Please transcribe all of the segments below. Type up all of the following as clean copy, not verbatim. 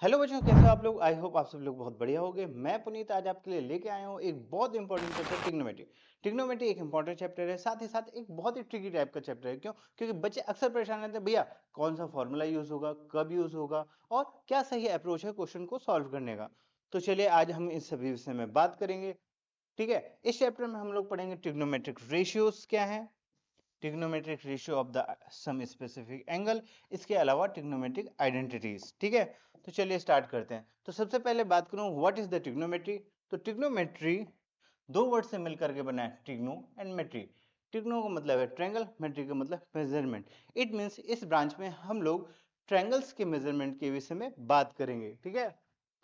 Hello बच्चों, कैसे हो आप लोग। आई होप आप सब लोग बहुत बढ़िया होंगे। मैं पुनीत आज आपके लिए लेके आया हूँ एक बहुत इंपॉर्टेंट चैप्टर ट्रिग्नोमेट्री। ट्रिग्नोमेट्री एक इंपॉर्टेंट चैप्टर है, साथ ही साथ एक बहुत ही ट्रिकी टाइप का चैप्टर है। क्यों? क्योंकि बच्चे अक्सर परेशान रहते हैं, भैया कौन सा फॉर्मूला यूज होगा, कब यूज होगा और क्या सही अप्रोच है क्वेश्चन को सॉल्व करने का। तो चलिए आज हम इस सभी विषय में बात करेंगे। ठीक है, इस चैप्टर में हम लोग पढ़ेंगे ट्रिग्नोमेट्रिक रेशियोज क्या है, trigonometric ratio of the some specific angle, इसके अलावा ट्रिग्नोमेट्रिक आइडेंटिटीज। ठीक है, तो चलिए स्टार्ट करते हैं। तो सबसे पहले बात करूं व्हाट इज द ट्रिग्नोमेट्री। तो ट्रिग्नोमेट्री दो वर्ड से मिलकर के बना है, ट्रिग्नो एंड मेट्री। ट्रिग्नो का मतलब है ट्रायंगल, मेट्री का मतलब मेजरमेंट। इट मींस इस ब्रांच में हम लोग ट्रायंगल्स के मेजरमेंट के विषय में बात करेंगे। ठीक है,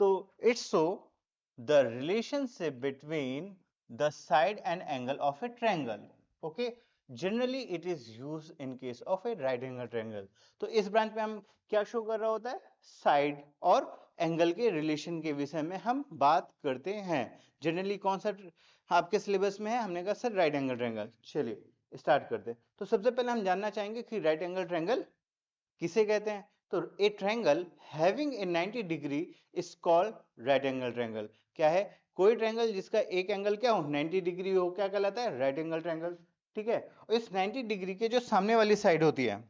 तो it's show the relationship between the side and angle of A triangle. Okay, generally it is use in case of A right angle triangle. तो इस ब्रांच में हम क्या शो कर रहा होता है, साइड और एंगल के रिलेशन के विषय में हम बात करते हैं। जनरली कौन सा आपके सिलेबस में है, हमने कहा सर राइट एंगल ट्रायंगल। चलिए स्टार्ट करते हैं। तो सबसे पहले हम जानना चाहेंगे कि राइट एंगल ट्रायंगल किसे कहते हैं। तो ए triangle having a 90 degree is called right angle triangle. क्या है, कोई ट्रायंगल जिसका एक एंगल क्या हो, 90 डिग्री हो, क्या कहलाता है, राइट एंगल ट्रायंगल। ठीक है, और इस 90 डिग्री के जो सामने वाली साइड होती है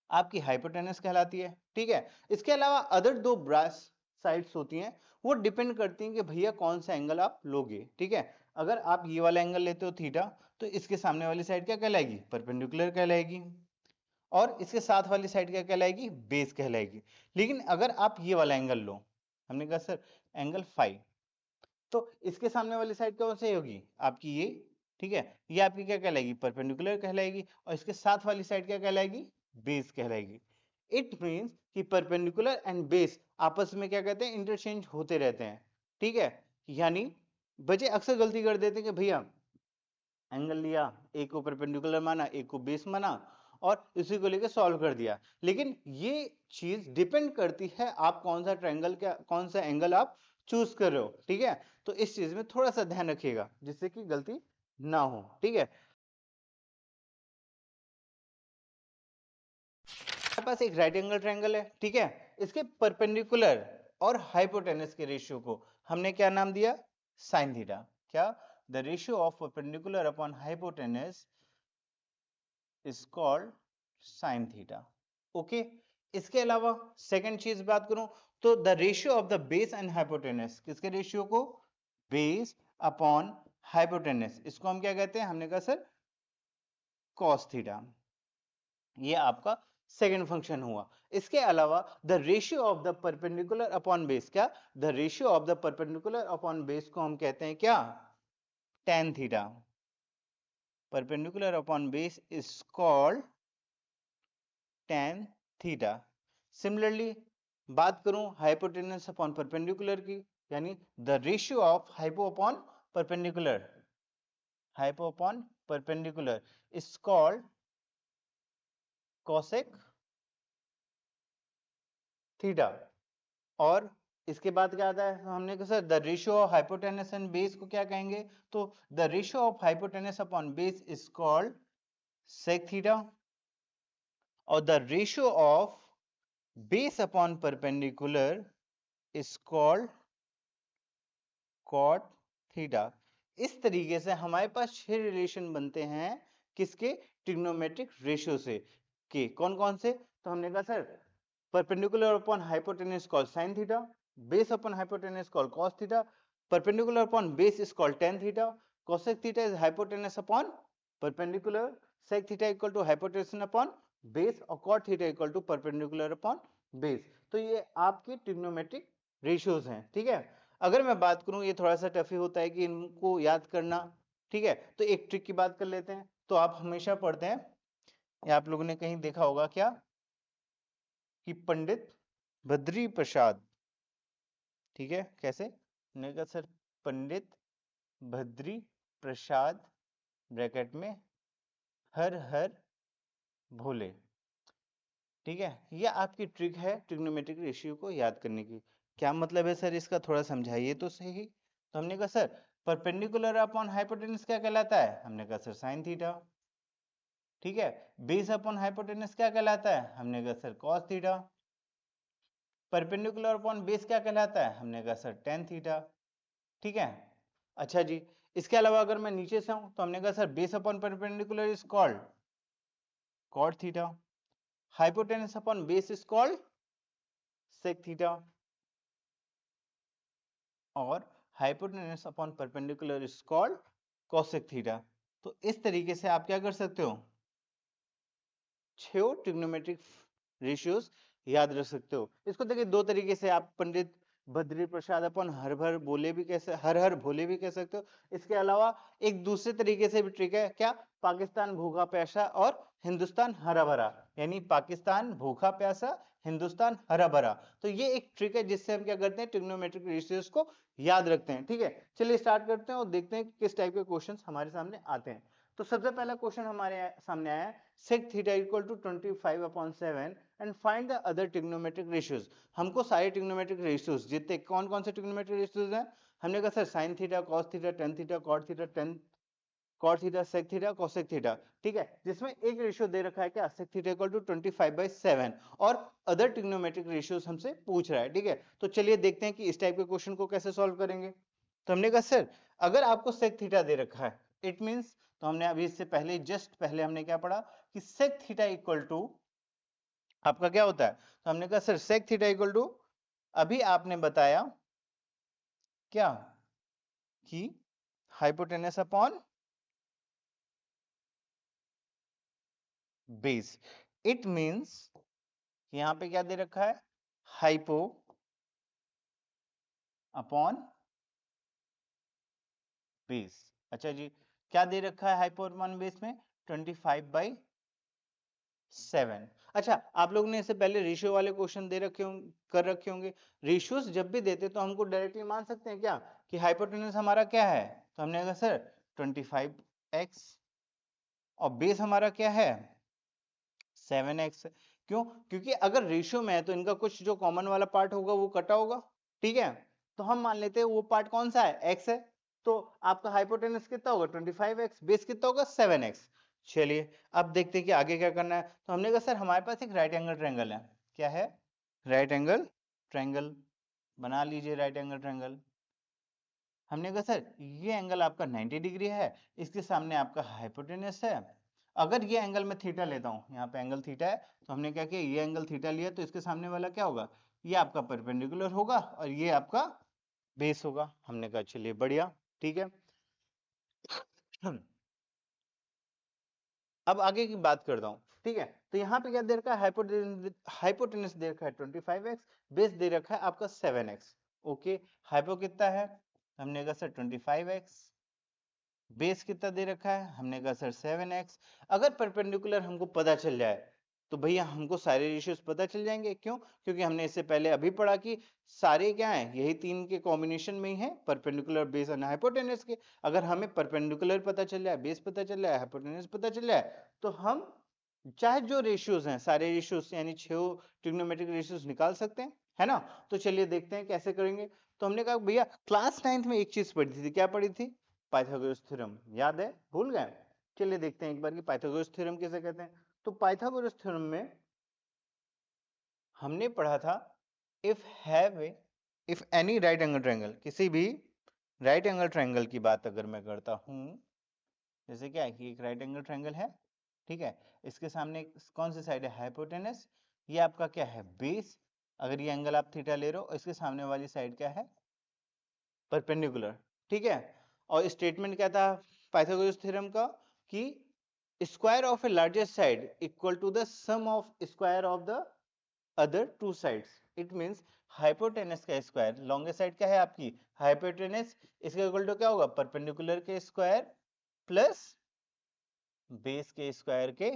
आपकी हाइपोटेनस कहलाती है। ठीक है, इसके अलावा अदर दो ब्रास साइड्स होती हैं, वो डिपेंड करती हैं कि भैया कौन सा एंगल आप लोगे। ठीक है, अगर आप ये वाला एंगल लेते हो थीटा, तो इसके सामने वाली साइड क्या कहलाएगी, परपेंडिकुलर कहलाएगी। और इसके साथ वाली साइड क्या कहलाएगी, बेस कहलाएगी। लेकिन अगर आप ये वाला एंगल लो, हमने कहा सर एंगल फाइव, तो इसके सामने वाली साइड कौन सी होगी, आपकी ये। ठीक है, ये आपकी क्या कहलाएगी, परपेंडिकुलर कहलाएगी। और इसके साथ वाली साइड क्या कहलाएगी, बेस कहलाएगी। इट मींस कि परपेंडिकुलर एंड बेस आपस में क्या कहते हैं, इंटरचेंज होते रहते हैं। ठीक है, यानी बच्चे अक्सर गलती कर देते हैं कि भैया एंगल लिया, एक को परपेंडिकुलर माना, एक को बेस माना और इसी को लेकर सॉल्व कर दिया। लेकिन ये चीज डिपेंड करती है आप कौन सा ट्रायंगल, क्या कौन सा एंगल आप चूज कर रहे हो। ठीक है, तो इस चीज में थोड़ा सा ध्यान रखिएगा जिससे कि गलती ना हो। ठीक है, हमारे पास एक राइट एंगल ट्रायंगल है। ठीक है, इसके परपेंडिकुलर और हाइपोटेनस के रेशियो को हमने क्या नाम दिया, साइन थीटा। क्या, the ratio of perpendicular upon hypotenuse is called sine theta. Okay, इसके अलावा सेकंड चीज बात करूं, तो the ratio of the base and hypotenuse, किसके रेशियो को, बेस अपॉन हाइपोटेनस, इसको हम क्या कहते हैं, हमने कहा सर कॉस थीटा। ये आपका सेकंड फंक्शन हुआ। इसके अलावा the ratio of the perpendicular upon base, क्या, the ratio of the perpendicular upon base को हम कहते हैं क्या, tan theta. Perpendicular upon base is called tan theta. Similarly बात करूं हाइपोटेनस अपॉन परपेंडिकुलर की, यानी the ratio of hypo upon perpendicular, hypo upon perpendicular is called cosec theta. और इसके बाद क्या आता है, हमने कहा sir the ratio of hypotenuse and base को क्या कहेंगे, तो the ratio of hypotenuse upon base is called sec theta. और the ratio of base upon perpendicular is called cot theta. इस तरीके से हमारे पास 6 रिलेशन बनते हैं, किसके, ट्रिग्नोमेट्रिक रेशियो से। के कौन कौन से, तो हमने कहा sir perpendicular upon hypotenuse called sine theta, base upon hypotenuse called cos theta, perpendicular upon base is called tan theta, cosec theta is hypotenuse upon perpendicular, sec theta equal to hypotenuse upon base और cot theta equal to perpendicular upon base. तो ये आपके trigonometric ratios हैं। ठीक है, अगर मैं बात करूं, ये थोड़ा सा टफ ही होता है कि इनको याद करना। ठीक है, तो एक ट्रिक की बात कर लेते हैं। तो आप हमेशा पढ़ते हैं, या आप लोगों ने कहीं देखा होगा क्या, कि पंडित बद्री प्रसाद, ठीक है, कैसे, मैंने कहा सर पंडित भद्री प्रसाद ब्रैकेट में हर हर भोले। ठीक है, ये आपकी ट्रिक है ट्रिग्नोमेट्रिक रेशियो को याद करने की। क्या मतलब है सर इसका, थोड़ा समझाइए तो सही। तो हमने कहा सर परपेंडिकुलर अपॉन हाइपोटेनस क्या कहलाता है, हमने कहा सर साइन थीटा। ठीक है, बेस अपॉन हाइपोटेनस क्या कहलाता है, हमने कहा sir cos theta. Perpendicular upon base क्या कहलाता है? हमने कहा सर टेन थीटा, ठीक है। अच्छा जी, इसके अलावा अगर मैं नीचे से हूं तो हमने कहा sir base upon perpendicular is called cot theta, hypotenuse upon base is called sec theta, और hypotenuse upon perpendicular is called cosec theta. तो इस तरीके से आप क्या कर सकते हो, 6 ट्रिग्नोमेट्रिक रेशियोज याद रख सकते हो। इसको देखिए दो तरीके से आप पंडित बद्री प्रसाद अपन हर भर बोले भी कैसे हर हर भोले भी कह सकते हो। इसके अलावा एक दूसरे तरीके से भी ट्रिक है, क्या? पाकिस्तान भूखा प्यासा और हिंदुस्तान हरा भरा, यानी पाकिस्तान भूखा प्यासा, हिंदुस्तान हरा भरा। तो ये एक ट्रिक है जिससे हम क्या करते हैं, ट्रिग्नोमेट्रिक रेशियोज को याद रखते हैं। ठीक है, चलिए स्टार्ट करते हैं और देखते हैं किस टाइप के क्वेश्चंस हमारे सामने आते हैं। तो सबसे पहला क्वेश्चन हमारे सामने आया है, sec theta equal to 25/7 and find the other trigonometric ratios। हमको सारे trigonometric ratios जितने कौन कौन से trigonometric ratios हैं, हमने कहा sir sin theta, cos theta, tan theta, cot theta, tan cot theta, sec theta, cosec theta, ठीक है। जिसमें एक रेशियो दे रखा है क्या, sec थीटा इक्वल टू 25/7 और अदर ट्रिग्नोमेट्रिक रेशियोज हमसे पूछ रहा है। ठीक है, तो चलिए देखते हैं कि इस टाइप के क्वेश्चन को कैसे सॉल्व करेंगे। तो हमने कहा सर अगर आपको sec थीटा दे रखा है, इट मींस, तो हमने अभी इससे पहले जस्ट पहले हमने क्या पढ़ा कि sec थीटा इक्वल टू आपका क्या होता है। तो हमने कहा sir sec theta equal to, अभी आपने बताया क्या कि hypotenuse upon base. It means यहां पे क्या दे रखा है, हाइपो अपॉन बेस। अच्छा जी, क्या दे रखा है हाइपो अपॉन बेस में, 25/7। अच्छा, आप लोग ने इससे पहले रेशियो वाले क्वेश्चन दे रखे होंगे, कर रखे होंगे। रेशियोज जब भी देते तो हमको डायरेक्टली मान सकते हैं क्या कि हाइपोटेनस हमारा क्या है। तो हमने कहा सर 25x और बेस हमारा क्या है 7x। क्यों? क्योंकि अगर रेशियो में है तो इनका कुछ जो कॉमन वाला पार्ट होगा वो कटा होगा। ठीक है, तो हम मान लेते हैं वो पार्ट कौन सा है, x है। तो आपका हाइपोटेनस कितना होगा 25x, बेस कितना होगा 7x। चलिए अब देखते हैं कि आगे क्या करना है। तो हमने कहा सर हमारे पास एक राइट एंगल ट्रायंगल है। क्या है? Right angle triangle. बना लीजिए राइट एंगल ट्रायंगल। हमने कहा सर ये एंगल आपका 90 डिग्री है, इसके सामने आपका हाइपोटेनस है। अगर ये एंगल मैं थीटा लेता हूँ, यहाँ पे एंगल थीटा है, तो हमने क्या किया, ये एंगल थीटा लिया तो इसके सामने वाला क्या होगा, ये आपका परपेंडिकुलर होगा और ये आपका बेस होगा। हमने कहा चलिए बढ़िया, ठीक है। अब आगे की बात करता हूँ। ठीक है, तो यहाँ पे क्या दे रखा है, हाइपोटेनस दे रखा है 25x, बेस दे रखा है आपका 7x। ओके, हाइपो कितना है, हमने कहा सर 25x, बेस कितना दे रखा है, हमने कहा सर 7x। अगर परपेंडिकुलर हमको पता चल जाए तो भैया हमको सारे रेशियोज पता चल जाएंगे। क्यों? क्योंकि हमने इससे पहले अभी पढ़ा कि सारे क्या हैं, यही तीन के कॉम्बिनेशन में ही है, परपेंडिकुलर, बेस और हाइपोटेनस के। अगर हमें परपेंडिकुलर पता चल जाए, बेस पता चल जाए, हाइपोटेनस पता चल जाए, तो हम चाहे जो रेशियोज हैं सारे रेशियोज यानी 6 ट्रिग्नोमेट्रिक रेशियोज निकाल सकते हैं, है ना। तो चलिए देखते हैं कैसे करेंगे। तो हमने कहा भैया क्लास 9th में एक चीज पढ़ी थी, क्या पढ़ी थी, पाइथागोरस थ्योरम। याद है, भूल गए? चलिए देखते हैं एक बार कि पाइथागोरस थ्योरम किसे कहते हैं। तो पाइथागोरस थ्योरम में हमने पढ़ा था, if have if any right angle triangle, किसी भी राइट एंगल ट्रायंगल की बात अगर मैं करता हूं, जैसे क्या है कि एक राइट एंगल ट्रायंगल है, ठीक है, इसके सामने कौन सी साइड है, हाइपोटेनस, ये आपका क्या है, बेस। अगर ये एंगल आप थीटा ले रहे हो, इसके सामने वाली साइड क्या है, परपेंडिकुलर। ठीक है, और स्टेटमेंट क्या था पाइथागोरस थ्योरम का, कि square of a largest side equal to the sum of square of the other two sides. It means hypotenuse का स्क्वायर, लॉन्गेस्ट साइड क्या है आपकी हाइपोटेनस, इसका इक्वल टू क्या होगा, परपेंडिकुलर के स्क्वायर प्लस बेस के स्क्वायर के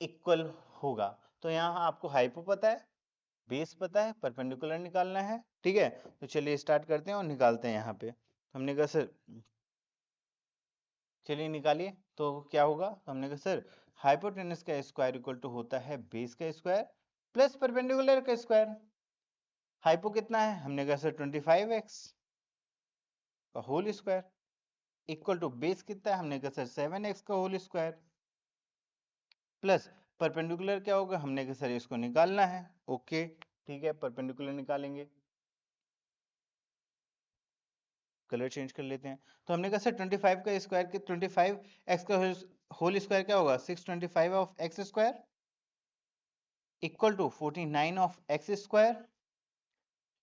इक्वल होगा। तो यहाँ आपको हाइपो पता है, बेस पता है, परपेंडिकुलर निकालना है। ठीक है, तो चलिए स्टार्ट करते हैं और निकालते हैं। यहाँ पे हमने कहा सर चलिए निकालिए, तो क्या होगा, तो हमने कहा सर हाइपोटेनस का स्क्वायर इक्वल टू होता है बेस का स्क्वायर प्लस परपेंडिकुलर का स्क्वायर। हाइपो कितना है, हमने कहा सर 25x का whole square equal to base कितना है, हमने कहा सर 7x का होल स्क्वायर प्लस परपेंडिकुलर क्या होगा, हमने कहा सर इसको निकालना है। ओके, ठीक है, परपेंडिकुलर निकालेंगे, कलर चेंज कर लेते हैं। तो हमने कहा सर 25 का स्क्वायर के 25 एक्स का होल स्क्वायर क्या होगा, 625 of x square equal to 49 of x square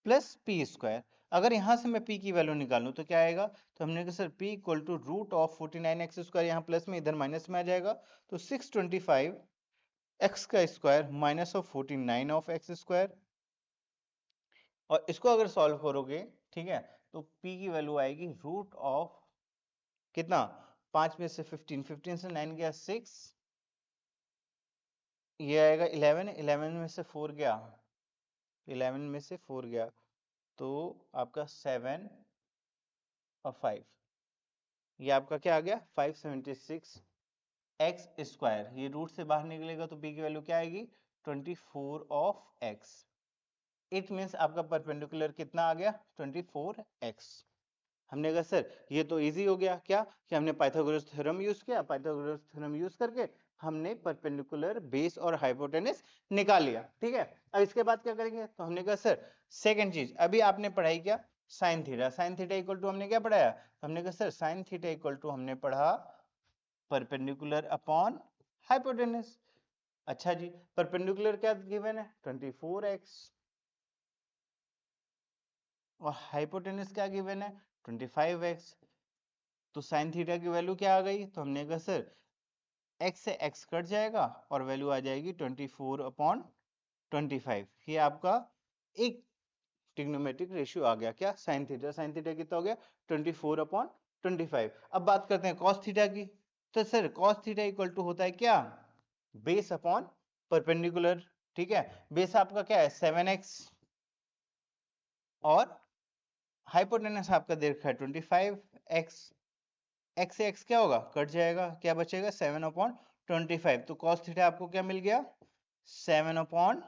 plus p square. अगर यहां से मैं p की वैल्यू निकालूं तो क्या आएगा, तो हमने कहा sir p equal to root of 49 x square, यहाँ प्लस में इधर माइनस में आ जाएगा, तो 625 एक्स का square minus of 49 of x square, और इसको अगर सॉल्व करोगे, ठीक है, तो p की वैल्यू आएगी रूट ऑफ कितना, 5 में से 15, 15 से 9 गया 6, ये आएगा 11, 11 में से 4 गया, 11 में से 4 गया, तो आपका 7 और 5, ये आपका क्या आ गया 576 एक्स स्क्वायर, ये रूट से बाहर निकलेगा तो p की वैल्यू क्या आएगी 24 ऑफ x। इट मीन्स आपका परपेंडिकुलर कितना आ गया 24x। हमने कहा सर ये तो इजी हो गया, क्या कि हमने पाइथागोरस थ्योरम यूज किया, पाइथागोरस थ्योरम यूज करके हमने परपेंडिकुलर बेस और हाइपोटेनस निकाल लिया, ठीक है। अब इसके बाद क्या करेंगे, तो हमने कहा सर सेकंड चीज, अभी आपने पढ़ाई क्या sine theta, sine theta equal to हमने क्या पढ़ाया, हमने कहा sir sine theta equal to हमने पढ़ा परपेंडिकुलर अपॉन हाइपोटेनस। अच्छा जी, परपेंडिकुलर क्या गिवन है 24x, और हाइपोटेनस क्या गिवन है 25x। तो साइन थीटा की वैल्यू क्या आ गई, तो हमने कहा सर x से x कट जाएगा और वैल्यू आ जाएगी 24 अपॉन 25। ये आपका एक ट्रिग्नोमेट्रिक रेशियो आ गया, क्या साइन थीटा कितना हो गया 24 अपॉन 25। अब बात करते हैं कॉस थीटा की, तो sir cos theta equal to होता है क्या बेस अपॉन परपेंडिकुलर, ठीक है, बेस आपका क्या है 7x, और हाइपोटेनस आपका दे रखा है 25x, x से x क्या होगा कट जाएगा, क्या बचेगा 7 अपॉन 25, तो cos थीटा आपको क्या मिल गया 7 अपॉन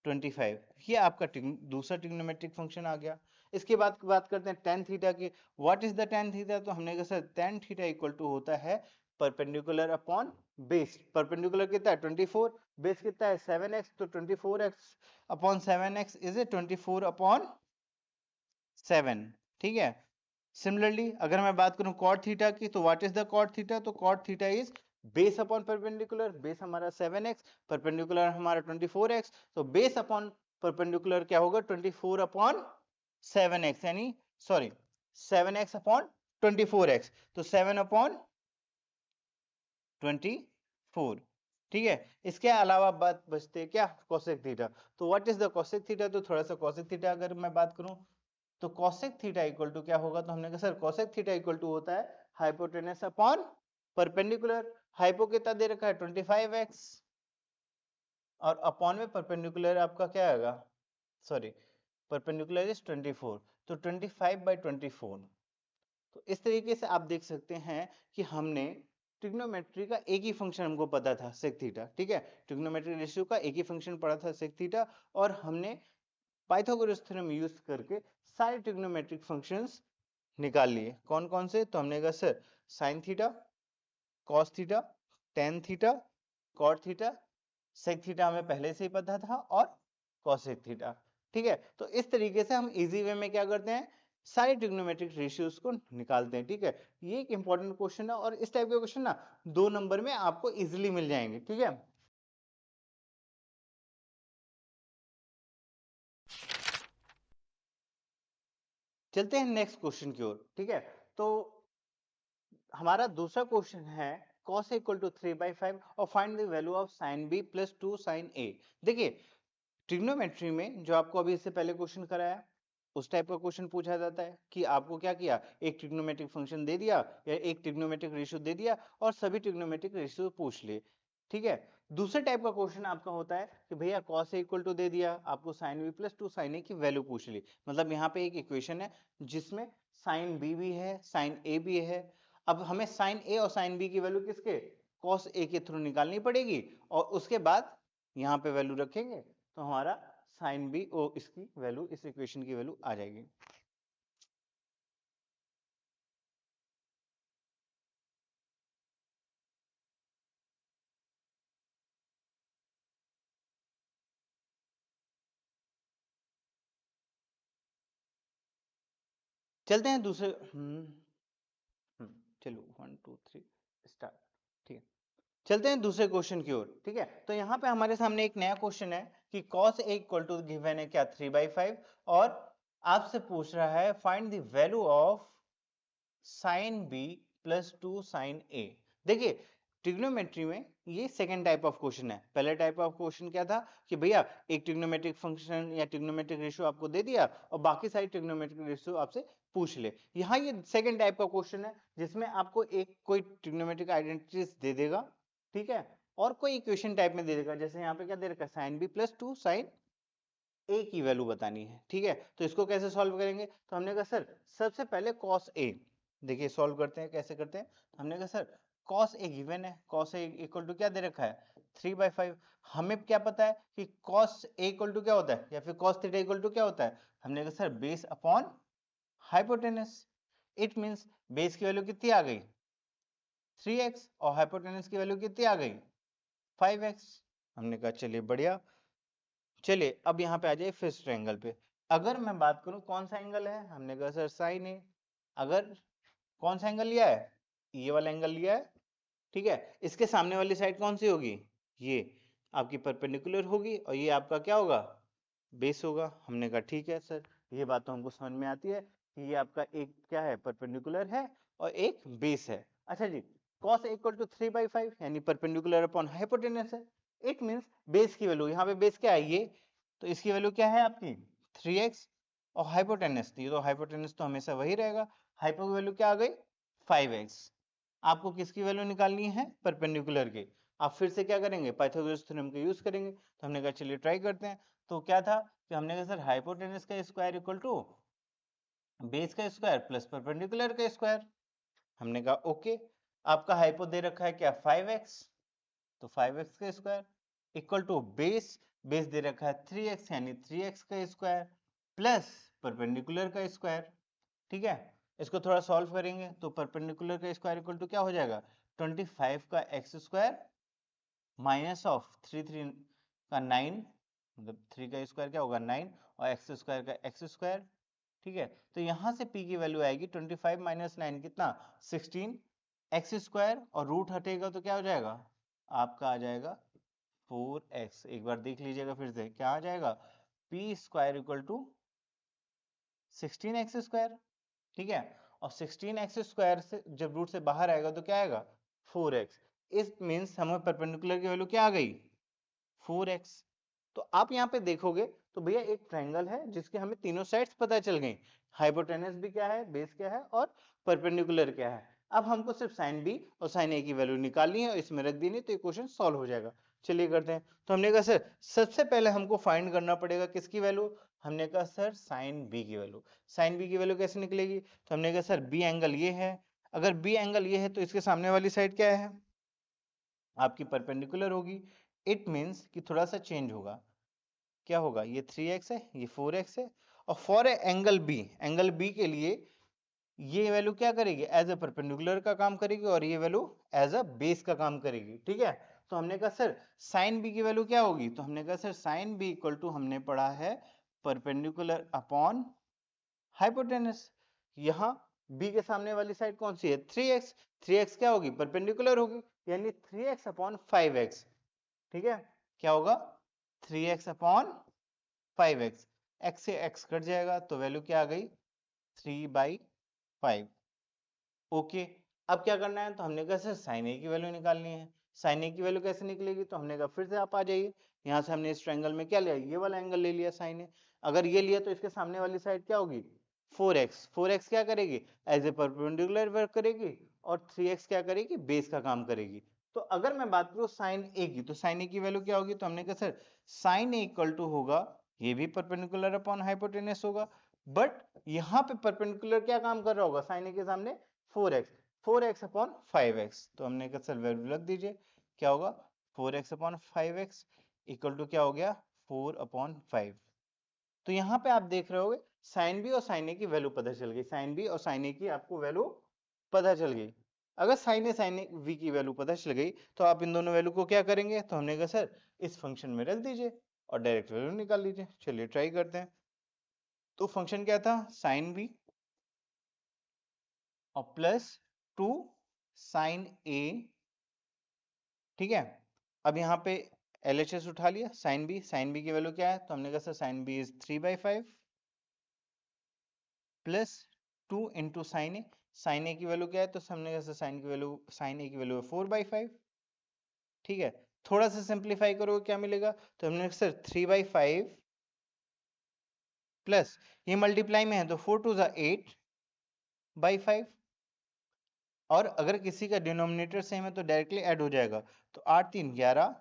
25, ये आपका दूसरा ट्रिग्नोमेट्रिक फंक्शन आ गया। इसके बाद बात करते हैं tan थीटा की, what is the tan theta, तो हमने कहा sir tan theta equal to होता है परपेंडिकुलर अपॉन बेस, परपेंडिकुलर कितना है 24, बेस कितना है 7x, तो 24x upon 7x is a 24 upon 7, ठीक है। सिमिलरली अगर मैं बात करूं कॉट थीटा की, तो what is the cot theta, तो cot theta is base upon perpendicular, base हमारा 7x, परपेंडिकुलर हमारा 24x, तो बेस अपॉन परपेंडिकुलर क्या होगा 24 अपॉन 7x, यानी सॉरी 7x अपॉन 24x, तो 7 अपॉन 24, ठीक है। इसके अलावा बात बचते हैं क्या कोसेक थीटा, तो what is the cosec theta, तो थोड़ा सा कोसेक थीटा अगर मैं बात करूं, तो कोसेक थीटा इक्वल टू क्या होगा, तो हमने कहा sir cosec theta equal to होता है हाइपोटेनस अपॉन परपेंडिकुलर, हाइपो कितना दे रखा है 25x, और अपॉन में परपेंडिकुलर आपका क्या आएगा, सॉरी परपेंडिकुलर इज 24, तो 25/24। तो इस तरीके से आप देख सकते हैं कि हमने ट्रिग्नोमेट्री का एक ही फंक्शन हमको पता था सेक थीटा, ठीक है, ट्रिग्नोमेट्री रेशियो का एक ही फंक्शन पढ़ा था सेक थीटा, और हमने पाइथागोरस थ्योरम यूज करके सारे ट्रिग्नोमेट्रिक फंक्शंस निकाल लिए। कौन कौन से, तो हमने कहा sir sine theta, cos theta, tan theta, cot theta, sec theta हमें पहले से ही पता था, और कॉसेक थीटा, ठीक है। तो इस तरीके से हम इजी वे में क्या करते हैं सारे ट्रिग्नोमेट्रिक रेशियोज को निकालते हैं, ठीक है। ये एक इंपॉर्टेंट क्वेश्चन है, और इस टाइप के क्वेश्चन ना 2 नंबर में आपको इजीली मिल जाएंगे, ठीक है। चलते हैं नेक्स्ट क्वेश्चन की ओर, ठीक है। तो हमारा दूसरा क्वेश्चन है cos इक्वल टू 3/5 और find the value of sin b plus 2 sin a। देखिए ट्रिग्नोमेट्री में जो आपको अभी इससे पहले क्वेश्चन कराया उस टाइप का क्वेश्चन पूछा जाता है कि आपको क्या किया, एक ट्रिग्नोमेट्रिक फंक्शन दे दिया या एक ट्रिग्नोमेट्रिक रेशियो दे दिया और सभी ट्रिग्नोमेट्रिक रेशियो पूछ लिए, ठीक है। दूसरे टाइप का क्वेश्चन आपका होता है कि भैया cos a इक्वल टू दे दिया, आपको sin b plus 2 sin a की वैल्यू पूछ ली, मतलब यहाँ पे एक इक्वेशन है जिसमें sin b भी है sin a भी है। अब हमें sin a और sin b की वैल्यू किसके cos a के थ्रू निकालनी पड़ेगी, और उसके बाद यहाँ पे वैल्यू रखेंगे तो हमारा साइन बी ओ इसकी वैल्यू इस इक्वेशन की वैल्यू आ जाएगी। चलते हैं दूसरे चलो 1 2 3 स्टार्ट। ठीक है, चलते हैं दूसरे क्वेश्चन की ओर। ठीक है, तो यहाँ पे हमारे सामने एक नया क्वेश्चन है कि cos a equal to given है क्या 3/5, और आपसे पूछ रहा है find the value of sin b plus 2 sin a। देखिए ट्रिग्नोमेट्री में ये सेकेंड टाइप ऑफ क्वेश्चन है। पहले टाइप ऑफ क्वेश्चन क्या था कि भैया एक ट्रिग्नोमेट्रिक फंक्शन या ट्रिग्नोमेट्रिक रेशियो आपको दे दिया और बाकी सारी ट्रिग्नोमेट्रिक रेशियो आपसे पूछ ले। यहाँ ये सेकेंड टाइप का क्वेश्चन है जिसमें आपको एक कोई ट्रिग्नोमेट्रिक आइडेंटिटीज दे देगा, ठीक है, और कोई इक्वेशन टाइप में दे देगा। जैसे यहाँ पे क्या दे रखा है, sign B plus 2 sine A की वैल्यू बतानी है। ठीक है, तो इसको कैसे सॉल्व करेंगे, तो हमने कहा सर सबसे पहले cos a, देखिए सॉल्व करते हैं, कैसे करते हैं। हमने कहा सर cos a गिवन है, cos a इक्वल टू क्या दे रखा है 3/5। हमें क्या पता है कि cos a इक्वल टू क्या होता है, या फिर cos थीटा इक्वल टू क्या होता है। हमने कहा sir base upon hypotenuse. It means base की वैल्यू कितनी आ गई 3x और हाइपोटेनस की वैल्यू कितनी आ गई 5x। हमने कहा चलिए बढ़िया। चलिए अब यहाँ पे आ जाए फिर ट्रायंगल पे। अगर मैं बात करूं कौन सा एंगल है, हमने कहा सर साइन ए। अगर कौन सा एंगल लिया है, ये वाला एंगल लिया है, ठीक है, इसके सामने वाली साइड कौन सी होगी, ये आपकी परपेंडिकुलर होगी और ये आपका क्या होगा बेस होगा। हमने कहा ठीक है सर, ये बात तो हमको समझ में आती है कि ये आपका एक क्या है परपेंडिकुलर है और एक बेस है। अच्छा जी, cos इक्वल टू 3/5 यानी परपेंडिकुलर अपॉन हाइपोटेनस है। इट मींस बेस की वैल्यू, यहाँ पे बेस क्या है ये, तो इसकी वैल्यू क्या है आपकी 3x और हाइपोटेनस, ये तो हाइपोटेनस तो हमेशा वही रहेगा। हाइपो की वैल्यू क्या आ गई 5x। आपको किसकी वैल्यू निकालनी है परपेंडिकुलर की। आप फिर से क्या करेंगे पाइथागोरस थ्योरम का यूज करेंगे। तो हमने कहा चलिए ट्राई करते हैं। तो क्या था कि हमने कहा सर हाइपोटेनस का स्क्वायर इक्वल टू बेस का स्क्वायर प्लस परपेंडिकुलर का स्क्वायर। हमने कहा ओके। आपका हाइपो दे रखा है क्या 5x, तो 5x का square equal to base, base दे रखा है 3x यानी 3x का स्क्वायर प्लस परपेंडिकुलर का स्क्वायर। ठीक है, इसको थोड़ा सॉल्व करेंगे तो परपेंडिकुलर का स्क्वायर इक्वल टू क्या हो जाएगा 25 का एक्स स्क्वायर माइनस ऑफ 3 का 9, मतलब 3 का स्क्वायर क्या होगा 9 और एक्स स्क्वायर का एक्स स्क्वायर। ठीक है, तो यहाँ से p की वैल्यू आएगी 25 माइनस 9 कितना 16 एक्स स्क्वायर, और रूट हटेगा तो क्या हो जाएगा आपका आ जाएगा 4x। एक बार देख लीजिएगा फिर से क्या आ जाएगा p square equal to 16x square. ठीक है, और 16x स्क्वायर से जब रूट से बाहर आएगा तो क्या आएगा 4x। इस मींस हमें परपेंडिकुलर की वैल्यू क्या आ गई 4x। तो आप यहाँ पे देखोगे तो भैया एक ट्रायंगल है जिसके हमें तीनों साइड्स पता चल गई, हाइपोटेनस भी क्या है, बेस क्या है और परपेंडिकुलर क्या है। अब हमको सिर्फ साइन बी और साइन ए की वैल्यू निकालनी है और इसमें रख देनी, तो ये क्वेश्चन सॉल्व हो जाएगा। चलिए करते हैं। तो हमने कहा सर सबसे पहले हमको फाइंड करना पड़ेगा किसकी वैल्यू, हमने कहा सर साइन बी की वैल्यू। साइन बी की वैल्यू कैसे निकलेगी, तो हमने कहा सर बी एंगल ये है, अगर बी एंगल ये है तो इसके सामने वाली साइड क्या है आपकी परपेंडिकुलर होगी। इट मींस कि थोड़ा सा चेंज होगा, क्या होगा ये 3x है ये 4x है, और for angle B, angle B के लिए ये वैल्यू क्या करेगी एज अ परपेंडिकुलर का काम करेगी और ये वैल्यू एज अ बेस का काम करेगी। ठीक है, तो हमने कहा सर साइन बी की वैल्यू क्या होगी, तो हमने कहा sir sine B equal to हमने पढ़ा है परपेंडिकुलर अपॉन हाइपोटेनस। यहाँ b के सामने वाली साइड कौन सी है 3x, 3x क्या होगी परपेंडिकुलर होगी यानी 3x अपॉन 5x। ठीक है, क्या होगा 3x अपॉन 5x, x से x कट जाएगा तो वैल्यू क्या आ गई 3/5। ओके, अब क्या करना है, तो हमने कहा सर साइन ए की वैल्यू निकालनी है। साइन ए की वैल्यू कैसे निकलेगी, तो हमने कहा फिर से आप आ जाइए, यहाँ से हमने इस ट्रायंगल में क्या लिया ये वाला एंगल ले लिया साइन ए। अगर ये लिया तो इसके सामने वाली साइड क्या होगी 4x, 4x क्या करेगी एज ए परपेंडिकुलर वर्क करेगी और 3x क्या करेगी बेस का काम करेगी। तो अगर मैं बात करूँ साइन ए की, तो साइन ए की वैल्यू क्या होगी, तो हमने कहा sir sine A equal to होगा ये भी परपेंडिकुलर अपॉन हाइपोटेनस होगा, बट यहाँ पे परपेंडिकुलर क्या काम कर रहा होगा साइन ए के सामने 4x, 4x अपॉन 5x। तो हमने कहा सर वैल्यू रख दीजिए, क्या होगा 4x upon 5x equal to क्या हो गया 4 अपॉन 5। तो यहाँ पे आप देख रहे होगे साइन बी और साइन ए की वैल्यू पता चल गई, साइन बी और साइन ए की आपको वैल्यू पता चल गई। अगर साइन ए साइन बी की वैल्यू पता चल गई तो आप इन दोनों वैल्यू को क्या करेंगे, तो हमने कहा सर इस फंक्शन में रख दीजिए और डायरेक्ट वैल्यू निकाल लीजिए। चलिए ट्राई करते हैं। तो फंक्शन क्या था साइन बी और प्लस 2 साइन ए, ठीक है। अब यहाँ पे LHS उठा लिया, साइन बी की वैल्यू क्या है, तो हमने कहा sir sine B is 3/5 plus 2 into sine A की वैल्यू क्या है, तो हमने कहा सर साइन ए की वैल्यू है 4/5, ठीक है। थोड़ा सा सिंप्लीफाई करोगे क्या मिलेगा, तो हमने कहा सर 3/5 प्लस ये मल्टीप्लाई में है तो 4 2 8/5, और अगर किसी का डिनोमिनेटर सेम है तो डायरेक्टली ऐड हो जाएगा, तो 8 3 11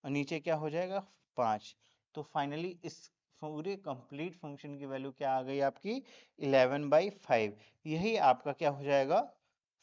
और नीचे क्या हो जाएगा 5। तो फाइनली इस पूरे कंप्लीट फंक्शन की वैल्यू क्या आ गई आपकी 11/5। यही आपका क्या हो जाएगा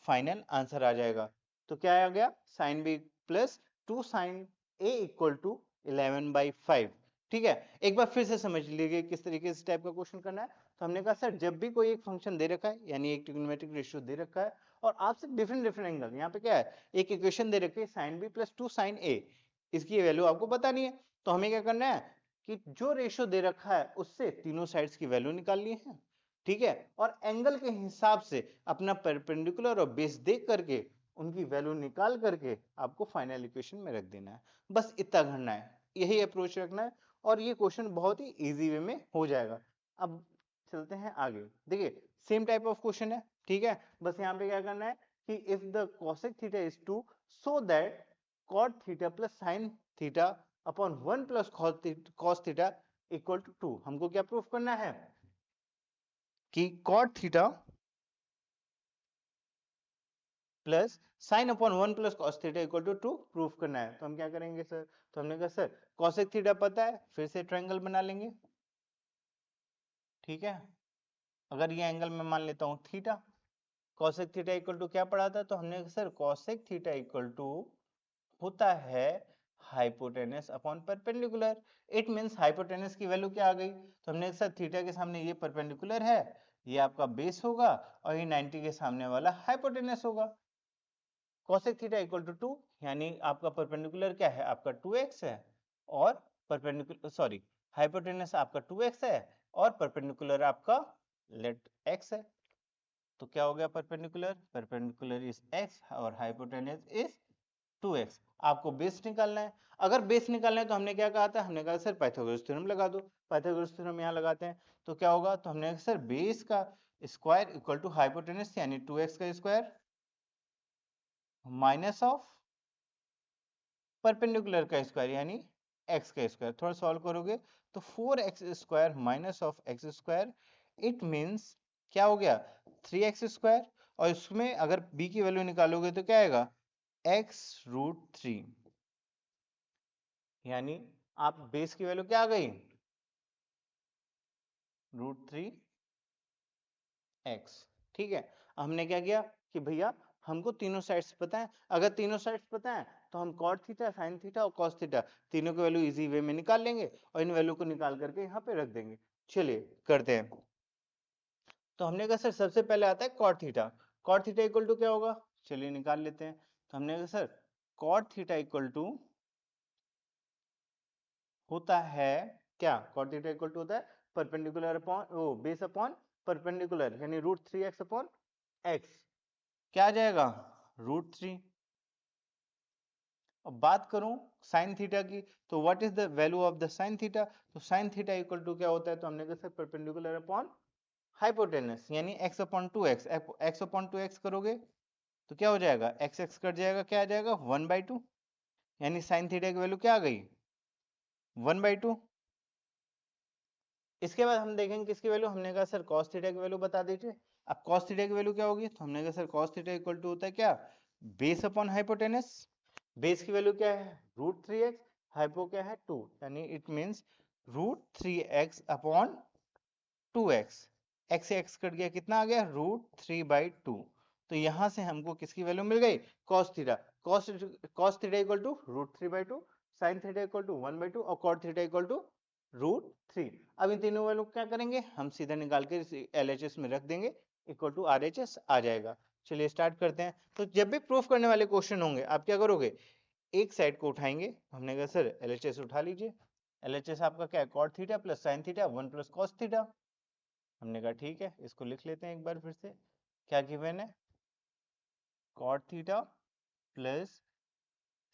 फाइनल आंसर आ जाएगा। तो क्या आ गया sine B plus 2 sine A equal to 11/5, ठीक है। एक बार फिर से समझ लीजिए किस तरीके से टाइप का क्वेश्चन करना है। तो हमने कहा सर जब भी कोई एक फंक्शन दे रखा है यानी एक ट्रिग्नोमेट्रिक रेशियो दे रखा है और आपसे डिफरेंट डिफरेंट एंगल, यहाँ पे क्या है एक इक्वेशन दे रखी है साइन बी प्लस 2 साइन ए, इसकी वैल्यू आपको बतानी है, तो हमें क्या करना है कि जो रेशियो दे रखा है उससे तीनों साइड्स की वैल्यू निकालनी है, ठीक है। और एंगल के हिसाब से अपना परपेंडिकुलर और बेस देख करके उनकी वैल्यू निकाल करके आपको फाइनल इक्वेशन में रख देना है, बस इतना करना है, यही अप्रोच रखना है और ये क्वेश्चन बहुत ही इजी वे में हो जाएगा। अब चलते हैं आगे, देखिए सेम टाइप ऑफ क्वेश्चन है, ठीक है। बस यहाँ पे क्या करना है कि if the cosec theta is 2 so that cot theta plus sin theta upon 1 plus cos theta equal to 2, हमको क्या प्रूफ करना है कि cot theta plus sine upon 1 plus cos theta equal to 2 proof करना है। तो हम क्या करेंगे सर, तो हमने कहा सर cosec थीटा पता है, फिर से ट्रायंगल बना लेंगे, ठीक है। अगर ये एंगल मैं मान लेता हूं theta, cosec theta equal to क्या पढ़ा था, तो हमने कहा sir cosec theta equal to होता है hypotenuse upon perpendicular. It means hypotenuse की वैल्यू क्या आ गई, तो हमने सर थीटा के सामने ये परपेंडिकुलर है, ये आपका बेस होगा और ये 90 के सामने वाला हाइपोटेनस होगा। cosec थीटा इक्वल टू 2 यानी आपका परपेंडिकुलर क्या है आपका 2x है, और परपेंडिकुलर सॉरी हाइपोटेनस आपका 2x है और परपेंडिकुलर आपका लेट x है। तो क्या हो गया परपेंडिकुलर इज x और हाइपोटेनस इज 2x। आपको बेस निकालना है, अगर बेस निकालना है तो हमने क्या कहा था, हमने कहा सर पाइथागोरस थ्योरम लगा दो, पाइथागोरस थ्योरम यहाँ लगाते हैं तो क्या होगा, तो हमने कहा सर बेस का स्क्वायर इक्वल टू हाइपोटेनस यानी 2x का स्क्वायर माइनस ऑफ परपेंडिकुलर का स्क्वायर यानी x का स्क्वायर। थोड़ा सॉल्व करोगे तो 4x square minus of x square, it means क्या हो गया 3x स्क्वायर, और इसमें अगर b की वैल्यू निकालोगे तो क्या आएगा x√3, यानी आप बेस की वैल्यू क्या आ गई √3x, ठीक है। हमने क्या किया कि भैया हमको तीनों साइड्स पता है, अगर तीनों साइड्स पता है तो हम cot थीटा sin थीटा और cos थीटा तीनों की वैल्यू इजी वे में निकाल लेंगे और इन वैल्यू को निकाल करके यहाँ पे रख देंगे। चलिए करते हैं। तो हमने कहा सर सबसे पहले आता है cot थीटा इक्वल टू क्या होगा, चलिए निकाल लेते हैं। तो हमने कहा sir cot theta equal to होता है क्या, cot थीटा इक्वल टू होता है perpendicular upon base upon perpendicular यानी √3x अपॉन x, क्या आ जाएगा √3। अब बात करूं साइन थीटा की, तो what is the value of the sine theta, तो साइन थीटा इक्वल टू क्या होता है, तो हमने कहा सर परपेंडिकुलर अपॉन हाइपोटेनस यानी x upon 2x, x upon 2x करोगे तो क्या हो जाएगा x कट जाएगा, क्या आ जाएगा 1/2, यानी साइन थीटा की वैल्यू क्या आ गई 1/2। इसके बाद हम देखेंगे किसकी वैल्यू, हमने कहा सर cos थीटा की वैल्यू बता दीजिए। अब cos थीटा की वैल्यू क्या होगी, तो हमने कहा sir cos theta equal to होता है क्या बेस अपॉन हाइपोटेनस, बेस की वैल्यू क्या है √3x, हाइपो क्या है 2, यानी it means √3x upon 2x, x से x कट गया कितना आ गया √3/2। तो यहां से हमको किसकी वैल्यू मिल गई cos theta, cos theta equal to √3/2, sin theta equal to 1/2 और cot थीटा इक्वल टू √3। अब इन तीनों वैल्यू क्या करेंगे हम सीधा निकाल के LHS में रख देंगे, इक्वल टू RHS आ जाएगा। चलिए स्टार्ट करते हैं। तो जब भी प्रूफ करने वाले क्वेश्चन होंगे आप क्या करोगे एक साइड को उठाएंगे, हमने कहा सर LHS उठा लीजिए, LHS आपका क्या है cot theta plus sin theta 1 plus cos theta, हमने कहा ठीक है इसको लिख लेते हैं एक बार फिर से क्या गिवन है, cot theta plus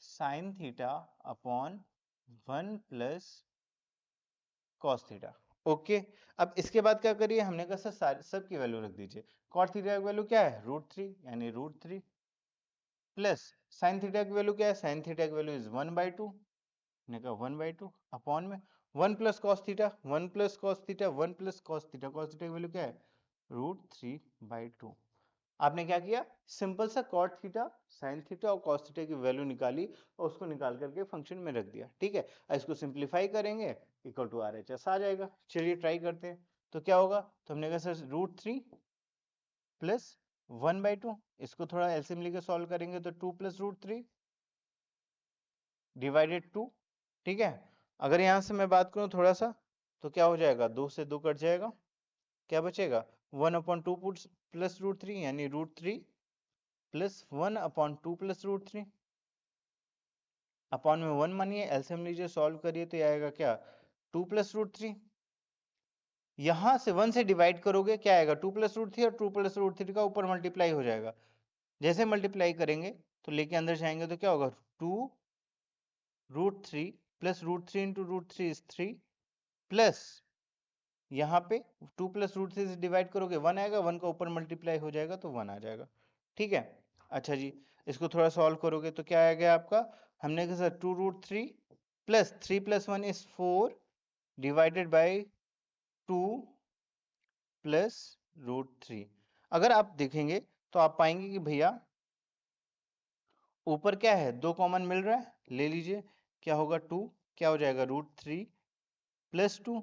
sine theta upon 1 plus cos theta. Okay, अब इसके बाद क्या करिए, हमने कहा सर सब की वैल्यू रख दीजिए। कॉट थीटा की वैल्यू क्या है, √3 यानी √3 प्लस साइन थीटा की वैल्यू क्या है, साइन थीटा की वैल्यू इज 1/2, हमने कहा 1/2 अपॉन में 1 plus cos theta, 1 plus cos theta, 1 plus cos theta, cos theta की वैल्यू क्या है, √3/2। आपने क्या किया, सिंपल सा कॉट थीटा, साइन थीटा और कॉस थीटा की वैल्यू निकाली और उसको निकाल करके फंक्शन में रख दिया। ठीक है, इसको सिंप्लीफाई करेंगे इक्वल टू RHS आ जाएगा। चलिए ट्राई करते हैं, तो क्या होगा, तो हमने कहा सर √3 प्लस 1/2, इसको थोड़ा एलसीएम लेके सॉल्व करेंगे तो 2 प्लस √3 डिवाइडेड 2। ठीक है, अगर यहां से मैं बात करूं थोड़ा सा, तो क्या हो जाएगा, 2 से 2 कट जाएगा, क्या बचेगा, 1/2 प्लस √3 यानी √3 प्लस 1/2 प्लस √3 अपॉन में 1 मानिए, एलसीएम लीजिए, सॉल्व करिए तो ये आएगा क्या, 2 प्लस √3। यहां से 1 से डिवाइड करोगे क्या आएगा, 2 प्लस √3 और 2 प्लस √3 का ऊपर मल्टीप्लाई हो जाएगा। जैसे मल्टीप्लाई करेंगे तो लेके अंदर जाएंगे तो क्या होगा, 2√3 प्लस √3 इंटू √3 इज 3 प्लस यहाँ पे 2 प्लस √3 से डिवाइड करोगे 1 आएगा, 1 का ऊपर मल्टीप्लाई हो जाएगा तो 1 आ जाएगा। ठीक है, अच्छा जी, इसको थोड़ा सॉल्व करोगे तो क्या आएगा आपका, हमने कहा sir 2√3 plus 3 plus 1 is 4 divided by 2 plus √3। अगर आप देखेंगे तो आप पाएंगे कि भैया ऊपर क्या है, 2 कॉमन मिल रहा है, ले लीजिए, क्या होगा 2, क्या हो जाएगा √3 प्लस 2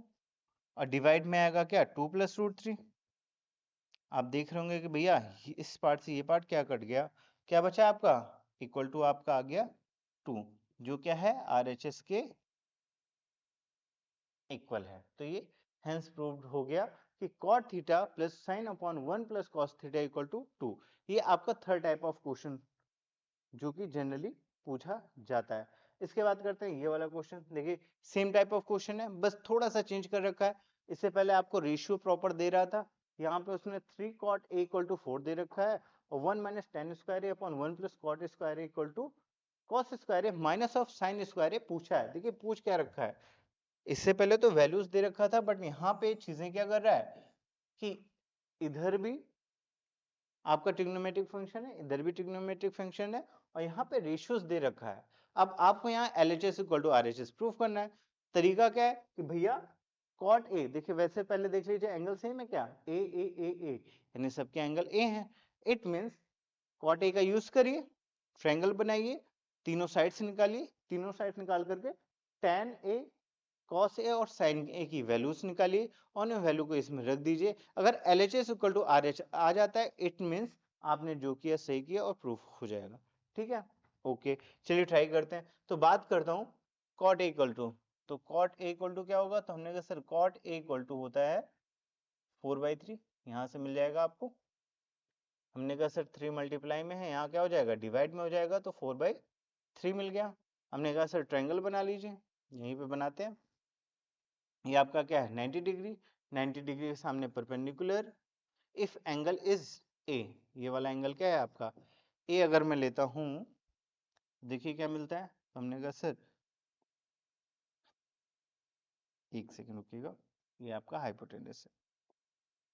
और डिवाइड में आएगा क्या, 2 प्लस √3। आप देख रहे होंगे कि भैया इस पार्ट से ये पार्ट क्या कट गया, क्या बचा आपका, इक्वल टू आपका आ गया 2, जो क्या है RHS के इक्वल है। तो ये हेंस प्रूव्ड हो गया कि cot theta plus sine upon 1 plus cos theta equal to 2। ये आपका थर्ड टाइप ऑफ क्वेश्चन जो कि जनरली पूछा जाता है। इसके बाद करते हैं ये वाला क्वेश्चन, देखिए सेम टाइप ऑफ क्वेश्चन है, बस थोड़ा सा चेंज कर रखा है। इससे पहले आपको रेशियो प्रॉपर दे रहा था, यहाँ पे उसने 3 cot a इक्वल टू 4 दे रखा है और 1 minus tan square upon 1 plus cot square equal to cos square minus of sine square पूछा है। देखिए पूछ क्या रखा है, इससे पहले तो वैल्यूज दे रखा था, बट यहाँ पे चीजें क्या कर रहा है कि इधर भी आपका ट्रिग्नोमेट्रिक फंक्शन है, इधर भी ट्रिग्नोमेट्रिक फंक्शन है और यहाँ पे रेशियोज दे रखा है। अब आपको यहाँ LHS equal to RHS proof करना है। तरीका क्या है कि भैया कॉट ए, देखिए वैसे पहले देख लीजिए एंगल सेम है क्या, ए यानी सबके एंगल ए हैं। इट मींस कॉट ए का यूज करिए, ट्रायंगल बनाइए, तीनों साइड से निकालिए, तीनों साइड निकाल करके tan ए cos ए और sin ए की वैल्यूज निकालिए और वैल्यू को इसमें रख दीजिए। अगर LHS इक्वल टू RH आ जाता है, इट मींस आपने जो किया सही किया और प्रूफ हो जाएगा। ठीक है, ओके, चलिए ट्राई करते हैं। तो बात करता हूँ cot A इक्वल टू, तो cot A इक्वल टू क्या होगा, तो हमने कहा sir cot A equal to होता है 4/3, यहाँ से मिल जाएगा आपको। हमने कहा सर 3 मल्टीप्लाई में है, यहाँ क्या हो जाएगा, डिवाइड में हो जाएगा, तो 4/3 मिल गया। हमने कहा सर ट्रायंगल बना लीजिए, यहीं पे बनाते हैं। ये आपका क्या है 90 डिग्री, 90 डिग्री के सामने perpendicular, if angle is a, ये वाला एंगल क्या है आपका ए, अगर मैं लेता हूं, देखिए क्या मिलता है, तो हमने कहा सर एक सेकंड रुकिएगा, ये आपका हाइपोटेनस है।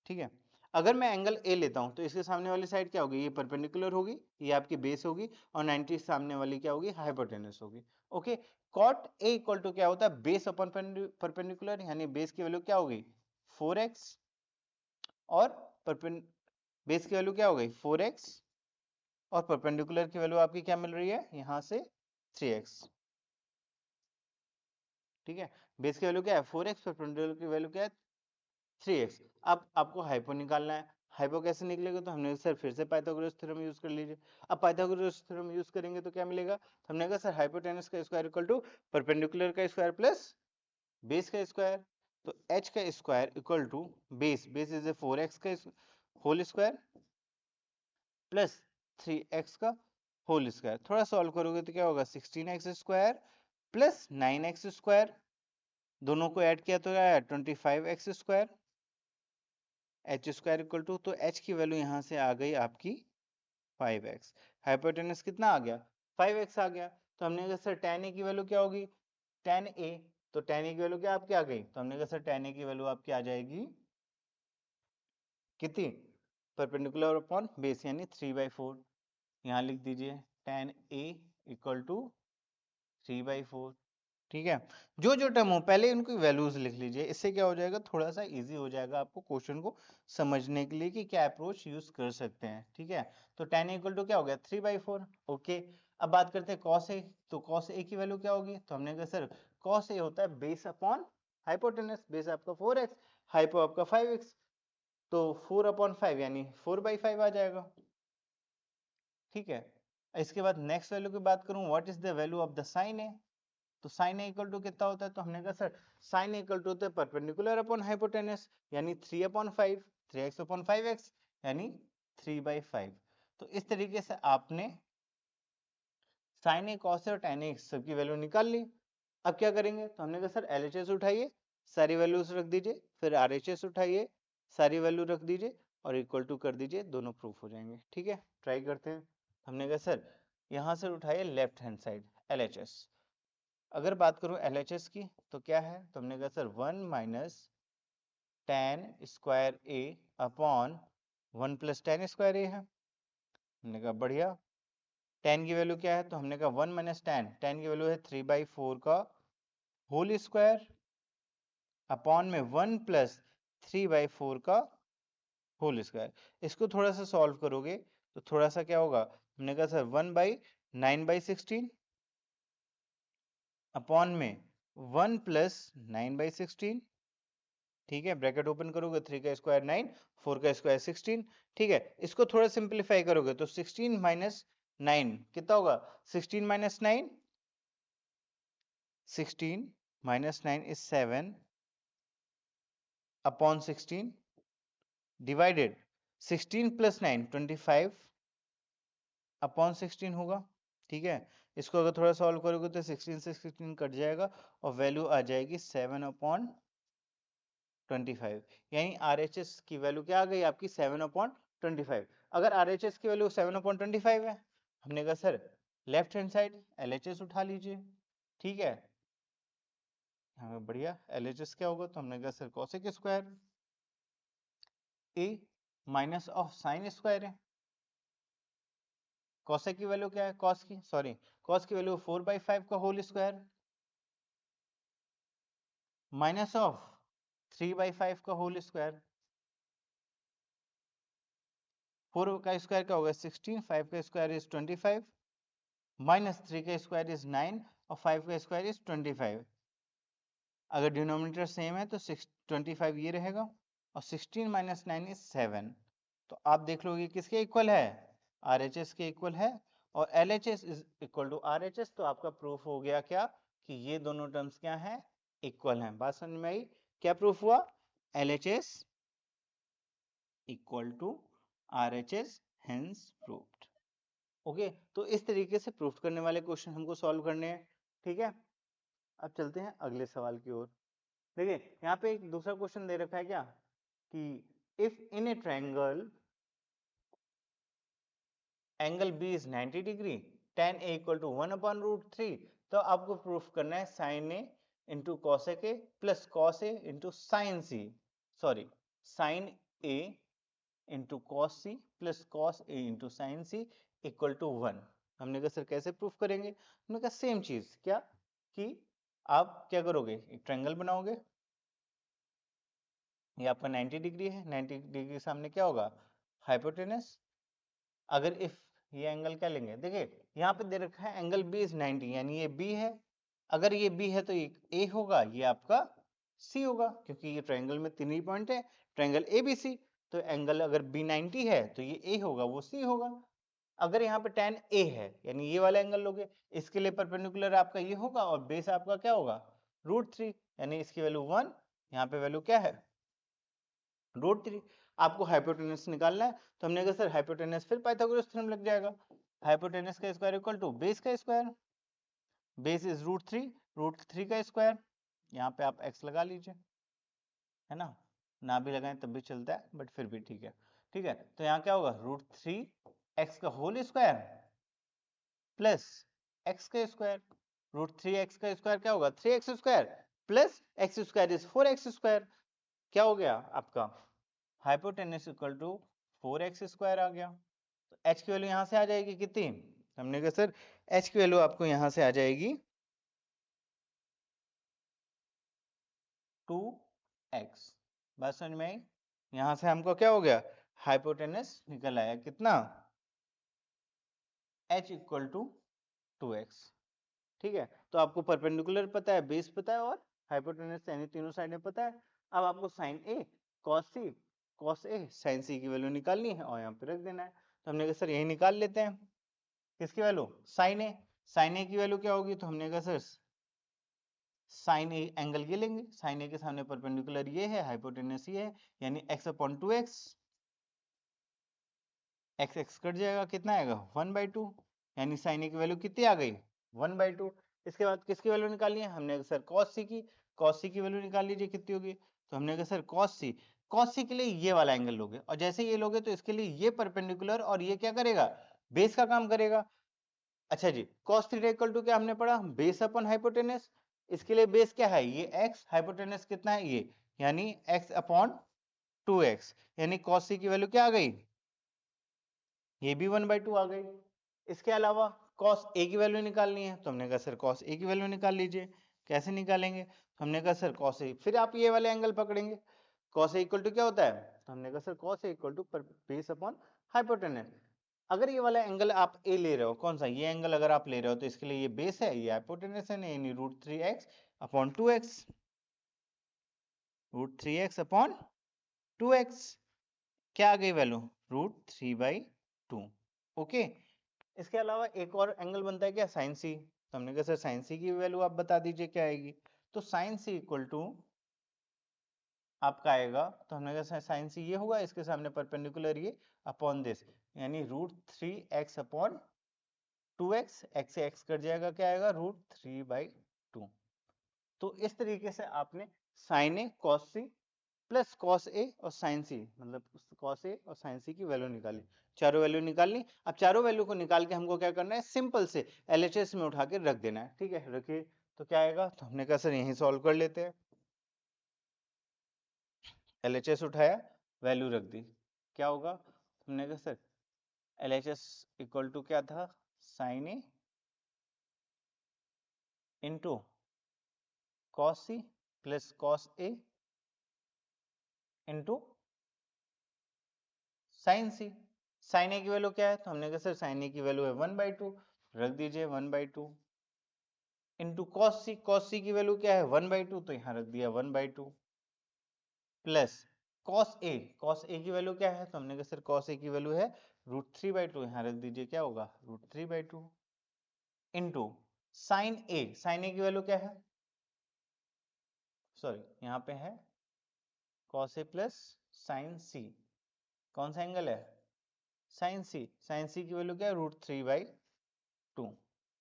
ठीक है, अगर मैं एंगल ए लेता हूं तो इसके सामने वाली साइड क्या होगी, ये परपेंडिकुलर होगी, ये आपकी बेस होगी और 90 सामने वाली क्या होगी, हाइपोटेनस होगी। Okay, cot A equal to क्या होता है, बेस अपॉन परपेंडिकुलर, यानी बेस की वैल्यू क्या होगी 4x और बेस की वैल्यू क्या हो गई 4x और परपेंडिकुलर की वैल्यू आपकी क्या मिल रही है यहाँ से 3x। ठीक है, बेस की वैल्यू क्या है 4x, परपेंडिकुलर की वैल्यू क्या है 3x। अब आपको हाइपो निकालना है, हाइपो कैसे निकलेगा, तो हमने सर फिर से पाइथागोरस थ्योरम यूज कर लीजिए। अब पाइथागोरस थ्योरम यूज करेंगे तो क्या मिलेगा, तो हमने कहा सर हाइपोटेनस का स्क्वायर इक्वल टू परपेंडिकुलर का स्क्वायर प्लस बेस का स्क्वायर, तो h का square equal to base is 4x का होल स्क्वायर प्लस 3x का होल स्क्वायर। थोड़ा सॉल्व करोगे तो क्या होगा 16x square plus 9x square, दोनों को ऐड किया तो क्या है 25x square H square equal to, तो एच की वैल्यू यहाँ से आ गई आपकी 5x। हाइपोटेनस कितना आ गया? 5x आ गया। तो हमने कहा सर tan a की वैल्यू क्या होगी? tan a, तो tan a की वैल्यू क्या आपकी आ गई? तो हमने कहा सर tan a की वैल्यू आपकी आ जाएगी कितनी? परपेंडिकुलर अपॉन बेस यानी 3/4। यहाँ लिख दीजिए tan a इक्वल टू 3/4। ठीक है, जो जो टर्म हो पहले उनकी वैल्यूज लिख लीजिए, इससे क्या हो जाएगा, थोड़ा सा इजी हो जाएगा आपको क्वेश्चन को समझने के लिए कि क्या अप्रोच यूज कर सकते हैं। ठीक है, तो tan इक्वल टू क्या हो गया? 3/4। ओके, अब बात करते हैं cos a। तो cos a की वैल्यू क्या होगी? तो हमने कहा सर cos a होता है बेस अपॉन हाइपोटेनस। बेस आपका 4x, हाइपो आपका 5x, तो 4/5 यानी 4/5 आ जाएगा। ठीक है, इसके बाद नेक्स्ट वैल्यू की बात करूं, what is the value of the sin a। तो sin a इक्वल टू कितना होता है? तो हमने कहा sir sin a equal to होता है परपेंडिकुलर अपॉन हाइपोटेनस यानी 3/5, 3x/5x यानी 3/5। तो इस तरीके से आपने sin a cos a और tan a सबकी वैल्यू निकाल ली। अब क्या करेंगे? तो हमने कहा सर LHS उठाइए, सारी वैल्यूज रख दीजिए, फिर RHS उठाइए, सारी वैल्यू रख दीजिए और इक्वल टू कर दीजिए, दोनों प्रूफ हो जाएंगे। ठीक है, ट्राई करते हैं। हमने कहा सर यहाँ से उठाइए लेफ्ट हैंड साइड LHS। अगर बात करूं LHS की तो क्या है? तो हमने कहा sir 1 minus tan square a upon 1 plus tan square a है। हमने कहा बढ़िया। tan की वैल्यू क्या है? तो हमने कहा 1 माइनस tan की वैल्यू है 3/4 का होल स्क्वायर अपॉन में 1 प्लस 3/4 का होल स्क्वायर। इसको थोड़ा सा सॉल्व करोगे तो थोड़ा सा क्या होगा? हमने कहा सर 1/9/16 अपॉन में 1 प्लस 9/16। ठीक है, ब्रैकेट ओपन करोगे, 3 का स्क्वायर 9, 4 का स्क्वायर 16। ठीक है, इसको थोड़ा सिंप्लीफाई करोगे तो 16 माइनस 9 कितना होगा? 16 minus 9, 16 minus 9 is 7 upon 16 divided 16 plus 9 25 upon 16 होगा। ठीक है, इसको अगर थोड़ा सॉल्व करोगे तो 16 से 16 कट जाएगा और वैल्यू आ जाएगी 7/25, यानी RHS की वैल्यू क्या आ गई आपकी? 7/25। अगर RHS की वैल्यू 7/25 है, हमने कहा sir left hand side LHS उठा लीजिए। ठीक है, हमें बढ़िया LHS क्या होगा? तो हमने कहा sir cosec square a minus of sine square है। cosec की वैल्यू क्या है? cos की वैल्यू 4/5 का होल स्क्वायर माइनस ऑफ 3/5 का होल स्क्वायर। 4 का स्क्वायर क्या होगा? 16, 5 का स्क्वायर इज 25, माइनस 3 का स्क्वायर इज 9 और 5 का स्क्वायर इज 25। अगर डिनोमिनेटर सेम है तो 25 ये रहेगा और 16 माइनस 9 इज 7। तो आप देख लोगे किसके इक्वल है? RHS के इक्वल है। और LHS is equal to RHS, तो आपका प्रूफ हो गया क्या कि ये दोनों टर्म्स क्या हैं? इक्वल हैं। बात समझ में आई? क्या प्रूफ हुआ? LHS equal to RHS, hence proved. Okay, तो इस तरीके से प्रूफ करने वाले क्वेश्चन हमको सॉल्व करने हैं। ठीक है, अब चलते हैं अगले सवाल की ओर। देखिए यहाँ पे एक दूसरा क्वेश्चन दे रखा है क्या कि if in a triangle angle B is 90 degree, tan a equal to 1/√3, तो आपको प्रूफ करना है sin a into cosec a plus cos a into sin c, sorry sin a into cos c plus cos a into sin c equal to 1। हमने कहा sir कैसे proof करेंगे? हमने कहा सेम चीज, क्या कि आप क्या करोगे? एक ट्रायंगल बनाओगे, ये आपका 90 डिग्री है, 90 डिग्री के सामने क्या होगा? हाइपोटेनस। अगर इफ ये एंगल क्या लेंगे? देखिए यहाँ पे दे रखा है एंगल बी इज 90, यानी ये बी है। अगर ये बी है तो ये ए होगा, ये आपका सी होगा, क्योंकि ये ट्रायंगल में तीन ही पॉइंट है, ट्रायंगल एबीसी। तो एंगल अगर बी 90 है तो ये ए होगा, वो सी होगा। अगर यहाँ पे tan ए है यानी ये वाला एंगल लोगे, इसके लिए परपेंडिकुलर आपका ये होगा और बेस आपका क्या होगा? √3, यानी इसकी वैल्यू 1, यहाँ पे वैल्यू क्या है? √3। आपको हाइपोटेनस निकालना है, तो हमने कहा सर हाइपोटेनस फिर पाइथागोरस थ्योरम लग जाएगा। हाइपोटेनस का स्क्वायर इक्वल टू बेस का स्क्वायर, बेस इज √3, √3 का स्क्वायर, यहाँ पे आप x लगा लीजिए, है ना। ना भी लगाएं तब भी चलता है, बट फिर भी ठीक है। ठीक है, तो यहाँ क्या होगा, √3x का होल स्क्वायर प्लस x का स्क्वायर। √3x का स्क्वायर क्या होगा, 3x square plus x square is 4x square. क्या हो गया आपका, hypotenuse equal to 4x square आ गया। तो h की वैल्यू यहाँ से आ जाएगी कितनी, हमने कहा सर h की वैल्यू आपको यहाँ से आ जाएगी 2x। बात समझ में आई, यहाँ से हमको क्या हो गया, हाइपोटेनस निकल आया कितना, h इक्वल टू 2x। ठीक है, तो आपको परपेंडिकुलर पता है, बेस पता है और हाइपोटेनस यानी तीनों साइडें पता है। अब आपको sign A cos A sign सी की वैल्यू निकालनी है और यहाँ पे रख देना है। तो हमने कहा सर यही निकाल लेते हैं, किसकी वैल्यू, साइन ए की वैल्यू क्या होगी, तो हमने कहा सर साइन ए एंगल ये लेंगे, साइन ए के सामने परपेंडिकुलर ये है, हाइपोटेनस ये है, यानी x/2x, x कट जाएगा, कितना आएगा 1/2, यानी साइन ए की वैल्यू कितनी आ गई 1/2। इसके बाद किसकी वैल्यू निकालनी है, हमने कहा सर कॉस सी की वैल्यू निकाल लीजिए कितनी होगी। तो हमने कहा सर कॉस सी के लिए ये वाला एंगल लोगे, और जैसे ये लोगे तो इसके लिए ये परपेंडिकुलर और ये क्या करेगा, बेस का काम करेगा। अच्छा जी, cos थीटा इक्वल टू क्या हमने पढ़ा, बेस अपन हाइपोटेनस। इसके लिए बेस क्या है, ये x, हाइपोटेनस कितना है ये, यानी x/2x, यानी cos c की वैल्यू क्या आ गई, ये भी 1/2 आ गई। इसके अलावा cos a की वैल्यू निकालनी है, तो हमने कहा सर cos a की वैल्यू निकाल लीजिए। कैसे निकालेंगे, तो हमने कहा सर cos a, फिर आप ये वाले एंगल पकड़ेंगे। cos a इक्वल टू क्या होता है, तो हमने कहा sir cos a equal to base upon hypotenuse. अगर ये वाला एंगल आप ए ले रहे हो, कौन सा, ये एंगल अगर आप ले रहे हो तो इसके लिए ये बेस है, ये हाइपोटेनस है, यानी √3x/2x, √3x/2x क्या आ गई वैल्यू, √3/2। ओके, इसके अलावा एक और एंगल बनता है क्या, साइन सी। तो हमने कहा सर साइन सी की वैल्यू आप बता दीजिए क्या आएगी। तो साइन सी इक्वल टू आपका आएगा, तो हमने कहा साइन सी ये होगा, इसके सामने परपेंडिकुलर ये अपॉन दिस, यानी √3x/2x, x से x कट जाएगा, क्या आएगा √3/2। तो इस तरीके से आपने साइन ए कॉस सी प्लस कॉस ए और साइन सी, मतलब कॉस ए और साइन सी की वैल्यू निकाली, चारों वैल्यू निकालनी। अब चारों वैल्यू को निकाल के हमको क्या करना है, सिंपल से एलएचएस में उठा के रख देना है। ठीक है, रखिए, तो क्या आएगा, तो हमने कहा सर यही सॉल्व कर लेते हैं। एलएचएस उठाया, वैल्यू रख दी, क्या होगा, हमने कहा सर एलएचएस इक्वल टू क्या था, sine A into cos C plus cos A into sine C. Sine A की वैल्यू क्या है, तो हमने कहा सर साइन ए की वैल्यू है 1/2, रख दीजिए 1/2 इंटू कॉस सी की वैल्यू क्या है 1/2, तो यहाँ रख दिया 1/2 प्लस कॉस ए की वैल्यू क्या है, तो हमने कहा सर कॉस ए की वैल्यू है √3/2, यहाँ रख दीजिए क्या होगा √3/2 इंटू साइन ए की वैल्यू क्या है, सॉरी यहाँ पे है कॉस ए प्लस साइन सी, कौन सा एंगल है, साइन सी की वैल्यू क्या है √3/2।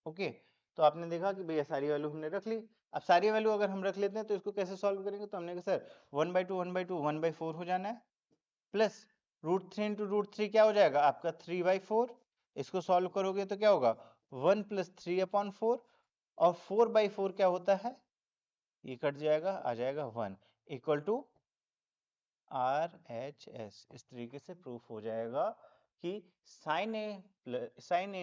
ओके, तो आपने देखा कि भैया सारी वैल्यू हमने रख ली। अब सारी वैल्यू अगर हम रख लेते हैं तो इसको कैसे सॉल्व करेंगे, तो हमने कहा सर 1/2 1/4 हो जाना है, प्लस √3 इंटू √3 क्या हो जाएगा आपका 3/4। इसको सॉल्व करोगे तो क्या होगा 1 + 3/4, और 4/4 क्या होता है, ये कट जाएगा, आ जाएगा 1 इक्वल टू RHS। इस तरीके से प्रूफ हो जाएगा कि sine A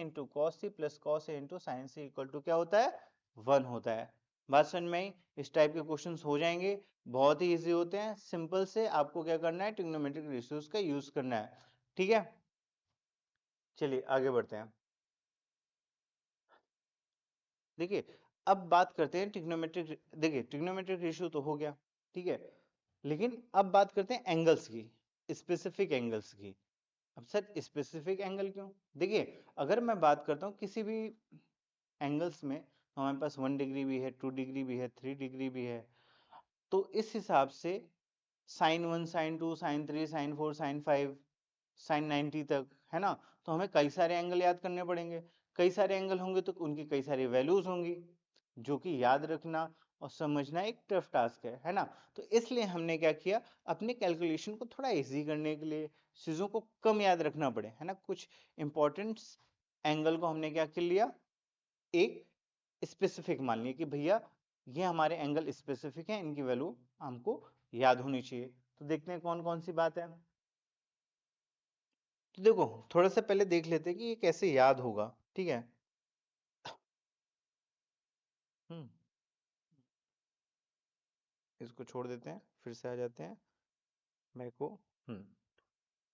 into cos C plus cos A into sine C equal to क्या होता है 1 होता है। बात समझ में आई, इस टाइप के क्वेश्चंस हो जाएंगे, बहुत ही इजी होते हैं, सिंपल से आपको क्या करना है, ट्रिग्नोमेट्रिक रेशियोज का यूज करना है। ठीक है, चलिए आगे बढ़ते हैं। देखिए, अब बात करते हैं ट्रिग्नोमेट्रिक, देखिए ट्रिग्नोमेट्रिक रेशियो तो हो गया, ठीक है, लेकिन अब बात करते हैं एंगल्स की, स्पेसिफिक एंगल्स की। अब सर स्पेसिफिक एंगल क्यों, देखिए अगर मैं बात करता हूँ किसी भी एंगल्स में, हमारे पास 1 डिग्री भी है, 2 डिग्री भी है, 3 डिग्री भी है, तो इस हिसाब से sin 1 sin 2 sin 3 sin 4 sin 5 sin 90 तक, है ना, तो हमें कई सारे एंगल याद करने पड़ेंगे। कई सारे एंगल होंगे तो उनकी कई सारी वैल्यूज होंगी जो कि याद रखना और समझना एक टफ टास्क है ना। तो इसलिए हमने क्या किया, अपने कैलकुलेशन को थोड़ा इजी करने के लिए, चीज़ों को कम याद रखना पड़े, है ना, कुछ इंपॉर्टेंट एंगल को हमने क्या कर लिया, एक स्पेसिफिक मान लिया कि भैया ये हमारे एंगल स्पेसिफिक है, इनकी वैल्यू हमको याद होनी चाहिए। तो देखते हैं कौन कौन सी बात है। तो देखो थोड़ा सा पहले देख लेते हैं कि ये कैसे याद होगा, ठीक है। हम्म इसको छोड़ देते हैं, फिर से आ जाते हैं मैं को।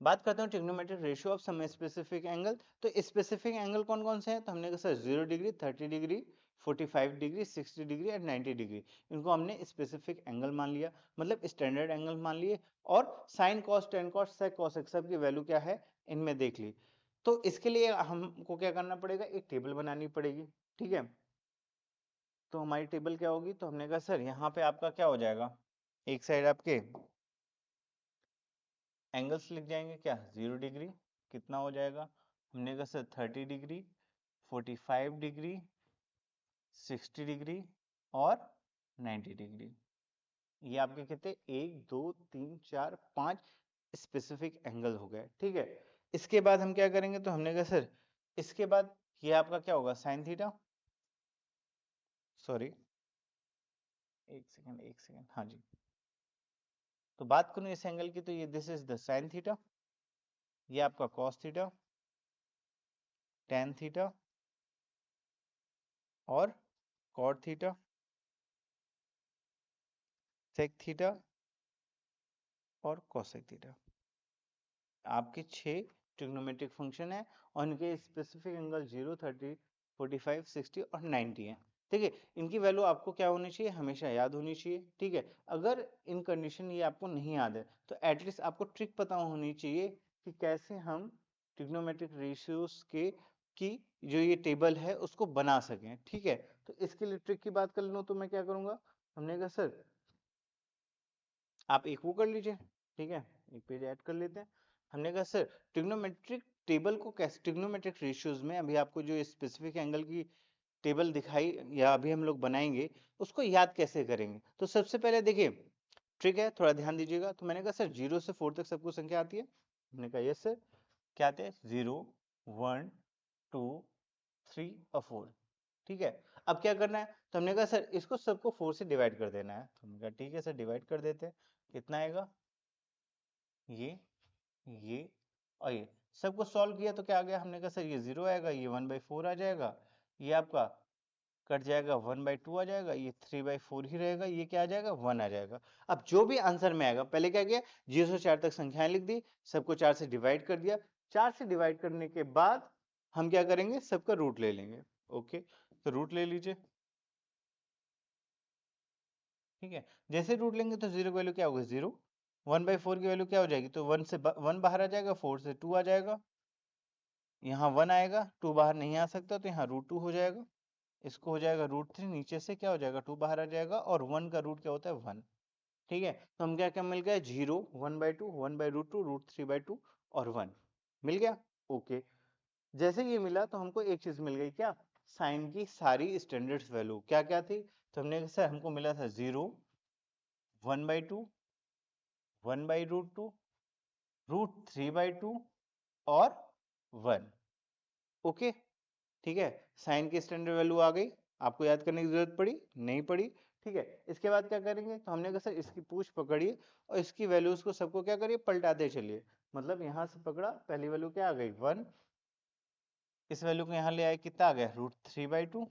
बात करते हैं trigonometric ratio of some specific angle. तो स्पेसिफिक एंगल कौन कौन से हैं, तो हमने कहा sir 0 degree, 30 degree, 45 degree, 60 degree and 90 degree, इनको हमने स्पेसिफिक एंगल मान लिया, मतलब स्टैंडर्ड एंगल मान लिए। और साइन कॉस, टेन कॉस, सेक कॉस सब की वैल्यू क्या है इनमें देख ली। तो इसके लिए हमको क्या करना पड़ेगा, एक टेबल बनानी पड़ेगी, ठीक है। तो हमारी टेबल क्या होगी, तो हमने कहा सर यहाँ पे आपका क्या हो जाएगा, एक साइड आपके एंगल्स लिख जाएंगे क्या, 0 डिग्री कितना हो जाएगा, हमने कहा सर 30 डिग्री, 45 डिग्री, 60 डिग्री और 90 डिग्री। ये आपके कितने, 1 2 3 4 5 स्पेसिफिक एंगल हो गए, ठीक है। इसके बाद हम क्या करेंगे, तो हमने कहा सर इसके बाद ये आपका क्या होगा, साइन थीटा, सॉरी एक सेकंड, हाँ जी। तो बात करूं इस एंगल की, तो ये this is the sine theta, ये आपका कॉस थीटा, टेन थीटा और कॉट थीटा, सेक थीटा और कोसेक थीटा। आपके 6 ट्रिग्नोमेट्रिक फंक्शन है और इनके स्पेसिफिक एंगल 0, 30, 45, 60 और 90 है, ठीक है। इनकी वैल्यू आपको क्या होनी चाहिए, हमेशा याद होनी चाहिए, ठीक है। अगर इन कंडीशन ये आपको नहीं याद है तो एटलीस्ट आपको ट्रिक पता होनी चाहिए कि कैसे हम ट्रिग्नोमेट्रिक रेशियोज के की जो ये टेबल है उसको बना सकें, ठीक है। तो इसके लिए ट्रिक की बात कर लूँ तो मैं क्या करूँगा, हमने कहा सर आप एक वो कर लीजिए, ठीक है, एक पेज ऐड कर लेते हैं। हमने कहा सर ट्रिग्नोमेट्रिक टेबल को कैसे, ट्रिग्नोमेट्रिक रेशियोज में अभी आपको जो स्पेसिफिक एंगल की टेबल दिखाई या अभी हम लोग बनाएंगे उसको याद कैसे करेंगे। तो सबसे पहले देखिए ट्रिक है, थोड़ा ध्यान दीजिएगा। तो मैंने कहा सर 0 से 4 तक सबको संख्या आती है, हमने कहा यस सर, क्या आते हैं, 0 1 2 3 और 4, ठीक है। अब क्या करना है, तो हमने कहा सर इसको सबको 4 से डिवाइड कर देना है, तो हमने कहा ठीक है सर डिवाइड कर देते हैं। कितना आएगा, ये और ये सबको सॉल्व किया तो क्या आ गया, हमने कहा सर ये 0 आएगा, ये 1/4 आ जाएगा, ये आपका कट जाएगा 1/2 आ जाएगा, ये 3/4 ही रहेगा, ये क्या आ जाएगा 1 आ जाएगा। अब जो भी आंसर में आएगा, पहले क्या किया 0 से 4 तक संख्याएं लिख दी, सबको 4 से डिवाइड कर दिया, 4 से डिवाइड करने के बाद हम क्या करेंगे, सबका रूट ले लेंगे। ओके, तो रूट ले लीजिए, ठीक है। जैसे रूट लेंगे तो 0 की वैल्यू क्या होगी 0, 1/4 की वैल्यू क्या हो जाएगी, तो 1 से 1 बाहर आ जाएगा, 4 से 2 आ जाएगा, यहाँ 1 आएगा, 2 बाहर नहीं आ सकता तो यहाँ √2 हो जाएगा, इसको हो जाएगा √3, नीचे से क्या हो जाएगा 2 बाहर आ जाएगा और 1 का रूट क्या होता है 1, ठीक है। तो हम क्या क्या मिल गया 0, 1/2, 1/√2, √3/2 और 1 मिल गया। ओके, जैसे ये मिला तो हमको एक चीज मिल गई, क्या, साइन की सारी स्टैंडर्ड वैल्यू क्या क्या थी। तो हमने सर हमको मिला था 0, 1/2, 1/√2, √3/2 और 1। ओके, ठीक है, साइन की स्टैंडर्ड वैल्यू आ गई, आपको याद करने की जरूरत पड़ी नहीं पड़ी, ठीक है। इसके बाद क्या करेंगे, तो हमने कहा सर इसकी पूछ पकड़िए और इसकी वैल्यूज को सबको क्या करिए पलटाते चलिए, मतलब यहाँ से पकड़ा, पहली वैल्यू क्या आ गई 1, इस वैल्यू को यहाँ ले आए, कितना आ गया √3/2,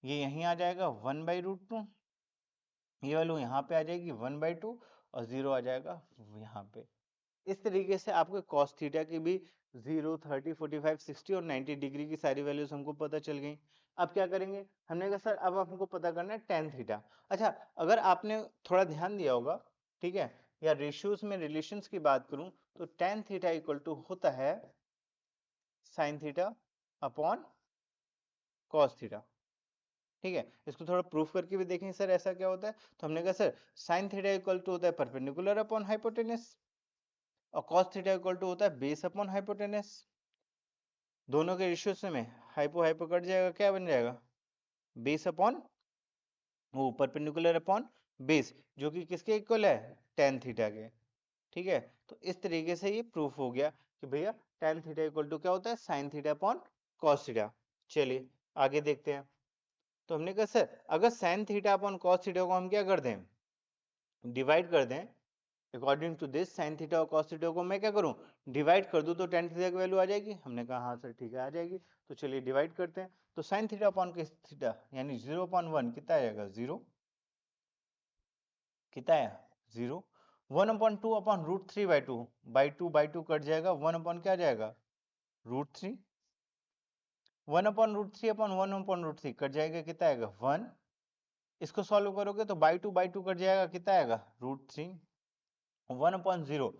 ये यहीं आ जाएगा 1/√2, ये वैल्यू यहाँ पे आ जाएगी 1/2 और 0 आ जाएगा यहाँ पे। इस तरीके से आपके cos थीटा की भी 0, 30, 45, 60 और 90 डिग्री की सारी वैल्यूज हमको पता चल गई। अब क्या करेंगे, हमने कहा सर अब हमको पता करना है tan थीटा। अच्छा, अगर आपने थोड़ा ध्यान दिया होगा, ठीक है, या रेशियोज में रिलेशंस की बात करूं तो tan थीटा इक्वल टू होता है sin theta upon cos theta, ठीक है। इसको थोड़ा प्रूफ करके भी देखें सर ऐसा क्या होता है। तो हमने कहा sir sin theta equal to होता है परपेंडिकुलर अपॉन हाइपोटेनस और cos थीटा इक्वल टू होता है बेस अपॉन हाइपोटेनस। दोनों के रेशियो से में हाइपो हाइपो कट जाएगा, क्या बन जाएगा बेस अपॉन वो परपेंडिकुलर अपॉन बेस, जो कि किसके इक्वल है, tan थीटा के। ठीक है, तो इस तरीके से ये प्रूफ हो गया कि भैया tan थीटा इक्वल टू क्या होता है, sin theta upon cos theta. चलिए आगे देखते हैं। तो हमने कहा सर अगर sin theta upon cos theta को हम क्या कर दें, डिवाइड कर दें, according to this sin theta और cos थीटा को मैं क्या करूं, डिवाइड कर दूं, तो tan थीटा की वैल्यू आ जाएगी। हमने कहा हाँ सर ठीक है आ जाएगी। तो चलिए डिवाइड करते हैं। तो sin theta upon cos theta यानी 0/1 कितना आएगा, 0। कितना है, 0। 1/2 अपॉन √3/2, बाई टू कट जाएगा, 1 अपॉन क्या जाएगा, √3। 1/√3 अपॉन 1/√3 कट जाएगा, कितना आएगा, 1। इसको सॉल्व करोगे तो बाई टू कट जाएगा, कितना आएगा, √3। 1/0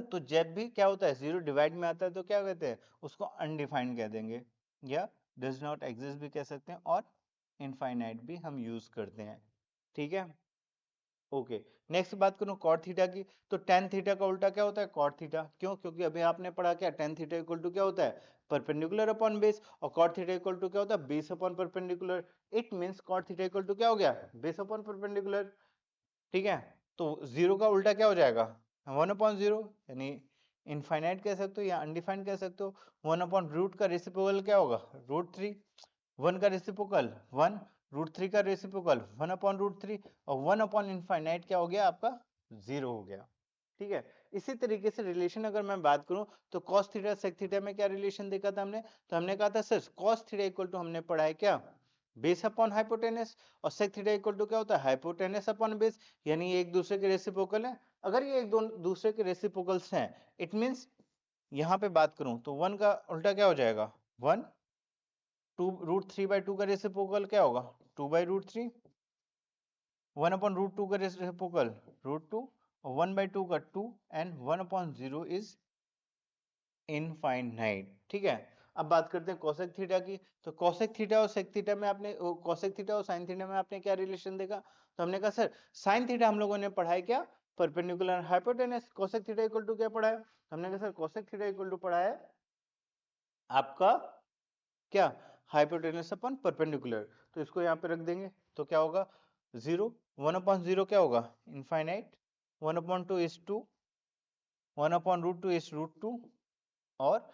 तो जब भी क्या होता है, जीरो डिवाइड में आता है तो क्या कहते हैं, उसको अनडिफाइंड कह देंगे, या डज नॉट एग्जिस्ट भी कह सकते हैं, और इनफाइनाइट भी हम यूज करते हैं। ठीक है, ओके। नेक्स्ट बात करूं कॉट थीटा की, तो tan थीटा का उल्टा क्या होता है, कॉट थीटा। क्यों, क्योंकि अभी आपने पढ़ा क्या, tan थीटा इक्वल टू क्या होता है, परपेंडिकुलर अपॉन बेस, और कॉट थीटा इक्वल टू क्या होता है, base upon perpendicular. It means cot theta equal to क्या हो गया, बेस अपॉन परपेंडिकुलर। ठीक है, तो जीरो का उल्टा क्या हो जाएगा, 1/0, यानी इनफाइनाइट कह सकते हो या अनडिफाइंड कह सकते हो। 1/रूट का रेसिप्रोकल क्या होगा, √3। 1 का रेसिप्रोकल 1, √3 का रेसिप्रोकल 1/√3, और 1 इनफाइनाइट क्या हो गया आपका, 0 हो गया। ठीक है, इसी तरीके से रिलेशन अगर मैं बात करूं तो cos थीटा sec थीटा में क्या रिलेशन देखा था हमने, तो हमने कहा था sir cos theta equal to हमने पढ़ा है क्या, बेस अपॉन हाइपोटेनस, और sec थीटा इक्वल टू क्या होता है, हाइपोटेनस अपॉन बेस, यानी ये एक दूसरे के रेसिप्रोकल है। अगर ये एक दूसरे के रेसिप्रोकल्स हैं, इट मींस यहाँ पे बात करूं तो 1 का उल्टा क्या हो जाएगा, 1। 2 √3/2 का रेसिप्रोकल क्या होगा, 2/√3। 1/√2 का रेसिप्रोकल √2, और 1/2 का 2, एंड 1/0 इज इनफाइनाइट। ठीक है, अब बात करते हैं कोसेक थीटा की। तो कोसेक थीटा और सेक थीटा में आपने, कोसेक थीटा और साइन थीटा में आपने क्या रिलेशन देखा, तो हमने कहा सर साइन थीटा हम लोगों ने पढ़ा है क्या, perpendicular hypotenuse. Cosec theta equal to क्या पढ़ा है, हमने कहा sir cosec theta equal to पढ़ा है आपका क्या, हाइपोटेनस अपन परपेंडिकुलर। तो इसको यहाँ पे रख देंगे, तो क्या होगा, 0। 1/0 क्या होगा, इनफाइनाइट। 1/2 इज 2, 1/√2 इज √2, और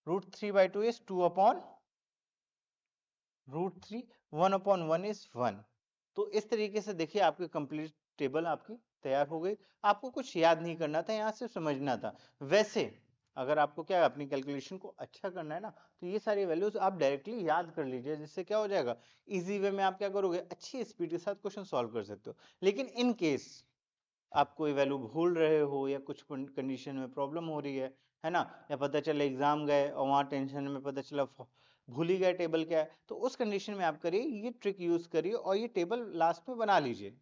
√3/2 इज 2/√3। 1/1 इज 1। तो इस तरीके से देखिए आपकी कंप्लीट टेबल आपकी तैयार हो गई। आपको कुछ याद नहीं करना था, यहाँ से समझना था। वैसे अगर आपको क्या अपनी कैलकुलेशन को अच्छा करना है ना, तो ये सारी वैल्यूज आप डायरेक्टली याद कर लीजिए, जिससे क्या हो जाएगा, इजी वे में आप क्या करोगे, अच्छी स्पीड के साथ क्वेश्चन सॉल्व कर सकते हो। लेकिन इन केस आप कोई वैल्यू भूल रहे हो, या कुछ कंडीशन में प्रॉब्लम हो रही है ना, या पता चला एग्जाम गए और वहाँ टेंशन में पता चला भूल ही गए टेबल क्या है, तो उस कंडीशन में आप करिए ये ट्रिक यूज करिए, और ये टेबल लास्ट में बना लीजिए,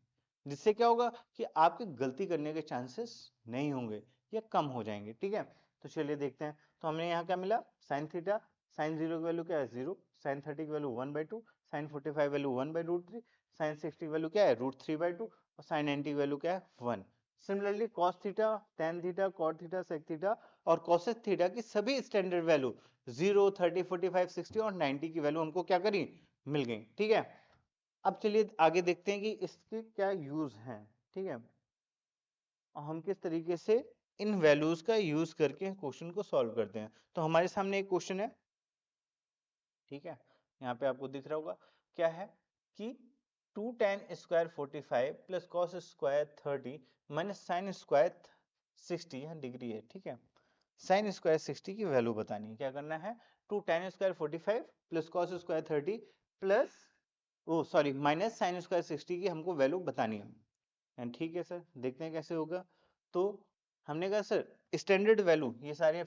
जिससे क्या होगा कि आपके गलती करने के चांसेस नहीं होंगे या कम हो जाएंगे। ठीक है, तो चलिए देखते हैं। तो हमने यहाँ क्या मिला, साइन थीटा, साइन 0 की वैल्यू क्या है, 0। साइन 30 की value 1/2, sine 45 value 1/√3, sine 60 value क्या है, √3/2, और साइन 90 की वैल्यू क्या है, 1। Similarly cos theta, tan theta, cot theta, sec theta और cosec थीटा की सभी स्टैंडर्ड वैल्यू 0, 30, 45, 60 और 90 की वैल्यू हमको क्या करी, मिल गई। ठीक है, अब चलिए आगे देखते हैं कि इसके क्या यूज हैं। ठीक है, और हम किस तरीके से इन वैल्यूज का यूज करके क्वेश्चन को सॉल्व करते हैं। तो हमारे सामने एक क्वेश्चन है, ठीक है, यहाँ पे आपको दिख रहा होगा क्या है कि 2 tan square 45 plus cos square 30 minus sine square 60, यहाँ डिग्री है। ठीक है, साइन स्क्वायर 60 की वैल्यू बतानी है। क्या करना है, 2 tan square 45 plus cos square 30 plus oh sorry minus sine square 60 की हमको वैल्यू बतानी है। ठीक है सर, देखते हैं कैसे होगा। तो हमने कहा सर स्टैंडर्ड वैल्यू, ये सारे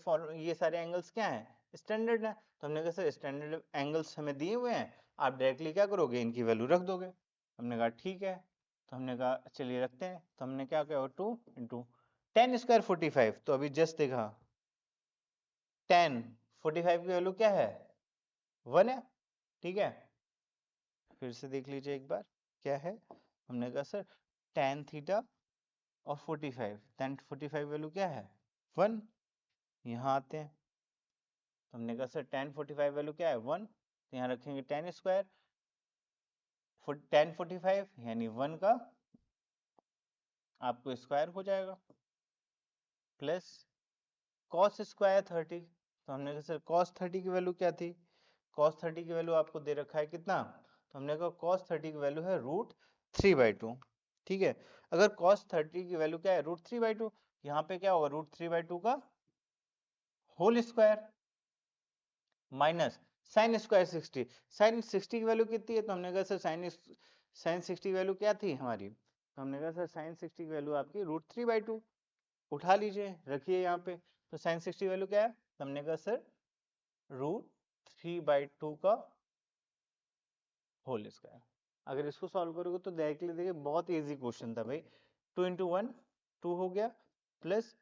एंगल्स क्या हैं, स्टैंडर्ड है। तो हमने कहा सर स्टैंडर्ड एंगल्स हमें दिए हुए हैं, आप डायरेक्टली क्या करोगे, इनकी वैल्यू रख दोगे। हमने कहा ठीक है, तो हमने कहा चलिए रखते हैं। तो हमने क्या किया, 2 इंटू टेन स्क्वायर 45, तो अभी जस्ट देखा 10 45 की वैल्यू क्या है, 1 है। ठीक है, फिर से देख लीजिए एक बार क्या है। हमने कहा सर tan थीटा और 45, tan 45 वैल्यू क्या है, 1। यहाँ आते हैं, तो हमने कहा सर tan 45 वैल्यू क्या है, 1। तो यहाँ रखेंगे tan स्क्वायर tan 45 यानी 1 का आपको स्क्वायर हो जाएगा प्लस cos स्क्वायर 30। तो हमने कहा सर cos 30 की वैल्यू क्या थी? cos 30 की वैल्यू आपको दे रखा है कितना? तो हमने कहा cos 30 की वैल्यू है √3/2। ठीक है, अगर cos 30 की वैल्यू क्या है? √3/2, यहाँ पे क्या होगा? √3/2 का whole square minus sine square 60। Sine 60 की वैल्यू कितनी है? तो हमने कहा सर साइन 60 की वैल्यू क्या थी हमारी? तो हमने कहा सर साइन 60 की वैल्यू आपकी √3/2। उठा लीजिए, रखिए यहाँ पे। तो साइन 60 वैल्यू क्या है? तो हमने कहा सर √3/2 का होल स्क्वायर। अगर इसको सॉल्व करोगे तो डायरेक्टली देखिए बहुत इजी क्वेश्चन था भाई। 2 इंटू 1 2 हो गया प्लस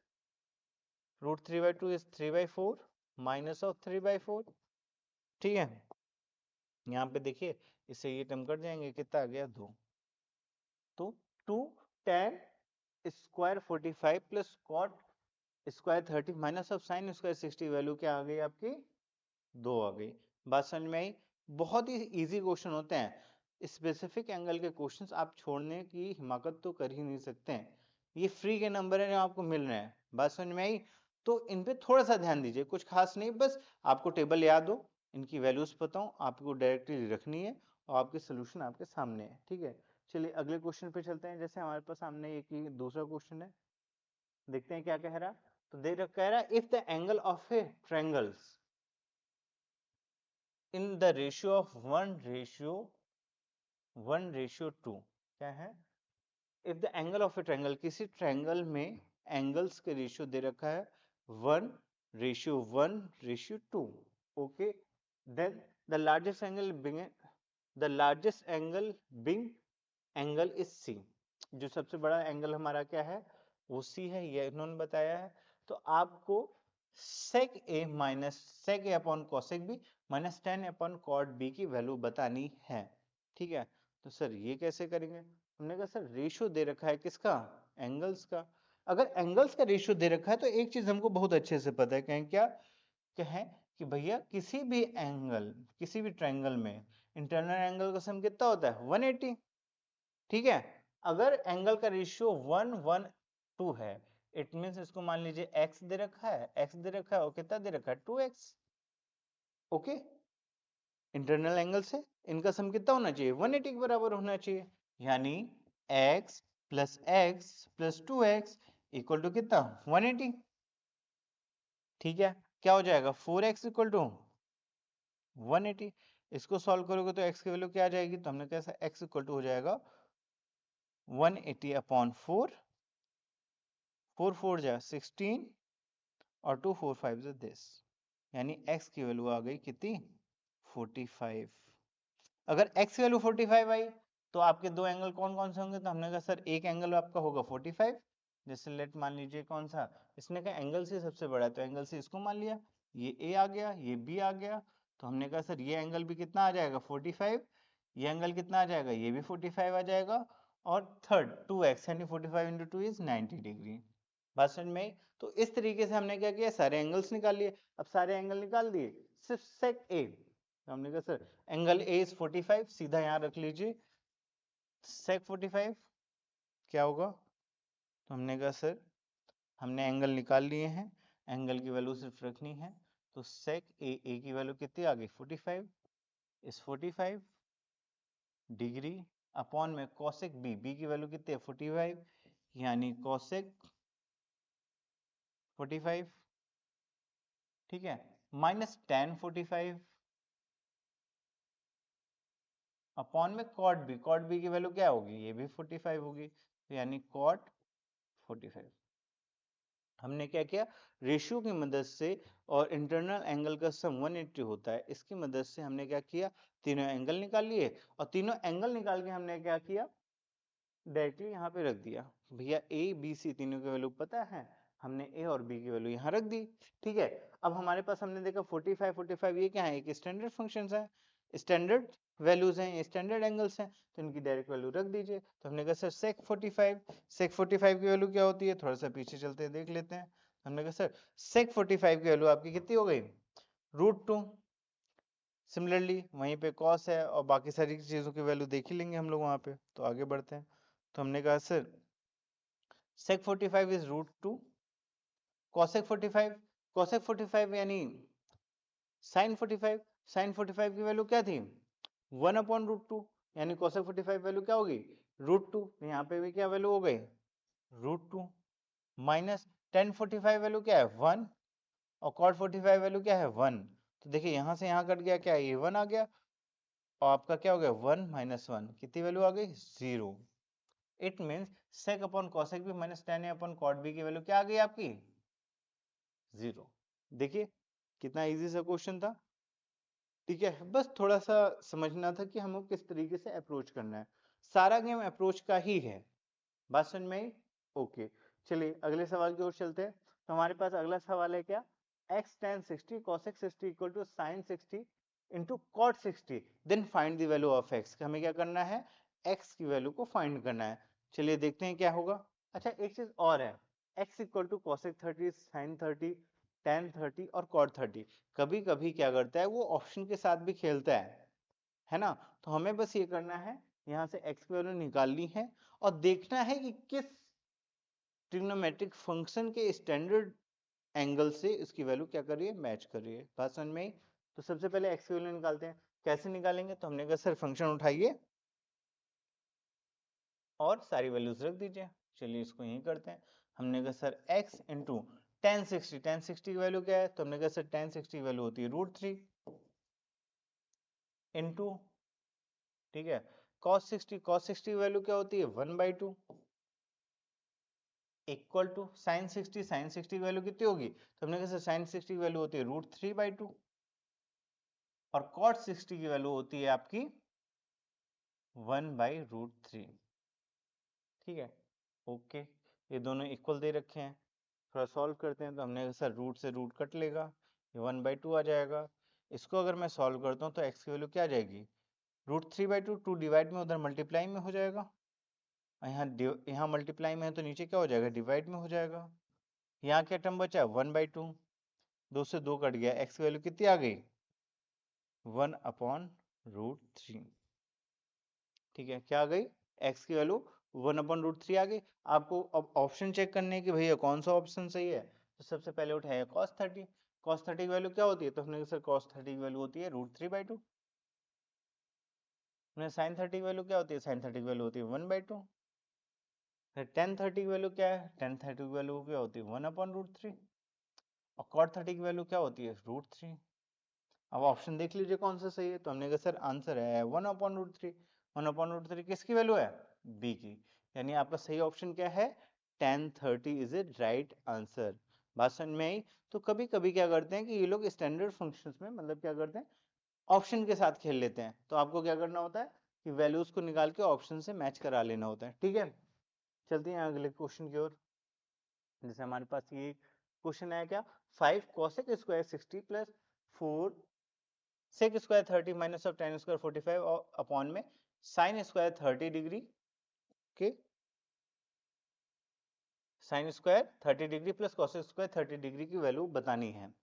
√3/2 इज 3/4 माइनस ऑफ 3/4। ठीक है, यहाँ पे देखिए इससे ये टर्म कट जाएंगे, कितना आ गया? 2। तो 2 tan square 45 plus cot square 30 minus of sine square 60 value क्या आ गई आपकी? 2 आ गई। बात समझ में आई? बहुत ही इजी क्वेश्चन होते हैं। स्पेसिफिक एंगल के क्वेश्चंस आप छोड़ने की हिमाकत तो कर ही नहीं सकते हैं। ये फ्री के नंबर है जो आपको मिल रहे हैं। बात समझ में आई? तो इन पे थोड़ा सा ध्यान दीजिए, कुछ खास नहीं, बस आपको टेबल याद हो, इनकी वैल्यूज पता हो, आपको डायरेक्टली रखनी है और आपके सोल्यूशन आपके सामने है। ठीक है, चलिए अगले क्वेश्चन पे चलते हैं। जैसे हमारे पास सामने एक दूसरा क्वेश्चन है, देखते हैं क्या कह रहा। तो दे रखा कह रहा if the angle of A triangles in the ratio of 1:2 क्या है? if the angle of a triangle, किसी ट्रायंगल में एंगल्स के रेशियो दे रखा है 1:1:2। Okay, then the largest angle being angle is C। जो सबसे बड़ा एंगल हमारा क्या है? वो C है, ये इन्होंने बताया है। तो आपको sec A minus sec A upon cosec B minus tan upon cot B की वैल्यू बतानी है। ठीक है, तो सर ये कैसे करेंगे? हमने कहा सर रेशियो दे रखा है किसका? एंगल्स का। अगर एंगल्स का रेशियो दे रखा है तो एक चीज हमको बहुत अच्छे से पता है, कहें क्या? कहें कि भैया किसी भी एंगल, किसी भी ट्रायंगल में इंटरनल एंगल का सम कितना होता है? 180। ठीक है, अगर एंगल का रेशियो 1:1:2 है, इट मींस इसको मान लीजिए x दे रखा है, x दे रखा है और कितना दे रखा है? 2x। ओके, इंटरनल एंगल से इनका सम कितना होना चाहिए? 180 के बराबर होना चाहिए, यानी x plus x plus 2x equal to कितना? 180। ठीक है, क्या हो जाएगा? 4x equal to 180। इसको सॉल्व करोगे तो x की वैल्यू क्या आ जाएगी? तो हमने कैसा x इक्वल टू हो जाएगा 180 अपॉन 4, 4 4 जा 16 और 2 4 5 जा दिस, यानी x की वैल्यू आ गई कितनी? 45। अगर x की वैल्यू 45 आई तो आपके दो एंगल कौन कौन से होंगे? तो हमने कहा सर एक एंगल आपका होगा 45, जैसे लेट मान लीजिए कौन सा? इसने कहा एंगल से सबसे बड़ा है तो एंगल से इसको मान लिया, ये a आ गया, ये b आ गया। तो हमने कहा सर ये एंगल भी कितना आ जाएगा? 45। ये एंगल कितना आ जाएगा? ये भी 45 आ जाएगा। और थर्ड 2x यानी 45 इंटू 2 इज 90 डिग्री। बात समझ में आई? तो इस तरीके से हमने क्या किया? सारे एंगल्स निकाल लिए। अब सारे एंगल निकाल दिए, सिर्फ सेक ए। तो हमने कहा सर एंगल ए इज 45, सीधा यहाँ रख लीजिए सेक 45 क्या होगा? तो हमने कहा सर हमने एंगल निकाल लिए हैं, एंगल की वैल्यू सिर्फ रखनी है। तो सेक ए की वैल्यू कितनी आ गई? 45 इस 45 डिग्री अपॉन में कोसेक बी की वैल्यू कितनी है? 45, यानी कोसेक 45। ठीक है, माइनस tan 45 अपॉन में कॉट बी की वैल्यू क्या होगी? ये भी 45 होगी, तो यानी कॉट 45। हमने क्या किया? रेशियो की मदद से और इंटरनल एंगल का सम 180 होता है, इसकी मदद से हमने क्या किया? तीनों एंगल निकाल लिए और तीनों एंगल निकाल के हमने क्या किया? डायरेक्टली यहाँ पे रख दिया। भैया ए बी सी तीनों की वैल्यू पता है, हमने ए और बी की वैल्यू यहाँ रख दी। ठीक है, अब हमारे पास हमने देखा 45 45 ये क्या है? एक स्टैंडर्ड फंक्शंस है, स्टैंडर्ड वैल्यूज हैं, स्टैंडर्ड एंगल्स हैं, तो इनकी डायरेक्ट वैल्यू रख दीजिए। तो हमने कहा सर सेक 45 की वैल्यू क्या होती है? थोड़ा सा पीछे चलते हैं देख लेते हैं। हमने कहा सर सेक 45 की वैल्यू आपकी कितनी हो गई? √2। सिमिलरली वहीं पे कॉस है और बाकी सारी चीज़ों की वैल्यू देख ही लेंगे हम लोग वहाँ पे। तो आगे बढ़ते हैं। तो हमने कहा sir sec 45 is root two cosec 45, cosec 45 यानी sin 45, sin 45 की वैल्यू क्या थी 1/√2, यानी cosec 45 वैल्यू क्या होगी √2। यहाँ पे भी क्या वैल्यू हो गई √2 माइनस tan 45 वैल्यू क्या है 1 और cot 45 वैल्यू क्या है 1। तो देखिए यहाँ से यहाँ कट गया क्या ये 1 आ गया और आपका क्या हो गया 1 - 1 कितनी वैल्यू आ गई 0। It means sec upon cosec भी minus tan a upon cot b की वैल्यू क्या आ गई आपकी 0। देखिए कितना इजी सा क्वेश्चन था। ठीक है, बस थोड़ा सा समझना था कि हमें किस तरीके से अप्रोच करना है। सारा गेम अप्रोच का ही है। बात समझ में आई? ओके, चलिए अगले सवाल की ओर चलते हैं। तो हमारे पास अगला सवाल है क्या x tan 60 cosec 60 equal to sin 60 into cot 60 then find the value of x। हमें क्या करना है x की वैल्यू को फाइंड करना है। चलिए देखते हैं क्या होगा। अच्छा एक चीज और है x equal to cosec 30 sin 30 tan 30 और cot 30 कभी कभी क्या करता है वो ऑप्शन के साथ भी खेलता है ना। तो हमें बस ये करना है यहाँ से x की वैल्यू निकालनी है और देखना है कि किस ट्रिग्नोमेट्रिक फंक्शन के स्टैंडर्ड एंगल से इसकी वैल्यू क्या कर रही है मैच कर रही है। बात समझ में आई? तो सबसे पहले x की वैल्यू निकालते हैं। कैसे निकालेंगे? तो हमने कहा सर फंक्शन उठाइए और सारी वैल्यूज रख दीजिए। चलिए इसको यही करते हैं। हमने कहा sir x into tan 60, tan 60 की वैल्यू क्या है? तो हमने कहा सर tan 60 की वैल्यू होती है √3 इंटू ठीक है cos 60, cos 60 की वैल्यू क्या होती है 1/2 इक्वल टू sin 60, sin 60 की वैल्यू कितनी होगी? तो हमने कहा sin 60 की वैल्यू होती है √3/2 और cot 60 की वैल्यू होती है आपकी 1/√3। ठीक है, ओके, ये दोनों इक्वल दे रखे हैं। थोड़ा सॉल्व करते हैं। तो हमने कहा सर रूट से रूट कट लेगा, ये 1/2 आ जाएगा। इसको अगर मैं सॉल्व करता हूँ तो x की वैल्यू क्या आ जाएगी √3/2, 2 डिवाइड में उधर मल्टीप्लाई में हो जाएगा, यहाँ मल्टीप्लाई में है तो नीचे क्या हो जाएगा डिवाइड में हो जाएगा। यहाँ क्या टर्म बचा 1/2, 2 से 2 कट गया, x की वैल्यू कितनी आ गई 1/√3। ठीक है, क्या आ गई x की वैल्यू 1/√3 आ गई। आपको अब ऑप्शन चेक करने की भैया कौन सा ऑप्शन सही है। तो सबसे पहले उठाया cos 30, cos 30 की वैल्यू क्या होती है? तो हमने सर cos 30 की वैल्यू होती है √3/2। sin 30 की वैल्यू क्या होती है? sin 30 की वैल्यू होती है 1/2। tan 30 की वैल्यू क्या है? tan 30 की वैल्यू क्या होती है 1/√3 और cot 30 की वैल्यू क्या होती है √3। अब ऑप्शन देख लीजिए कौन सा सही है। तो हमने कहा सर आंसर है 1/√3। 1/√3 किसकी वैल्यू है बी की, यानी आपका सही ऑप्शन क्या है tan 30 is a right answer. बात समझ में आई? तो कभी कभी क्या करते हैं कि ये लोग स्टैंडर्ड फंक्शंस में मतलब क्या करते हैं ऑप्शन के साथ खेल लेते हैं। तो आपको क्या करना होता है कि वैल्यूज को निकाल के ऑप्शन से मैच करा लेना होता है। ठीक है, चलते हैं अगले क्वेश्चन की ओर। जैसे हमारे पास ये क्वेश्चन है क्या 5 cosec square 60 plus 4 sec square 30 minus of tan square 45 और अपॉन में sin स्क्वायर 30 डिग्री के sin square 30 degree plus cos square 30 degree की वैल्यू बतानी है।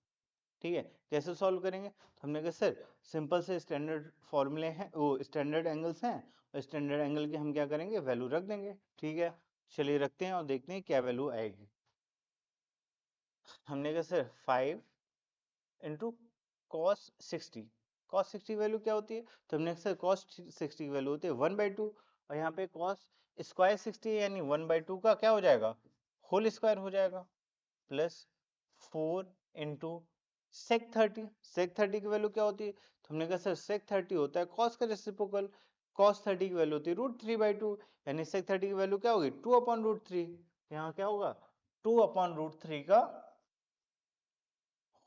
ठीक है, कैसे सॉल्व करेंगे? तो हमने कहा सर सिंपल से स्टैंडर्ड फॉर्मूले हैं, वो स्टैंडर्ड एंगल्स हैं और स्टैंडर्ड एंगल की हम क्या करेंगे वैल्यू रख देंगे। ठीक है, चलिए रखते हैं और देखते हैं क्या वैल्यू आएगी। हमने कहा sir 5 into cos 60, cos 60 value क्या होती है? तो हमने सर कॉस 60 की वैल्यू होती है 1/2 और यहाँ पे कॉस स्क्वायर 60 यानी 1/2 का क्या हो जाएगा होल स्क्वायर हो जाएगा प्लस 4 इंटू सेक 30, सेक 30 की वैल्यू क्या होती है? तो हमने कहा सर सेक 30 होता है कॉस का रेसिप्रोकल, कॉस 30 की वैल्यू होती है √3/2 यानी सेक 30 की वैल्यू क्या होगी 2/√3। यहाँ क्या होगा 2/√3 का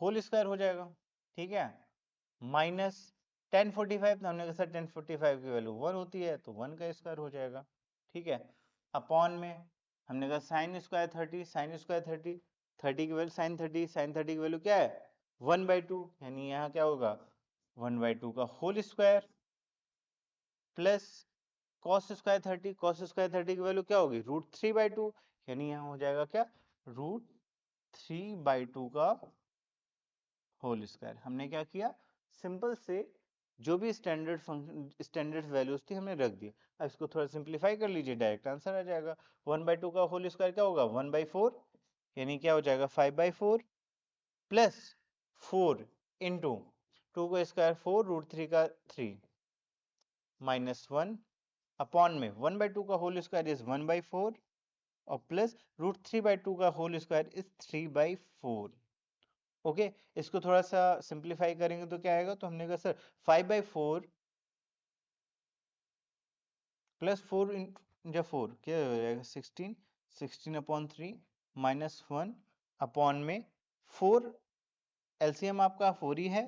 होल स्क्वायर हो जाएगा। ठीक है, माइनस 1045, तो हमने कहा सर 1045 की वैल्यू 1 होती है तो 1 का स्क्वायर हो जाएगा। ठीक है, अपॉन में हमने कहा साइन स्क्वायर 30, साइन स्क्वायर 30, 30 की वैल्यू साइन 30 की वैल्यू क्या है 1/2 यानी यहाँ क्या होगा 1/2 का whole square plus cos square 30, cos square 30 की वैल्यू क्या होगी √3/2 यानी यहाँ हो जाएगा क्या √3/2 का होल स्क्वायर। हमने क्या किया सिंपल से जो भी स्टैंडर्ड फंक्शन स्टैंडर्ड वैल्यूज थी हमने रख दी। अब इसको थोड़ा सिंप्लीफाई कर लीजिए, डायरेक्ट आंसर आ जाएगा। 1/2 का होल स्क्वायर क्या होगा 1/4, यानी क्या हो जाएगा 5/4 प्लस 4 इंटू 2 का स्क्वायर 4 √3 का 3 माइनस 1 अपॉन में 1/2 का होल स्क्वायर इज 1/4 और प्लस √3/2 का होल स्क्वायर इज 3/4। ओके, इसको थोड़ा सा सिंप्लीफाई करेंगे तो क्या आएगा, तो हमने कहा सर 5/4 प्लस 4 इंटू 4 क्या हो जाएगा 16, 16/3 माइनस 1 अपॉन में 4, एलसीएम आपका 4 ही है,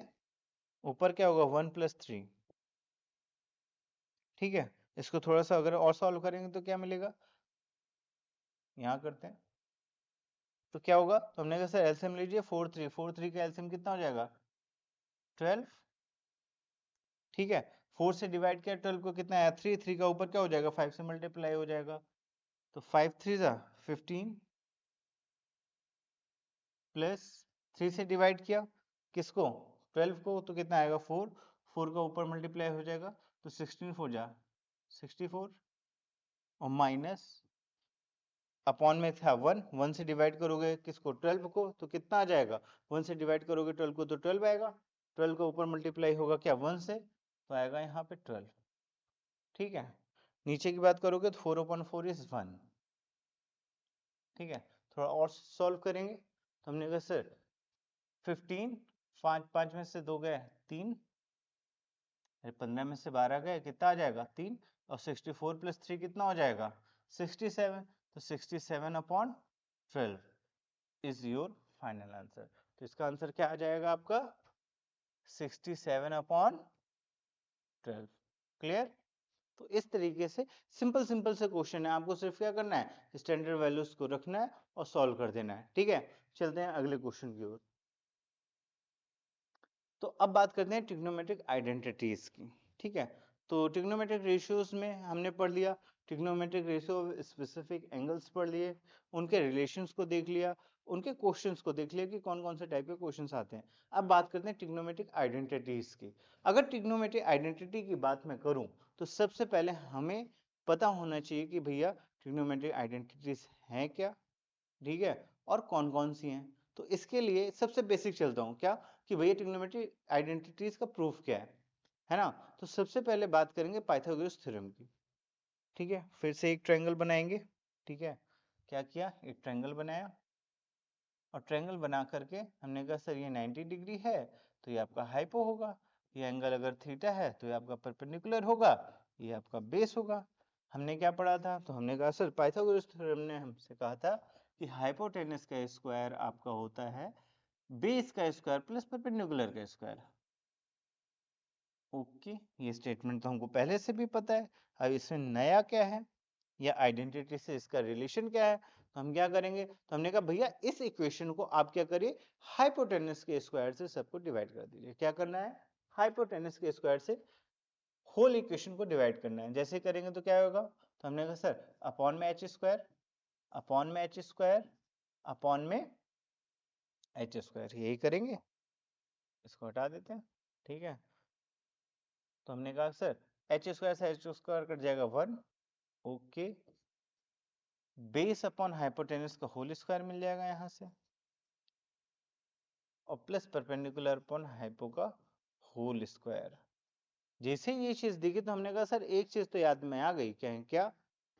ऊपर क्या होगा 1 + 3। ठीक है, इसको थोड़ा सा अगर और सॉल्व करेंगे तो क्या मिलेगा, यहाँ करते हैं तो क्या होगा, तो हमने कहा सर एलसीएम लीजिए 4 3, 4 3 का एलसीएम कितना हो जाएगा 12। ठीक है, 4 से डिवाइड किया 12 को कितना आया 3, 3 का ऊपर क्या हो जाएगा 5 से मल्टीप्लाई हो जाएगा, तो 5 3 जा 15 प्लस 3 से डिवाइड किया किसको 12 को, तो कितना आएगा 4, 4 का ऊपर मल्टीप्लाई हो जाएगा तो 16 4 जा 64 और माइनस अपॉन में था 1, 1 से डिवाइड करोगे किसको 12 को तो कितना आ जाएगा, 1 से डिवाइड करोगे 12 को तो 12 आएगा, 12 का ऊपर मल्टीप्लाई होगा क्या 1 से, तो आएगा यहाँ पे 12। ठीक है, नीचे की बात करोगे तो 4/4 इज 1। ठीक है, थोड़ा और सॉल्व करेंगे तो हमने कहा सर 15, 5 में से 2 गए 3, 15 में से 12 गए कितना आ जाएगा 3, और 64 + 3 कितना हो जाएगा 67, तो 67/12 इज योर फाइनल आंसर। तो इसका आंसर क्या आ जाएगा आपका 67/12। क्लियर। तो इस तरीके से सिंपल सिंपल से क्वेश्चन है, आपको सिर्फ क्या करना है स्टैंडर्ड वैल्यूज को रखना है और सॉल्व कर देना है। ठीक है, चलते हैं अगले क्वेश्चन की ओर। तो अब बात करते हैं ट्रिग्नोमेट्रिक आइडेंटिटीज की। ठीक है, तो ट्रिग्नोमेट्रिक रेशियोज में हमने पढ़ लिया, ट्रिग्नोमेट्रिक रेशियो स्पेसिफिक एंगल्स पढ़ लिए, उनके रिलेशंस को देख लिया, उनके क्वेश्चंस को देख लिया कि कौन कौन से टाइप के क्वेश्चंस आते हैं। अब बात करते हैं ट्रिग्नोमेट्रिक आइडेंटिटीज की। अगर ट्रिग्नोमेट्रिक आइडेंटिटी की बात मैं करूं तो सबसे पहले हमें पता होना चाहिए कि भैया ट्रिग्नोमेट्रिक आइडेंटिटीज हैं क्या, ठीक है, और कौन कौन सी हैं। तो इसके लिए सबसे बेसिक चलता हूँ क्या, कि भैया ट्रिग्नोमेट्रिक आइडेंटिटीज का प्रूफ क्या है ना। तो सबसे पहले बात करेंगे पाइथागोरस थ्योरम की। ठीक है, फिर से एक ट्रायंगल बनाएंगे। ठीक है, क्या किया एक ट्रायंगल बनाया, और ट्रायंगल बना करके हमने कहा सर ये 90 डिग्री है तो ये आपका हाइपो होगा, ये एंगल अगर थीटा है तो ये आपका परपेंडिकुलर होगा, ये आपका बेस होगा। हमने क्या पढ़ा था, तो हमने कहा सर पाइथागोरस थ्योरम ने हमसे कहा था कि हाइपोटेनस का स्क्वायर आपका होता है बेस का स्क्वायर प्लस परपेंडिकुलर का स्क्वायर। ओके, ये स्टेटमेंट तो हमको पहले से भी पता है, अब इसमें नया क्या है या आइडेंटिटी से इसका रिलेशन क्या है, तो हम क्या करेंगे, तो हमने कहा भैया इस इक्वेशन को आप क्या करिए हाइपोटेनस के स्क्वायर से सबको डिवाइड कर दीजिए। क्या करना है, हाइपोटेनस के स्क्वायर से होल इक्वेशन को डिवाइड करना है। जैसे करेंगे तो क्या होगा, तो हमने कहा सर अपॉन में एच स्क्वायर, अपॉन में एच स्क्वायर, अपॉन में एच स्क्वायर, यही करेंगे, इसको हटा देते हैं। ठीक है, तो हमने कहा सर एच स्क्वायर से एच स्क्वायर कट जाएगा 1, ओके, बेस अपॉन हाइपोटेनस का होल स्क्वायर मिल जाएगा यहाँ से, और प्लस परपेंडिकुलर अपॉन हाइपो का होल स्क्वायर। जैसे ये चीज दिखी तो हमने कहा सर एक चीज तो याद में आ गई, कहें क्या,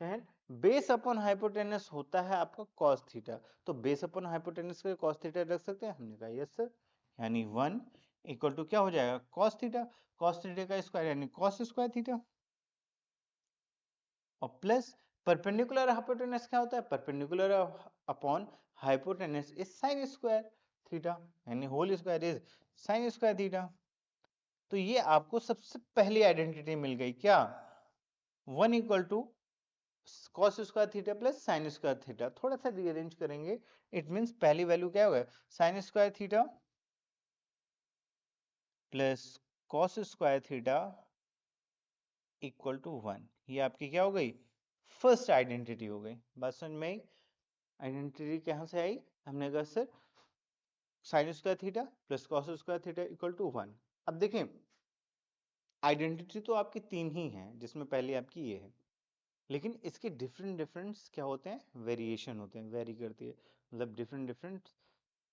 कहें बेस अपॉन हाइपोटेनस होता है आपका cos थीटा, तो बेस अपॉन हाइपोटेनस के cos थीटा रख सकते हैं, हमने कहा यस सर, यानी 1 इक्वल टू क्या हो जाएगा cos थीटा, cos थीटा का स्क्वायर यानी cos स्क्वायर थीटा, और प्लस परपेंडिकुलर हाइपोटेनस क्या होता है, perpendicular upon hypotenuse is sine square theta, यानी whole square is sine square theta. तो ये आपको सबसे पहली आइडेंटिटी मिल गई क्या, 1 equal to cos square theta plus sine square theta. थोड़ा सा रीअरेंज करेंगे, इट मींस पहली वैल्यू क्या होगा sine square theta plus cos square theta equal to 1। ये आपकी क्या हो गई फर्स्ट आइडेंटिटी हो गई। बात समझ में आई, आइडेंटिटी कहाँ से आई, हमने कहा sir sine square theta plus cos square theta equal to 1। अब देखें आइडेंटिटी तो आपकी 3 ही हैं, जिसमें पहली आपकी ये है, लेकिन इसके डिफरेंट क्या होते हैं, वेरिएशन होते हैं, वेरी करती है, मतलब डिफरेंट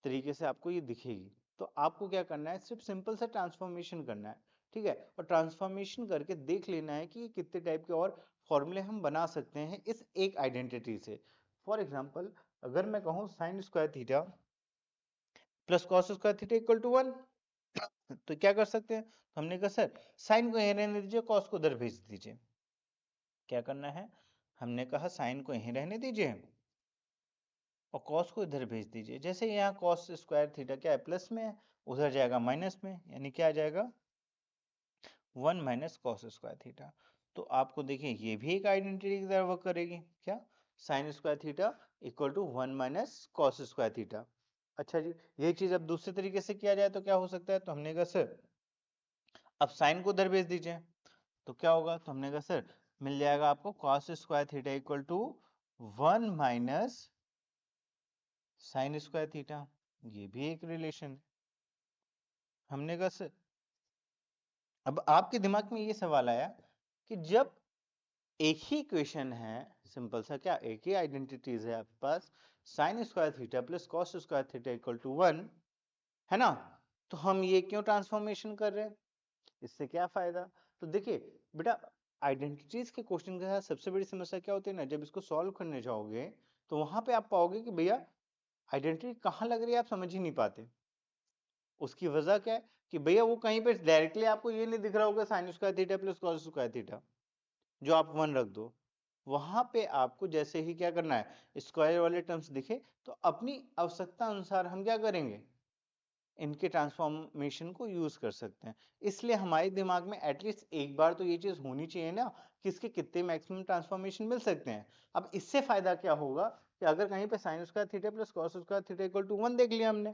तरीके से आपको ये दिखेगी। तो आपको क्या करना है, सिर्फ सिंपल सा ट्रांसफॉर्मेशन करना है, ठीक है, और ट्रांसफॉर्मेशन करके देख लेना है कि कितने टाइप के और फॉर्मूले हम बना सकते हैं इस एक आइडेंटिटी से। फॉर एग्जाम्पल, अगर मैं कहूँ sine square theta plus cos square theta equal to 1, तो क्या कर सकते हैं, तो हमने कहा सर साइन को यहीं रहने दीजिए, कॉस को उधर भेज दीजिए। क्या करना है, हमने कहा साइन को यहीं रहने दीजिए और कॉस को इधर भेज दीजिए। जैसे यहाँ कॉस स्क्वायर थीटा क्या है, प्लस में है, उधर जाएगा माइनस में, यानी क्या आ जाएगा 1 माइनस कॉस स्क्वायर थीटा। तो आपको देखिए ये भी एक आइडेंटिटी की तरह वर्क करेगी, क्या, sine square theta equal to 1 minus cos square theta. अच्छा जी, यही चीज अब दूसरे तरीके से किया जाए तो क्या हो सकता है, तो हमने कहा सर अब साइन को उधर भेज दीजिए, तो क्या होगा, तो हमने कहा सर मिल जाएगा आपको cos square theta equal to 1 minus sine square theta. ये भी एक रिलेशन है। हमने कहा सर, अब आपके दिमाग में ये सवाल आया कि जब एक ही इक्वेशन है, सिंपल सा, क्या एक ही आइडेंटिटीज है आपके पास, sine square theta plus cos square theta equal to 1, है ना, तो हम ये क्यों ट्रांसफॉर्मेशन कर रहे हैं, इससे क्या फायदा। तो देखिए बेटा, आइडेंटिटीज के क्वेश्चन के साथ सबसे बड़ी समस्या क्या होती है ना, जब इसको सॉल्व करने जाओगे तो वहां पे आप पाओगे कि भैया आइडेंटिटी कहाँ लग रही है, आप समझ ही नहीं पाते। उसकी वजह क्या है कि भैया वो कहीं पे डायरेक्टली आपको ये नहीं दिख रहा होगा sine square theta plus cos square theta, जो आप 1 रख दो, वहां पे आपको जैसे ही क्या करना है, स्क्वायर वाले टर्म्स दिखे तो अपनी आवश्यकता अनुसार हम क्या करेंगे, इनके ट्रांसफॉर्मेशन को यूज कर सकते हैं। इसलिए हमारे दिमाग में एटलीस्ट एक बार तो ये चीज होनी चाहिए ना कि इसके कितने मैक्सिमम ट्रांसफॉर्मेशन मिल सकते हैं। अब इससे फायदा क्या होगा कि अगर कहीं पे sine square theta plus cos square theta equal to 1 देख लिया हमने,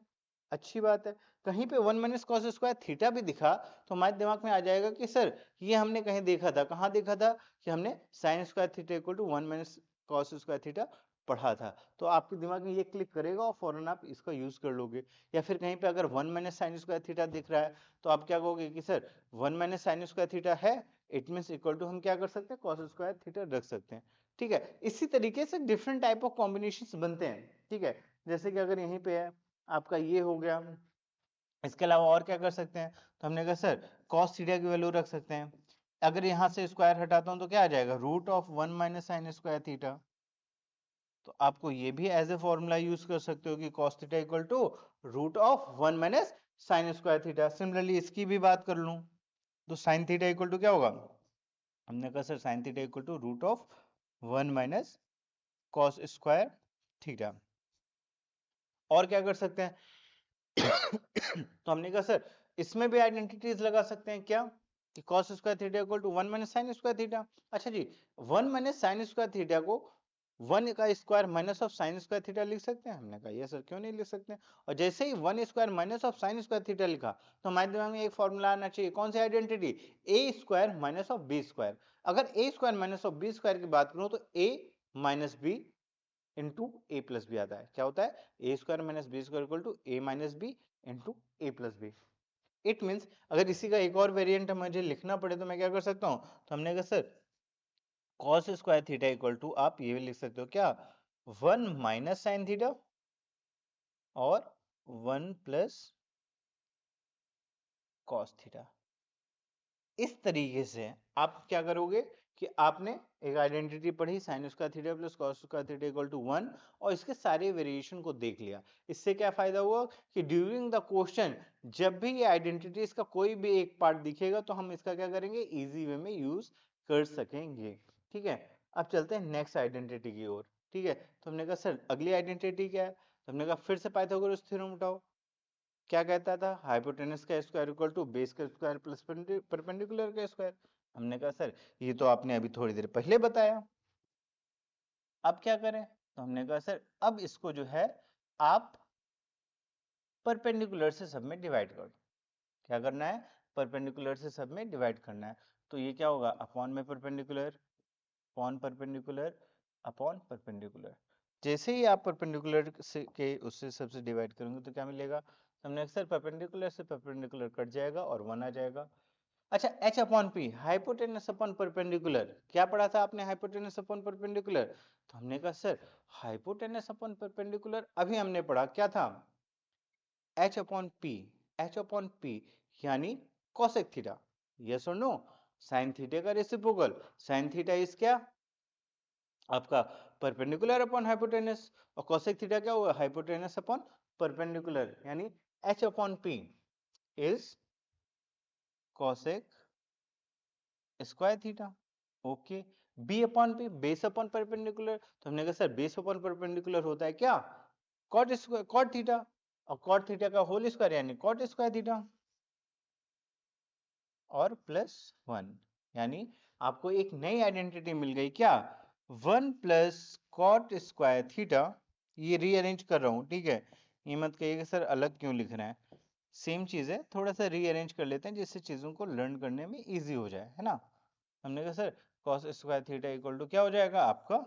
अच्छी बात है, कहीं पे 1 माइनस कॉस स्क्वायर थीटा भी दिखा तो हमारे दिमाग में आ जाएगा कि सर ये हमने कहीं देखा था, कहाँ देखा था, कि हमने sine square theta equal to 1 minus cos square theta पढ़ा था। तो आपके दिमाग में ये क्लिक करेगा और फौरन आप इसका यूज कर लोगे। या फिर कहीं पे अगर 1 माइनस साइन स्क्वायर थीटा दिख रहा है तो आप क्या कहोगे कि sir 1 minus sine square theta है, इट मींस इक्वल टू हम क्या कर सकते हैं, कॉस स्क्वायर थीटा रख सकते हैं। ठीक है, इसी तरीके से डिफरेंट टाइप ऑफ कॉम्बिनेशंस बनते हैं। ठीक है, जैसे कि अगर यहीं पे है आपका ये हो गया, इसके अलावा और क्या कर सकते हैं, तो हमने कहा सर कॉस थीटा की वैल्यू रख सकते हैं। अगर यहाँ से स्क्वायर हटाता हूँ तो क्या आ जाएगा, root of 1 minus sine square theta. तो आपको ये भी एज ए फॉर्मूला यूज कर सकते हो कि cos theta equal to root of 1 minus sine square theta. Similarly इसकी भी बात कर लूं तो साइन थीटा इक्वल टू क्या होगा, हमने कहा sir sine theta equal to root of 1 minus cos square theta. और क्या कर सकते हैं तो हमने कहा सर इसमें भी आइडेंटिटीज लगा सकते हैं, क्या, कि cos square theta equal to 1 minus sine square theta. अच्छा जी, 1 माइनस साइन स्क्वायर थीटा को 1 का square minus of sine square theta लिख सकते हैं, हमने कहा ये सर क्यों नहीं लिख सकते। और जैसे ही 1 square minus of sine square theta लिखा तो हमारे दिमाग में एक फॉर्मूला आना चाहिए, कौन सी identity, A square minus of B square. अगर A square minus of B square की बात करूं तो A minus B into A plus B आता है। क्या होता है, A square minus B square equal to A minus B into A plus B. It means अगर इसी का एक और वेरिएंट मुझे लिखना पड़े तो मैं क्या कर सकता हूँ, तो हमने कहा sir cos square theta equal to आप ये भी लिख सकते हो, क्या, 1 माइनस साइन थीटा और 1 प्लस कॉस थीटा। इस तरीके से आप क्या करोगे कि आपने एक आइडेंटिटी पढ़ी sine square theta plus cos square theta equal to 1 और इसके सारे वेरिएशन को देख लिया। इससे क्या फायदा हुआ कि ड्यूरिंग द क्वेश्चन जब भी ये आइडेंटिटीज का कोई भी एक पार्ट दिखेगा तो हम इसका क्या करेंगे, इजी वे में यूज कर सकेंगे। ठीक है, अब चलते हैं नेक्स्ट आइडेंटिटी की ओर। ठीक है, तो हमने कहा सर अगली आइडेंटिटी क्या है, तो हमने कहा फिर से पाइथागोरस थ्योरम उठाओ। क्या कहता था, हाइपोटेनस का स्क्वायर इक्वल टू बेस का स्क्वायर प्लस परपेंडिकुलर का स्क्वायर। हमने कहा सर ये तो आपने अभी थोड़ी देर पहले बताया, अब क्या करें, तो हमने कहा सर अब इसको जो है आप परपेंडिकुलर से सब में डिवाइड कर दो। क्या करना है, परपेंडिकुलर से सब में डिवाइड करना है। तो ये क्या होगा, अपॉन में perpendicular, upon perpendicular, upon perpendicular. जैसे ही आप परपेंडिकुलर से के उससे सबसे डिवाइड करेंगे तो क्या मिलेगा, हमने अक्सर परपेंडिकुलर से परपेंडिकुलर कट जाएगा और 1 आ जाएगा। अच्छा, h upon p hypotenuse upon perpendicular, क्या पढ़ा था आपने हाइपोटेनस अपॉन परपेंडिकुलर? तो हमने कहा सर हाइपोटेनस अपॉन परपेंडिकुलर अभी हमने पढ़ा क्या था, h upon p, h upon p यानी कोसेक थीटा, यस और नो? साइन थीटा का रेसिप्रोकल, साइन थीटा इज क्या आपका परपेंडिकुलर अपॉन हाइपोटेनस, और कोसेक थीटा क्या होगा हाइपोटेनस अपॉन परपेंडिकुलर, यानी h upon p is cosec square theta. Okay, b upon p base upon perpendicular, तो हमने कहा सर बेस अपॉन परपेंडिकुलर होता है क्या कॉट स्क्वायर कॉट थीटा, और कॉट थीटा का होल स्क्वायर यानी कॉट स्क्वायर थीटा, और प्लस 1, यानी आपको एक नई आइडेंटिटी मिल गई क्या 1 प्लस कॉट स्क्वायर थीटा। ये रीअरेंज कर रहा हूं, ठीक है, ये मत कहिए कि सर अलग क्यों लिख रहे हैं, सेम चीज है, थोड़ा सा रीअरेंज कर लेते हैं जिससे चीजों को लर्न करने में इजी हो जाए, है ना। हमने कहा sir cos square theta equal to क्या हो जाएगा आपका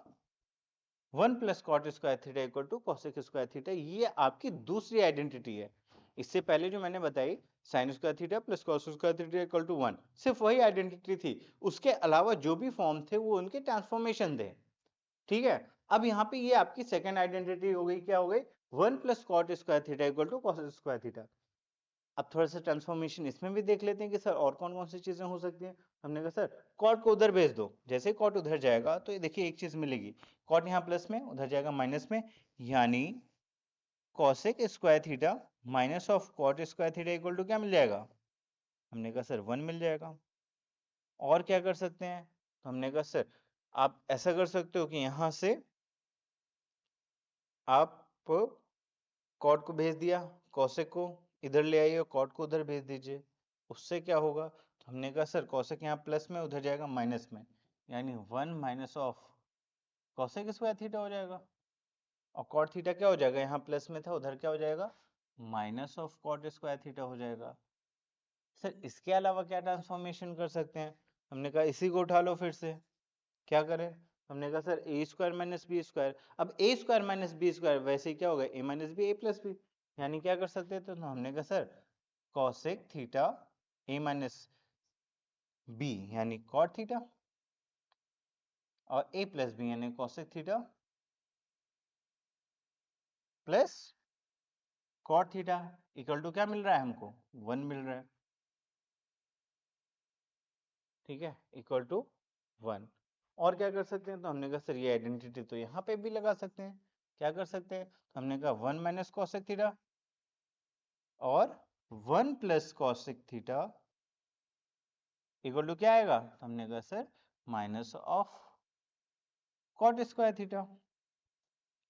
1 plus cot square theta equal to cosec square theta, ये आपकी दूसरी आइडेंटिटी है। इससे पहले जो मैंने बताई sine square theta plus cos square theta equal to 1, सिर्फ वही आइडेंटिटी थी, उसके अलावा जो भी फॉर्म थे वो उनके ट्रांसफॉर्मेशन थे, ठीक है। अब यहाँ पे ये आपकी सेकंड आइडेंटिटी हो गई, क्या हो गई 1 plus cot square theta equal to cos square theta. अब थोड़ा सा ट्रांसफॉर्मेशन इसमें भी देख लेते हैं कि सर और कौन कौन सी चीजें हो सकती हैं। हमने कहा सर कॉट को उधर भेज दो, जैसे कॉट उधर जाएगा तो ये देखिए एक चीज मिलेगी, कॉट यहाँ प्लस में उधर जाएगा माइनस में, यानी cosec square theta minus of cot square theta equal to क्या मिल जाएगा, हमने कहा सर 1 मिल जाएगा। और क्या कर सकते हैं, तो हमने कहा सर आप ऐसा कर सकते हो कि यहां से आप कॉट को भेज दिया, कॉसेक को इधर ले आइए, कॉट को उधर भेज दीजिए, उससे क्या होगा, तो हमने कहा सर कॉसेक यहाँ प्लस में उधर जाएगा माइनस में, यानी 1 minus of cosec square theta हो जाएगा, और कॉट थीटा क्या हो जाएगा यहाँ प्लस में था उधर क्या हो जाएगा minus of cot square theta हो जाएगा। सर इसके अलावा क्या ट्रांसफॉर्मेशन कर सकते हैं, हमने कहा इसी को उठा लो फिर से, क्या करें, हमने कहा sir A square minus B square, अब A square minus B square वैसे ही क्या होगा A minus B A plus B, यानी क्या कर सकते हैं, तो हमने कहा sir cosec theta A minus B यानी कॉट थीटा, और ए प्लस बी यानी cosec theta plus cot theta equal to क्या मिल रहा है हमको 1 मिल रहा है, ठीक है, इक्वल टू 1। और क्या कर सकते हैं, तो हमने कहा सर ये आइडेंटिटी तो यहाँ पे भी लगा सकते हैं, क्या कर सकते हैं, तो हमने कहा 1 माइनस कॉसेक थीटा और 1 plus cosec theta equal to क्या आएगा, तो हमने कहा sir minus of cot square theta.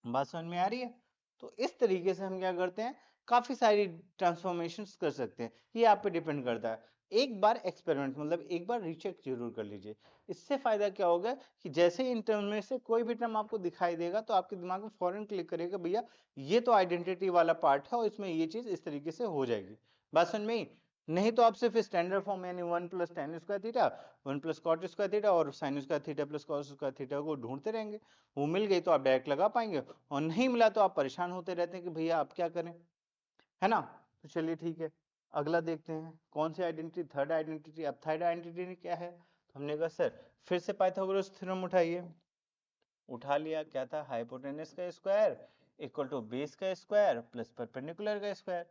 बात समझ में आ रही है। तो इस तरीके से हम क्या करते हैं काफी सारी ट्रांसफॉर्मेशंस कर सकते हैं, ये आप पे डिपेंड करता है। एक बार एक्सपेरिमेंट मतलब एक बार रीचेक जरूर कर लीजिए, इससे फायदा क्या होगा कि जैसे ही इन टर्म में से कोई भी टर्म आपको दिखाई देगा तो आपके दिमाग में फौरन क्लिक करेगा भैया ये तो आइडेंटिटी वाला पार्ट है और इसमें ये चीज इस तरीके से हो जाएगी। बात समझ में आई? नहीं तो आप सिर्फ स्टैंडर्ड फॉर्म यानी 1 plus tan square theta 1 plus cot square theta और sine square theta plus cos square theta को ढूंढते रहेंगे, वो मिल गई तो आप डायरेक्ट लगा पाएंगे, और नहीं मिला तो आप परेशान होते रहते हैं कि भैया आप क्या करें, है ना। तो चलिए ठीक है, अगला देखते हैं कौन सी आइडेंटिटी, थर्ड आइडेंटिटी। अब थर्ड आइडेंटिटी क्या है, तो हमने कहा सर फिर से पाइथागोरस थ्योरम उठाइए, उठा लिया, क्या था हाइपोटेनस का स्क्वायर इक्वल टू बेस का स्क्वायर प्लस परपेंडिकुलर का स्क्वायर।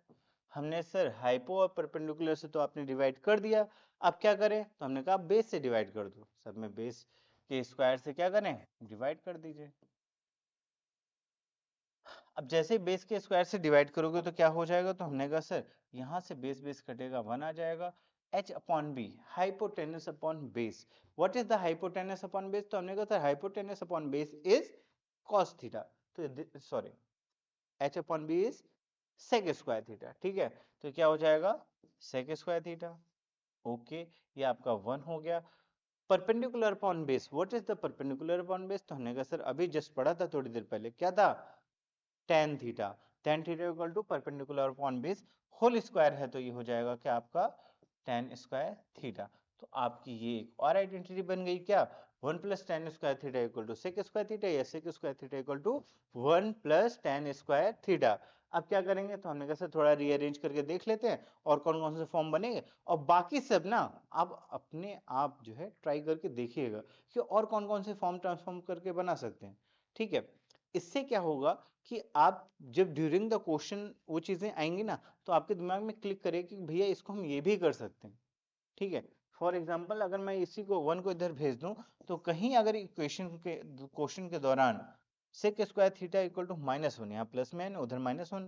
हमने सर हाइपो और परपेंडिकुलर से तो आपने डिवाइड कर दिया, अब क्या करें, तो हमने कहा बेस से डिवाइड कर दो, सब में बेस के स्क्वायर से क्या करें डिवाइड कर दीजिए। अब जैसे ही बेस के स्क्वायर से डिवाइड करोगे तो क्या हो जाएगा, तो हमने कहा सर यहाँ से बेस बेस कटेगा 1 आ जाएगा, h upon B hypotenuse upon base. What is the hypotenuse upon base, तो हमने कहा sir hypotenuse upon base is cos theta, तो sorry h upon B is sec square theta, ठीक है, तो क्या हो जाएगा sec स्क्वायर थीटा। ओके, ये आपका 1 हो गया। Perpendicular upon base, what is the perpendicular upon base, तो हमने कहा सर अभी जस्ट पढ़ा था थोड़ी देर पहले, क्या था tan theta, tan theta equal to perpendicular upon base whole square है, तो ये हो जाएगा क्या आपका tan स्क्वायर थीटा। तो आपकी ये एक और आइडेंटिटी बन गई क्या 1 plus tan square theta equal to sec square theta या sec square theta equal to 1 plus tan square theta. अब क्या करेंगे, तो हमने कहा थोड़ा रीअरेंज करके देख लेते हैं और कौन कौन से फॉर्म बनेंगे, और बाकी सब ना आप अपने आप जो है ट्राई करके देखिएगा कि और कौन कौन से फॉर्म ट्रांसफॉर्म करके बना सकते हैं। ठीक है, इससे क्या होगा कि आप जब ड्यूरिंग द क्वेश्चन वो चीजें आएंगी ना, तो आपके दिमाग में क्लिक करे कि भैया इसको हम ये भी कर सकते हैं। ठीक है, फॉर एग्जाम्पल अगर मैं इसी को 1 को इधर भेज दूं, तो कहीं अगर क्वेश्चन के दौरान sec square theta equal to -1, यहाँ प्लस में है ना, उधर -1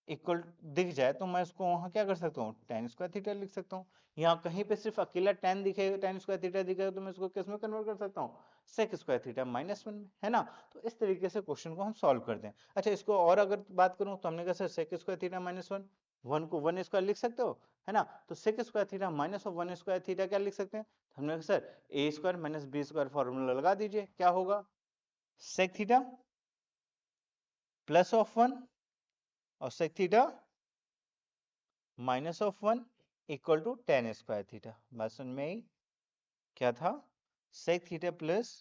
इक्वल दिख जाए, तो मैं उसको वहां क्या कर सकता हूँ, टेन स्क्वायर थीटा लिख सकता हूँ। यहाँ कहीं पे सिर्फ अकेला टेन दिखेगा, टेन स्क्वायर थीटा दिखेगा, तो मैं इसको किस में कन्वर्ट कर सकता हूँ, सेक स्क्वायर थीटा -1 में, है ना। तो इस तरीके से क्वेश्चन को हम सॉल्व करते हैं। अच्छा, इसको और अगर बात करूं, तो हमने कहा सर सेक स्क्वायर थीटा -1, 1 को 1 स्क्वायर लिख सकते हो, है ना। तो sec square theta minus of 1 square theta क्या लिख सकते हैं, तो हमने कहा sir A square minus B square formula लगा दीजिए, क्या होगा, सेक थीटा प्लस ऑफ 1 और sec theta minus of 1 equal to tan square theta. बात समझ में आई, क्या था, sec theta plus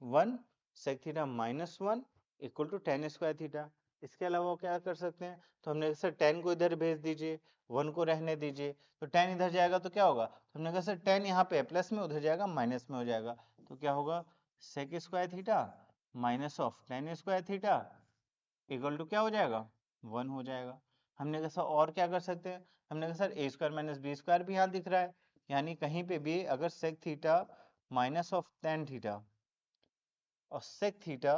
1 sec theta -1 equal to tan square theta. इसके अलावा क्या कर सकते हैं, तो हमने कहा सर टेन को इधर भेज दीजिए, 1 को रहने दीजिए, तो टेन इधर जाएगा तो क्या होगा, तो हमने कहा सर टेन यहाँ पे प्लस में, उधर जाएगा माइनस में हो जाएगा, तो क्या होगा, sec square theta minus of tan square theta equal to क्या हो जाएगा, 1 हो जाएगा। हमने कहा सर और क्या कर सकते हैं, हमने कहा sir A square minus B square भी यहाँ दिख रहा है, यानी कहीं पे भी अगर sec theta minus of tan theta और sec theta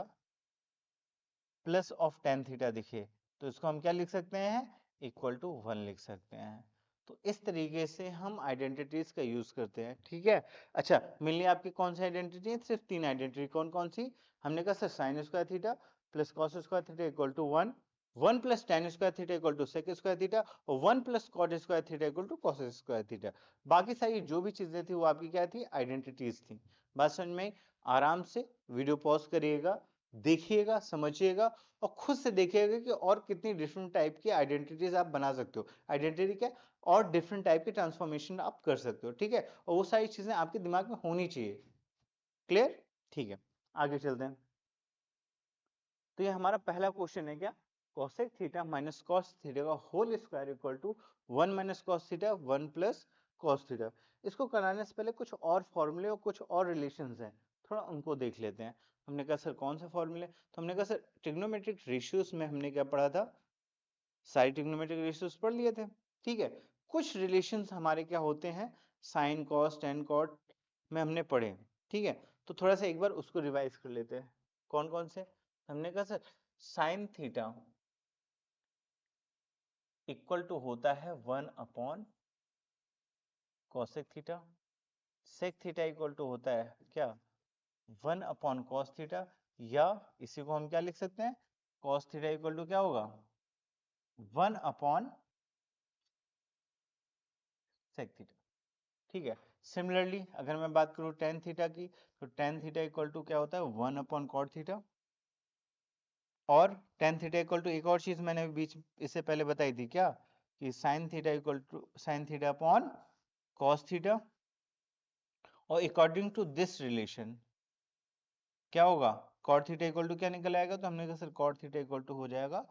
plus of tan theta दिखे, तो इसको हम क्या लिख सकते हैं, इक्वल टू 1 लिख सकते हैं। तो इस तरीके से हम आइडेंटिटीज का यूज करते हैं। ठीक है, अच्छा मिलनी आपकी कौन सी आइडेंटिटी है, सिर्फ 3 आइडेंटिटी, कौन कौन सी, हमने कहा sir sine square theta plus cos square theta equal to 1, 1 plus tan square theta equal to sec square theta, और 1 plus cot square theta equal to cos square theta. बाकी सारी जो भी चीजें थी वो आपकी क्या थी, आइडेंटिटीज थी। बात समझ में, आराम से वीडियो पॉज करिएगा, देखिएगा, समझिएगा, और खुद से देखिएगा कि और कितनी डिफरेंट टाइप की आइडेंटिटीज आप बना सकते हो। आइडेंटिटी क्या, और डिफरेंट टाइप के ट्रांसफॉर्मेशन आप कर सकते हो। ठीक है, और वो सारी चीजें आपके दिमाग में होनी चाहिए। क्लियर, ठीक है, आगे चलते हैं। तो ये हमारा पहला क्वेश्चन है, क्या, cosec theta minus cos theta का whole square equal to 1 minus cos theta 1 plus cos theta. इसको कराने से पहले कुछ और फॉर्मूले और कुछ और रिलेशंस हैं, थोड़ा उनको देख लेते हैं। हमने कहा सर कौन से फॉर्मूले, तो हमने कहा सर ट्रिग्नोमेट्रिक रेशियोज में हमने क्या पढ़ा था, सारे ट्रिग्नोमेट्रिक रेशियोज पढ़ लिए थे। ठीक है, कुछ रिलेशंस हमारे क्या होते हैं, साइन कॉस टेन कॉट में हमने पढ़े। ठीक है, तो थोड़ा सा एक बार उसको रिवाइज कर लेते हैं, कौन कौन से, हमने कहा sir sine theta equal to होता है 1 upon cosec theta, sec theta equal to होता है क्या, 1 अपॉन कॉस थीटा, या इसी को हम क्या लिख सकते हैं, कॉस थीटा इक्वल टू क्या होगा, 1 अपॉन सेक थीटा। ठीक है, सिमिलरली अगर मैं बात करूं टेन थीटा की, तो टेन थीटा इक्वल टू क्या होता है, 1 अपॉन कॉट थीटा, और टेन थीटा इक्वल टू एक और चीज मैंने बीच इससे पहले बताई थी क्या, कि sine theta equal to sine theta upon cos theta, और अकॉर्डिंग टू दिस रिलेशन क्या होगा, कॉट थीटा इक्वल टू क्या निकल आएगा, तो हमने कहा sir cot theta equal to हो जाएगा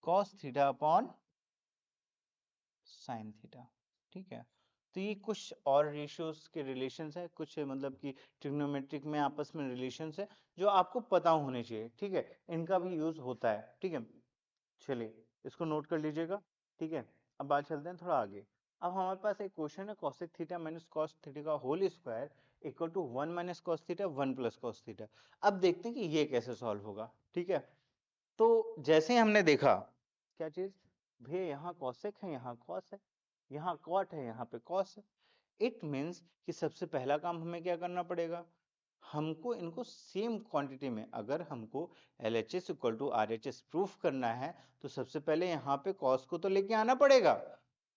cos theta upon sine theta. ठीक है, तो ये कुछ और रेशियोज के रिलेशंस है, कुछ मतलब कि ट्रिग्नोमेट्रिक में आपस में रिलेशंस है जो आपको पता होने चाहिए। ठीक है, इनका भी यूज होता है। ठीक है, चलिए इसको नोट कर लीजिएगा। ठीक है, अब बात चलते हैं थोड़ा आगे। अब हमारे पास एक क्वेश्चन है, cosec theta minus cos theta का whole square equal to 1 minus cos theta 1 plus cos theta. अब देखते हैं कि ये कैसे सॉल्व होगा। ठीक है, तो जैसे हमने देखा क्या चीज, भैया यहाँ cosec है, यहाँ cos है, यहाँ cot है, यहाँ पे cos है। इट मीन्स कि सबसे पहला काम हमें क्या करना पड़ेगा, हमको इनको सेम क्वांटिटी में, अगर हमको LHS equal to RHS proof करना है, तो सबसे पहले यहाँ पे cos को तो लेके आना पड़ेगा।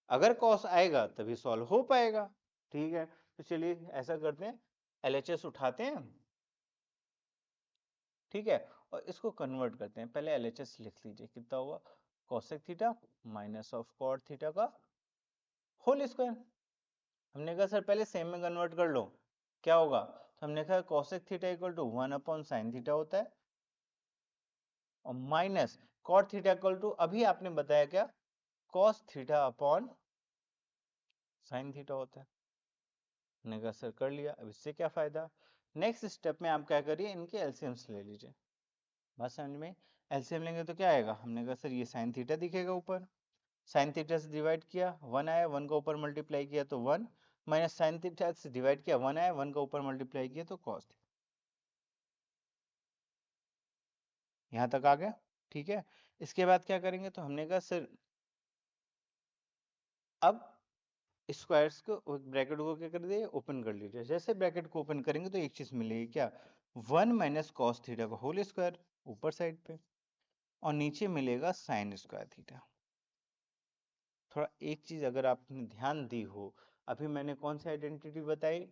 अगर cos आएगा तभी सॉल्व हो पाएगा। ठीक है, तो चलिए ऐसा करते हैं, LHS उठाते हैं। ठीक है, और इसको कन्वर्ट करते हैं। पहले LHS लिख लीजिए, कितना होगा, cosec theta minus of cot theta का होल स्क्वायर। हमने कहा सर पहले सेम में कन्वर्ट कर लो, क्या होगा, तो हमने कहा cosec theta equal to 1/sin theta होता है, और minus cot theta equal to अभी आपने बताया क्या, cos theta upon sin theta होता है। हमने कहा सर कर लिया, अब इससे क्या फायदा। नेक्स्ट स्टेप में आप क्या करिए, इनके एलसीएम्स ले लीजिए। बात समझ में, एलसीएम लेंगे तो क्या आएगा, हमने कहा सर ये sin थीटा दिखेगा ऊपर, sin थीटा से डिवाइड किया 1 आया, 1 का ऊपर मल्टीप्लाई किया तो 1, माइनस sin थीटा से डिवाइड किया 1 आया, 1 का ऊपर मल्टीप्लाई किया तो cos थीटा। यहाँ तक आ गया, ठीक है। इसके बाद क्या करेंगे, तो हमने कहा सर अब स्क्वायर्स को ब्रैकेट को क्या कर दिए, ओपन कर लीजिए। जैसे ब्रैकेट को ओपन करेंगे तो एक चीज मिलेगी क्या, 1 माइनस कॉस थीटा का होल स्क्वायर ऊपर साइड पे, और नीचे मिलेगा साइन स्क्वायर थीटा। थोड़ा एक चीज अगर आपने ध्यान दी हो, अभी मैंने कौन सी आइडेंटिटी बताई,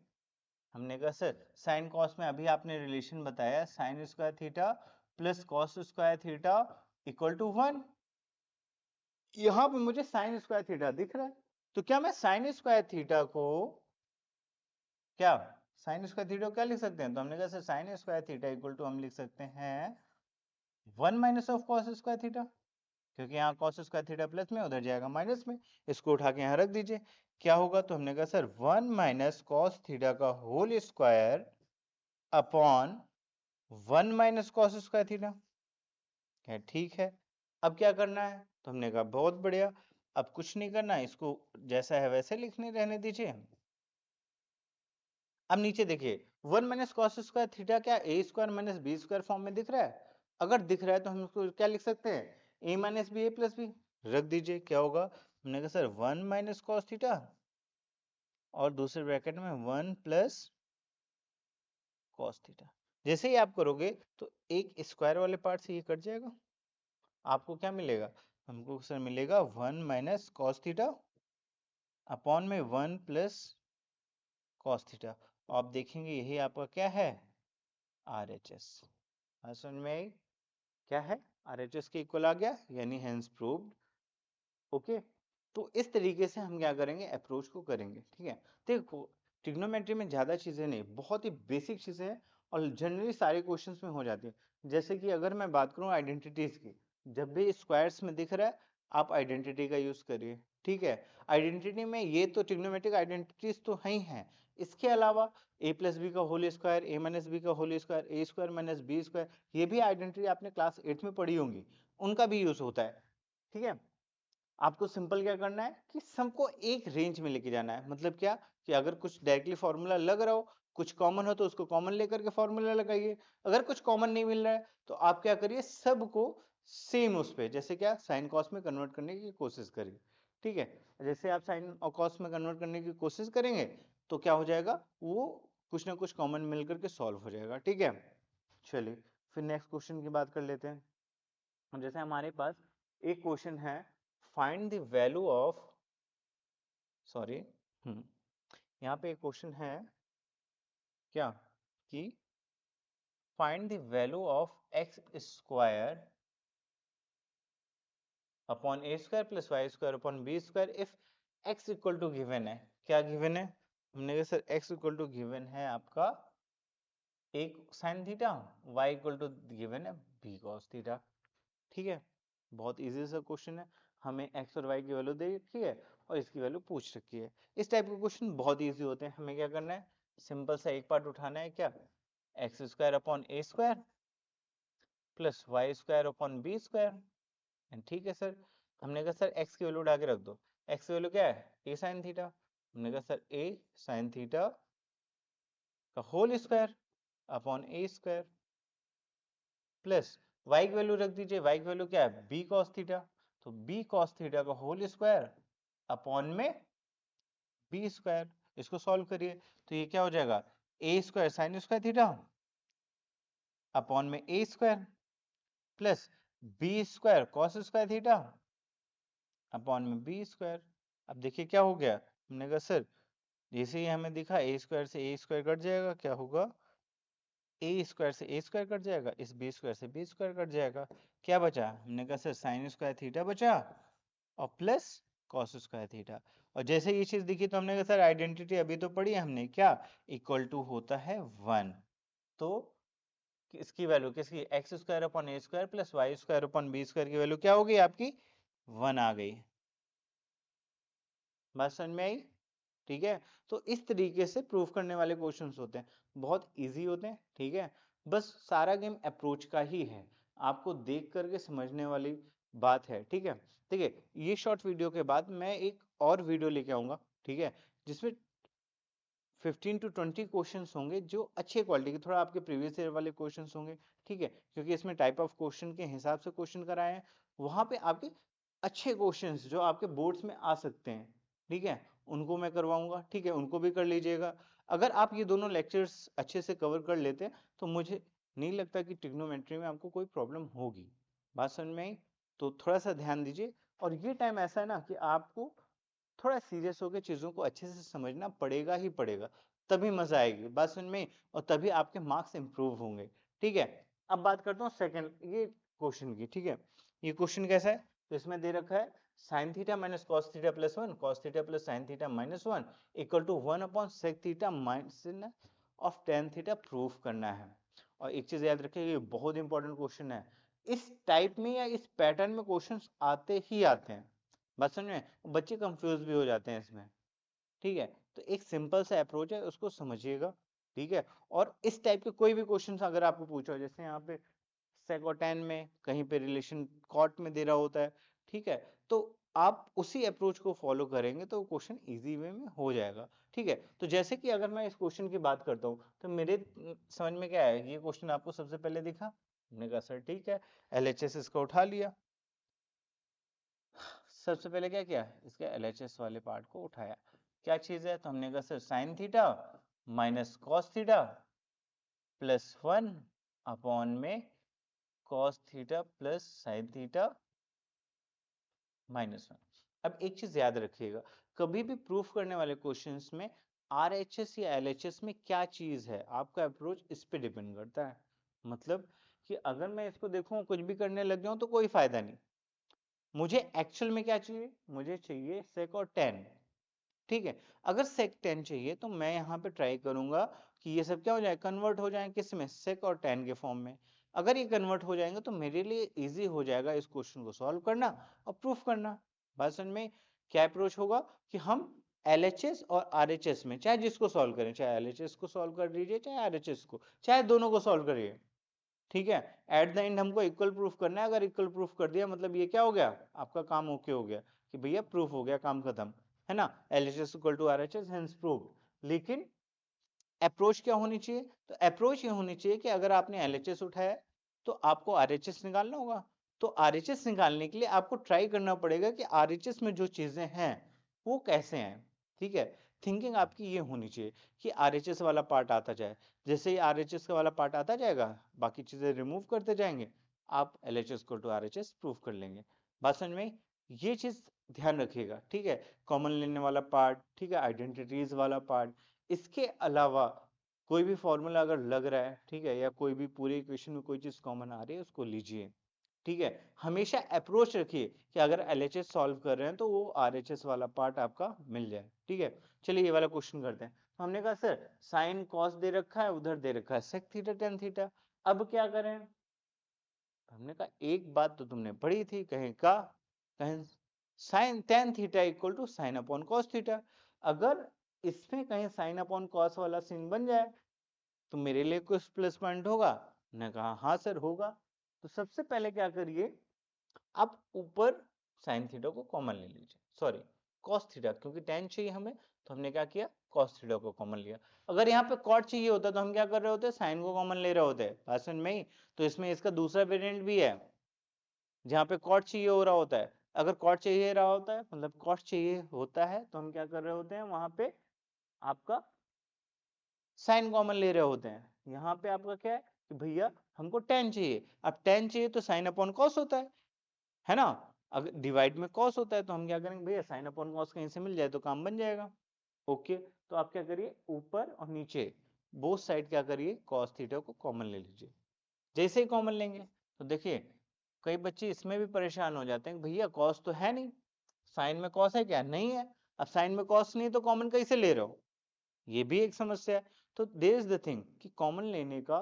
हमने कहा सर साइन कॉस में अभी आपने रिलेशन बताया sine square theta plus cos square theta equal to 1। यहाँ पे मुझे साइन स्क्वायर थीटा दिख रहा है, तो क्या मैं साइन स्क्वायर थीटा को क्या साइन स्क्वायर थीटा को क्या लिख सकते हैं, तो हमने कहा sir sine square theta equal to हम लिख सकते हैं 1 minus of cos square theta, क्योंकि यहाँ कॉस स्क्वायर थीटा प्लस में, उधर जाएगा माइनस में, इसको उठा के यहाँ रख दीजिए। क्या होगा, तो हमने कहा सर 1 माइनस कॉस थीटा का whole square upon 1 minus cos square theta. क्या ठीक है, अब क्या करना है, तो हमने कहा बहुत बढ़िया, अब कुछ नहीं करना, इसको जैसा है वैसे लिखने रहने दीजिए। अब नीचे देखिए 1 माइनस कॉस स्क्वायर थीटा क्या A square minus B square form में दिख रहा है, अगर दिख रहा है तो हम उसको क्या लिख सकते हैं, ए minus B A plus B, रख दीजिए। क्या होगा, हमने कहा सर 1 माइनस कॉस थीटा और दूसरे ब्रैकेट में 1 प्लस कॉस थीटा। जैसे ही आप करोगे तो एक स्क्वायर वाले पार्ट से ये कट जाएगा, आपको क्या मिलेगा, हमको सर मिलेगा 1 माइनस कॉस थीटा अपॉन में 1 प्लस कॉस थीटा। आप देखेंगे यही आपका क्या है, RHS। समझ में आई, क्या है, RHS के इक्वल आ गया, यानी हेंस प्रूव्ड। ओके, तो इस तरीके से हम क्या करेंगे, अप्रोच को करेंगे। ठीक है, देखो ट्रिग्नोमेट्री में ज्यादा चीजें नहीं, बहुत ही बेसिक चीजें हैं और जनरली सारे क्वेश्चंस में हो जाती है। जैसे कि अगर मैं बात करूं आइडेंटिटीज की, जब भी स्क्वायर्स में दिख रहा है आप आइडेंटिटी का यूज करिए। ठीक है, आइडेंटिटी में ये तो ट्रिग्नोमेट्रिक आइडेंटिटीज तो है ही हैं, इसके अलावा ए प्लस बी का होल स्क्वायर, ए माइनस बी का होल स्क्वायर, ए स्क्वायर माइनस बी स्क्वायर, ये भी आइडेंटिटी आपने क्लास 8 में पढ़ी होंगी, उनका भी यूज होता है। ठीक है, आपको सिंपल क्या करना है कि सबको एक रेंज में लेके जाना है। मतलब क्या, कि अगर कुछ डायरेक्टली फॉर्मूला लग रहा हो, कुछ कॉमन हो तो उसको कॉमन लेकर के फॉर्मूला लगाइए, अगर कुछ कॉमन नहीं मिल रहा है तो आप क्या करिए, सबको सेम उस पे, जैसे क्या साइन कॉस में कन्वर्ट करने की कोशिश करिए। ठीक है, जैसे आप साइन और कॉस में कन्वर्ट करने की कोशिश करेंगे तो क्या हो जाएगा, वो कुछ ना कुछ कॉमन मिल करके सॉल्व हो जाएगा। ठीक है, चलिए फिर नेक्स्ट क्वेश्चन की बात कर लेते हैं। जैसे हमारे पास एक क्वेश्चन है, find the value of, sorry, यहाँ पे एक क्वेश्चन है क्या, कि find the value of x square upon A square plus Y square upon B square if x equal to given है। क्या गिवन है, हमने कहा sir x equal to given है आपका एक sine theta, y equal to given है b cos theta. ठीक है, बहुत इजी सा क्वेश्चन है, हमें एक्स और वाई की वैल्यू दे रखी है और इसकी वैल्यू पूछ रखी है। इस टाइप के क्वेश्चन बहुत इजी होते हैं, हमें क्या करना है, सिंपल सा एक पार्ट उठाना है, क्या, एक्स स्क्वायर अपॉन ए square plus Y square upon B square. ठीक है सर, हमने कहा सर एक्स की वैल्यू उठा के रख दो, एक्स की वैल्यू क्या है, ए साइन थीटा, हमने कहा सर ए साइन थीटा का होल स्क्वायर अपॉन ए स्क्वायर प्लस y की वैल्यू रख दीजिए, y की वैल्यू क्या है, b cos थीटा, तो b cos थीटा का होल स्क्वायर अपॉन में b स्क्वायर। इसको सॉल्व करिए तो ये क्या हो जाएगा, a square sine square theta upon में a square plus b square cos square theta upon में b स्क्वायर। अब देखिए क्या हो गया, हमने कहा सर जैसे ही हमें दिखा a स्क्वायर से a स्क्वायर कट जाएगा, क्या होगा, ए स्क्वायर से ए स्क्वायर कट जाएगा, इस बी स्क्वायर से बी स्क्वायर कट जाएगा, क्या बचा, हमने कहा सर साइन स्क्वायर थीटा बचा और प्लस कॉस स्क्वायर थीटा। और जैसे ये चीज दिखी तो हमने कहा सर आइडेंटिटी अभी तो पढ़ी है हमने, क्या इक्वल टू होता है 1। तो इसकी वैल्यू किसकी, एक्स स्क्वायर अपॉन ए square plus Y square upon B square की वैल्यू क्या होगी आपकी 1 आ गई। बात समझ में आई? ठीक है, तो इस तरीके से प्रूफ करने वाले क्वेश्चंस होते हैं, बहुत इजी होते हैं। ठीक है, बस सारा गेम अप्रोच का ही है, आपको देख करके समझने वाली बात है। ठीक है, ठीक है, ये शॉर्ट वीडियो के बाद मैं एक और वीडियो लेके आऊंगा, ठीक है, जिसमें 15 to 20 क्वेश्चंस होंगे जो अच्छे क्वालिटी के, थोड़ा आपके प्रीवियस ईयर वाले क्वेश्चंस होंगे। ठीक है, क्योंकि इसमें टाइप ऑफ क्वेश्चन के हिसाब से क्वेश्चन कराए हैं, वहां पे आपके अच्छे क्वेश्चंस जो आपके बोर्ड्स में आ सकते हैं, ठीक है, उनको मैं करवाऊंगा। ठीक है, उनको भी कर लीजिएगा। अगर आप ये दोनों लेक्चर्स अच्छे से कवर कर लेते हैं तो मुझे नहीं लगता कि ट्रिग्नोमेट्री में आपको कोई प्रॉब्लम होगी। बात समझ में आई? तो थोड़ा सा ध्यान दीजिए, और ये टाइम ऐसा है ना कि आपको थोड़ा सीरियस होकर चीजों को अच्छे से समझना पड़ेगा ही पड़ेगा, तभी मजा आएगी। बात समझ में? और तभी आपके मार्क्स इंप्रूव होंगे। ठीक है, अब बात करता हूँ सेकंड ये क्वेश्चन की। ठीक है, ये क्वेश्चन कैसा है, तो इसमें दे रखा है sine theta minus cos theta plus 1, cos theta plus sine theta minus 1 equal to 1 upon sec theta minus of tan theta proof करना है। और एक चीज याद रखिए, ये बहुत इंपॉर्टेंट क्वेश्चन है, इस टाइप में या इस पैटर्न में क्वेश्चंस आते ही आते हैं। बात समझ में? बच्चे कंफ्यूज भी हो जाते हैं इसमें। ठीक है, तो एक सिंपल सा अप्रोच है, उसको समझिएगा। ठीक है, और इस टाइप के कोई भी क्वेश्चन अगर आपको पूछा हो, जैसे यहाँ पे सेक और tan में कहीं पे रिलेशन कॉट में दे रहा होता है, ठीक है, तो आप उसी अप्रोच को फॉलो करेंगे तो क्वेश्चन इजी वे में हो जाएगा। ठीक है, तो जैसे कि अगर मैं इस क्वेश्चन की बात करता हूँ तो मेरे समझ में क्या है, ये क्वेश्चन आपको सबसे पहले दिखा, हमने कहा सर ठीक है, LHS इसका उठा लिया। सबसे पहले क्या किया, इसके LHS वाले पार्ट को उठाया, क्या चीज है, तो हमने कहा sir sine theta minus cos theta plus 1 upon में cos theta plus sine theta minus 1। अब एक चीज याद रखिएगा, कभी भी प्रूफ करने वाले क्वेश्चंस में RHS या LHS में क्या चीज है, आपका अप्रोच इस पे डिपेंड करता है। मतलब कि अगर मैं इसको देखूं कुछ भी करने लग जाऊं तो कोई फायदा नहीं, मुझे एक्चुअल में क्या चाहिए, मुझे चाहिए सेक और tan। ठीक है, अगर सेक tan चाहिए तो मैं यहाँ पे ट्राई करूंगा कि ये सब क्या हो जाए, कन्वर्ट हो जाए किस में, सेक और tan के फॉर्म में। अगर ये कन्वर्ट हो जाएंगे तो मेरे लिए इजी हो जाएगा इस क्वेश्चन को सॉल्व करना और प्रूफ करना। बात समझ में? क्या अप्रोच होगा कि हम LHS और RHS में चाहे जिसको सॉल्व करें, चाहे LHS को सॉल्व कर लीजिए चाहे RHS को, चाहे दोनों को सॉल्व करिए। ठीक है, एट द एंड हमको इक्वल प्रूफ करना है, अगर इक्वल प्रूफ कर दिया मतलब ये क्या हो गया, आपका काम ओके हो गया कि भैया प्रूफ हो गया, काम खत्म, है ना, LHS equal to RHS hence proved. लेकिन अप्रोच क्या होनी चाहिए, तो अप्रोच ये होनी चाहिए कि अगर आपने LHS उठाया तो आपको RHS निकालना होगा, तो RHS निकालने के लिए आपको ट्राई करना पड़ेगा कि RHS में जो चीजें हैं वो कैसे हैं। ठीक है, थिंकिंग आपकी ये होनी चाहिए कि RHS वाला पार्ट आता जाए, जैसे ही RHS का वाला पार्ट आता जाएगा बाकी चीजें रिमूव करते जाएंगे, आप LHS को टू RHS प्रूफ कर लेंगे। बात समझ में? ये चीज ध्यान रखिएगा। ठीक है, कॉमन लेने वाला पार्ट, ठीक है, आइडेंटिटीज वाला पार्ट, इसके अलावा कोई भी फॉर्मूला अगर लग रहा है, ठीक है, या कोई भी पूरे इक्वेशन में कोई चीज कॉमन आ रही है उसको लीजिए। ठीक है, हमेशा अप्रोच रखिए कि अगर LHS सॉल्व कर रहे हैं तो वो RHS वाला पार्ट आपका मिल जाए। ठीक है, चलिए ये वाला क्वेश्चन करते हैं। तो हमने कहा सर साइन कॉस दे रखा है, उधर दे रखा है सेक थीटा टेन थीटा, अब क्या करें, हमने कहा एक बात तो तुमने पढ़ी थी, कहीं का कहीं sine tan theta equal to sine upon cos theta, अगर इसमें कहीं साइन अपॉन कॉस वाला सीन बन जाए तो मेरे लिए कुछ प्लस पॉइंट होगा। मैंने कहा हाँ सर होगा। तो सबसे पहले क्या करिए, आप ऊपर साइन थीटा को कॉमन ले लीजिए, सॉरी कॉस थीटा, क्योंकि टेन चाहिए हमें तो हमने क्या किया, कॉस थीटा को कॉमन लिया। अगर यहाँ पे कॉट चाहिए होता तो हम क्या कर रहे होते, साइन को कॉमन ले रहे होते, बात समझ में ही? तो इसमें इसका दूसरा वेरिएंट भी है जहाँ पे कॉट चाहिए हो रहा होता है, अगर कॉट चाहिए रहा होता है मतलब कॉट चाहिए होता है तो हम क्या कर रहे होते हैं, वहां पे आपका साइन कॉमन ले रहे होते हैं। यहाँ पे आपका क्या है कि भैया हमको टेन चाहिए, अब टेन चाहिए तो साइन अपॉन कॉस होता है ना, अगर डिवाइड में कॉस होता है तो हम क्या करेंगे, भैया साइन अपॉन कॉस कहीं से मिल जाए तो काम बन जाएगा। ओके, तो आप क्या करिए, ऊपर और नीचे बोथ साइड क्या करिए, कॉस थीटा को कॉमन ले लीजिए। जैसे ही कॉमन लेंगे तो देखिए कई बच्चे इसमें भी परेशान हो जाते हैं, भैया कॉस तो है नहीं, साइन में कॉस है क्या? नहीं है। अब साइन में कॉस नहीं तो कॉमन कैसे ले रहे हो? ये भी एक समस्या है। तो देयर इज द थिंग कि कॉमन लेने का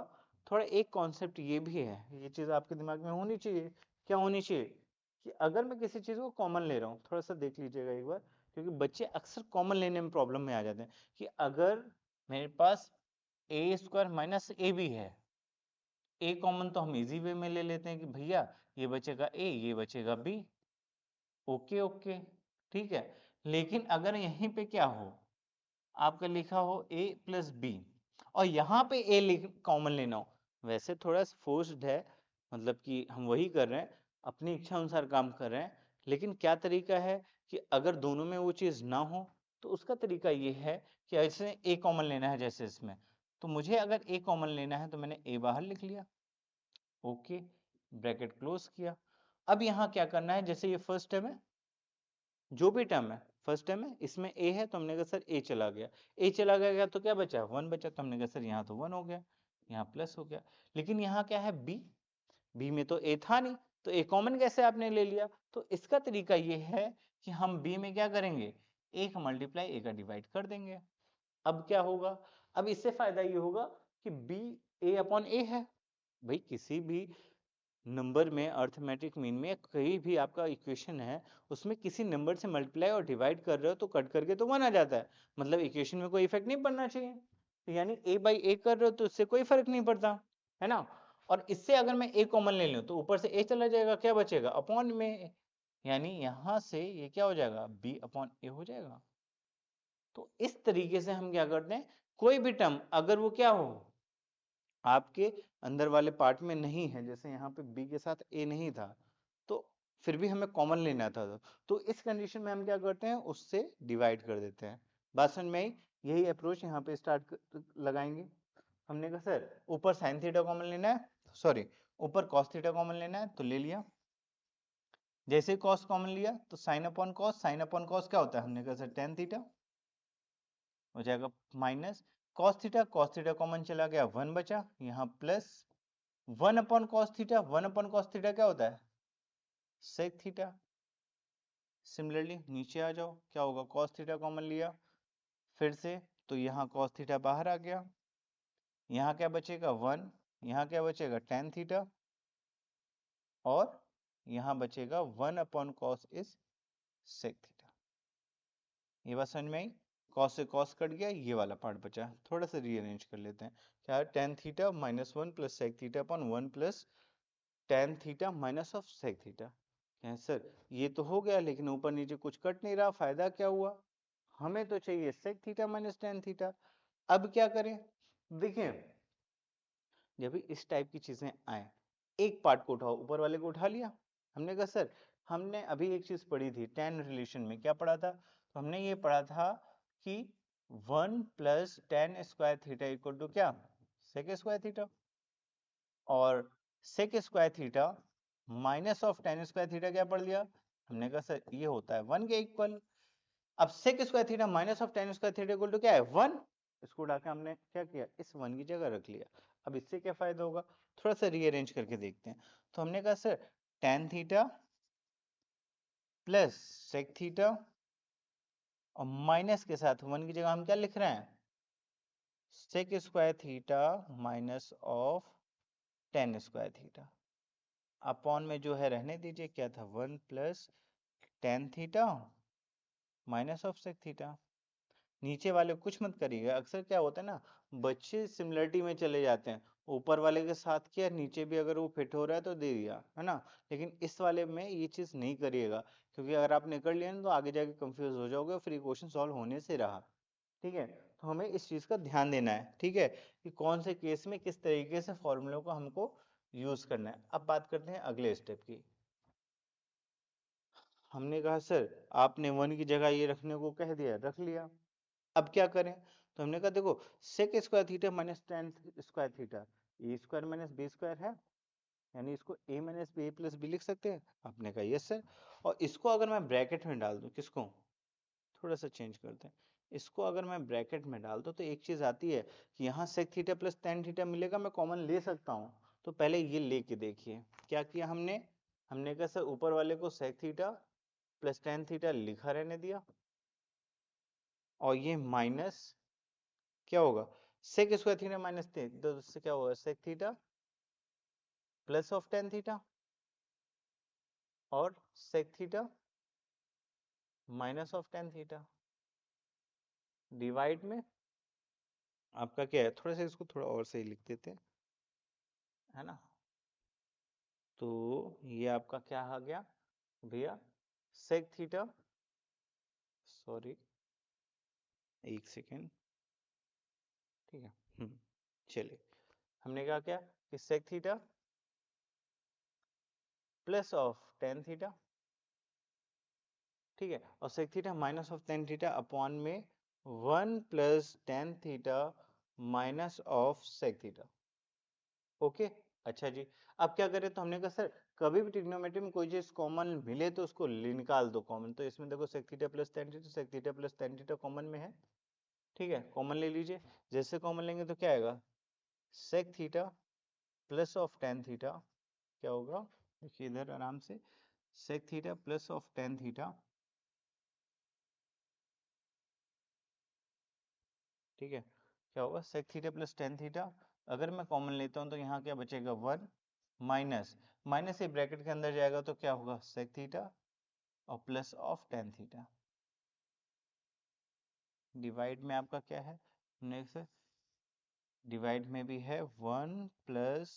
थोड़ा एक कॉन्सेप्ट ये भी है, ये चीज आपके दिमाग में होनी चाहिए। क्या होनी चाहिए? कि अगर मैं किसी चीज को कॉमन ले रहा हूँ, थोड़ा सा देख लीजिएगा एक बार, क्योंकि बच्चे अक्सर कॉमन लेने में प्रॉब्लम में आ जाते हैं। कि अगर मेरे पास ए स्क्वायर माइनस ए बी है, ए कॉमन तो हम इजी वे में ले लेते हैं कि भैया ये बचेगा ए, ये बचेगा बी, ओके ओके, ठीक है। लेकिन अगर यहीं पे क्या हो, आपका लिखा हो a प्लस बी, और यहाँ पे a कॉमन लेना हो, वैसे थोड़ा फोर्स्ड है, मतलब कि हम वही कर रहे हैं, अपनी इच्छा अनुसार काम कर रहे हैं, लेकिन क्या तरीका है कि अगर दोनों में वो चीज ना हो तो उसका तरीका ये है कि ऐसे a कॉमन लेना है, जैसे इसमें तो मुझे अगर a कॉमन लेना है तो मैंने a बाहर लिख लिया, ओके, ब्रैकेट क्लोज किया। अब यहाँ क्या करना है, जैसे ये फर्स्ट टर्म है, जो भी टर्म है फर्स्ट टर्म है, इसमें a है तो हमने कहा सर a चला गया, a चला गया तो क्या बचा? 1 बचा, तो हमने कहा सर यहाँ तो 1 हो गया, यहाँ प्लस हो गया। लेकिन यहाँ क्या है? b, b में तो a था नहीं, तो a कॉमन कैसे आपने ले लिया? तो इसका तरीका ये है कि हम b में क्या करेंगे, a का मल्टीप्लाई a का डिवाइड कर देंगे। अब क्या होगा? अब इससे फायदा ये होगा कि b a अपॉन a है। भाई किसी भी नंबर में, अर्थमेटिक मीन में, कहीं भी आपका इक्वेशन है, उसमें किसी नंबर से मल्टीप्लाई और डिवाइड कर रहे हो तो कट करके तो 1 आ जाता है, मतलब इक्वेशन में कोई इफेक्ट नहीं पड़ना चाहिए। तो यानी a बाई ए कर रहे हो तो इससे कोई फर्क नहीं पड़ता, है ना। और इससे अगर मैं a कॉमन ले लूं तो ऊपर से a चला जाएगा, क्या बचेगा? अपॉन में, यानी यहां से ये क्या हो जाएगा? b अपॉन ए हो जाएगा। तो इस तरीके से हम क्या करते हैं, कोई भी टर्म अगर वो क्या हो, आपके अंदर वाले पार्ट में नहीं है, जैसे यहाँ पे b के साथ a नहीं था, तो फिर भी हमें कॉमन लेना था, तो इस कंडीशन में हम क्या करते हैं, उससे डिवाइड कर देते हैं। बात समझ में आई? यही अप्रोच यहाँ पे स्टार्ट लगाएंगे। हमने कहा सर ऊपर साइन थीटा कॉमन लेना है, सॉरी ऊपर कॉस थीटा कॉमन लेना है, तो ले लिया। जैसे कॉस कॉमन लिया तो sign upon cos, sign upon cos क्या होता है? हमने कहा सर टेन थीटा हो जाएगा, माइनस कॉस थीटा कॉमन चला गया, 1 बचा, यहाँ plus 1 upon cos theta, 1 upon cos theta क्या होता है? Sec theta. सिमिलरली नीचे आ जाओ, क्या होगा? कॉस थीटा कॉमन लिया फिर से, तो यहाँ कॉस थीटा बाहर आ गया, यहाँ क्या बचेगा? 1, यहाँ क्या बचेगा? टेन थीटा, और यहाँ बचेगा 1 upon cos is sec theta. ये बात समझ में आई? कॉस से कॉस कट गया, ये वाला पार्ट बचा, थोड़ा सा रीअरेंज कर लेते हैं। क्या? Tan theta minus 1 plus sec theta upon 1 plus tan theta minus of sec theta. Sir ये तो हो गया, लेकिन ऊपर नीचे कुछ कट नहीं रहा, फायदा क्या हुआ? हमें तो चाहिए sec theta minus tan theta. अब क्या करें? देखिए, जब भी इस टाइप की चीजें आए, एक पार्ट को उठाओ, ऊपर वाले को उठा लिया। हमने कहा सर हमने अभी एक चीज पढ़ी थी टेन रिलेशन में, क्या पढ़ा था? तो हमने ये पढ़ा था कि 1 plus tan square theta equal to क्या? सेक स्क्वायर थीटा, और sec square theta minus of tan square theta क्या पढ़ लिया? हमने कहा सर ये होता है 1 के इक्वल। अब sec square theta minus of tan square theta equal to क्या है? 1। इसको उठा के हमने क्या किया? इस 1 की जगह रख लिया। अब इससे क्या फायदा होगा? थोड़ा सा रीअरेंज करके देखते हैं। तो हमने कहा sir tan theta plus sec theta, और माइनस के साथ 1 की जगह हम क्या लिख रहे हैं? Sec square theta minus of tan square theta, upon में जो है रहने दीजिए, क्या था? 1 plus tan theta minus of sec theta. नीचे वाले को कुछ मत करिएगा, अक्सर क्या होता है ना, बच्चे सिमिलरिटी में चले जाते हैं, ऊपर वाले के साथ किया, नीचे भी अगर वो फिट हो रहा है तो दे दिया, है ना। लेकिन इस वाले में ये चीज नहीं करिएगा, क्योंकि अगर आपने कर लिया ना तो आगे जाके कंफ्यूज हो जाओगे, फिर ये क्वेश्चन सॉल्व होने से रहा। ठीक है, तो हमें इस चीज का ध्यान देना है, ठीक है, कि कौन से केस में किस तरीके से फॉर्मूलों को हमको यूज करना है। अब बात करते हैं अगले स्टेप की। हमने कहा सर आपने 1 की जगह ये रखने को कह दिया, रख लिया। अब क्या करें? तो हमने कहा देखो sec square theta minus tan square theta, A square minus B square है, यानी इसको a minus B plus B लिख सकते हैं। आपने कहा यस सर। और इसको अगर मैं ब्रैकेट में डाल दूं, किसको? थोड़ा सा चेंज करते हैं, इसको अगर मैं ब्रैकेट में डाल दूं तो एक चीज आती है कि यहाँ sec theta plus tan theta मिलेगा, मैं कॉमन ले सकता हूँ। तो पहले ये लेके देखिए क्या किया हमने। हमने कहा सर ऊपर वाले को sec theta plus tan theta लिखा रहने दिया, और ये माइनस क्या होगा, सेक स्क्वायर थीटा माइनस थे, तो उससे क्या होगा, sec theta plus of tan theta और sec theta minus of tan theta divide में आपका क्या है, थोड़ा सा इसको थोड़ा और सही लिख देते हैं, है ना। तो ये आपका क्या आ गया भैया, सेक थीटा, सॉरी एक सेकेंड, ठीक है। चलिए, हमने क्या किया कि sec theta plus of tan theta, ठीक है, और sec theta minus of tan theta upon में one plus tan theta minus of sec theta. Okay, अच्छा जी। अब क्या करें, तो हमने कहा सर कभी भी ट्रिग्नोमेट्री में कोई चीज कॉमन मिले तो उसको निकाल दो कॉमन, तो इसमें देखो sec theta plus tan theta, sec theta plus tan theta common में है, ठीक है, कॉमन ले लीजिए। जैसे कॉमन लेंगे तो क्या आएगा, sec theta plus of tan theta, क्या होगा देखिए इधर आराम से, sec theta plus of tan theta, ठीक है, क्या होगा sec theta plus tan theta. अगर मैं कॉमन लेता हूं तो यहाँ क्या बचेगा, वन माइनस, माइनस ये ब्रैकेट के अंदर जाएगा तो क्या होगा, सेक थीटा और plus of tan theta, divide में आपका क्या है, नेक्स्ट डिवाइड में भी है one plus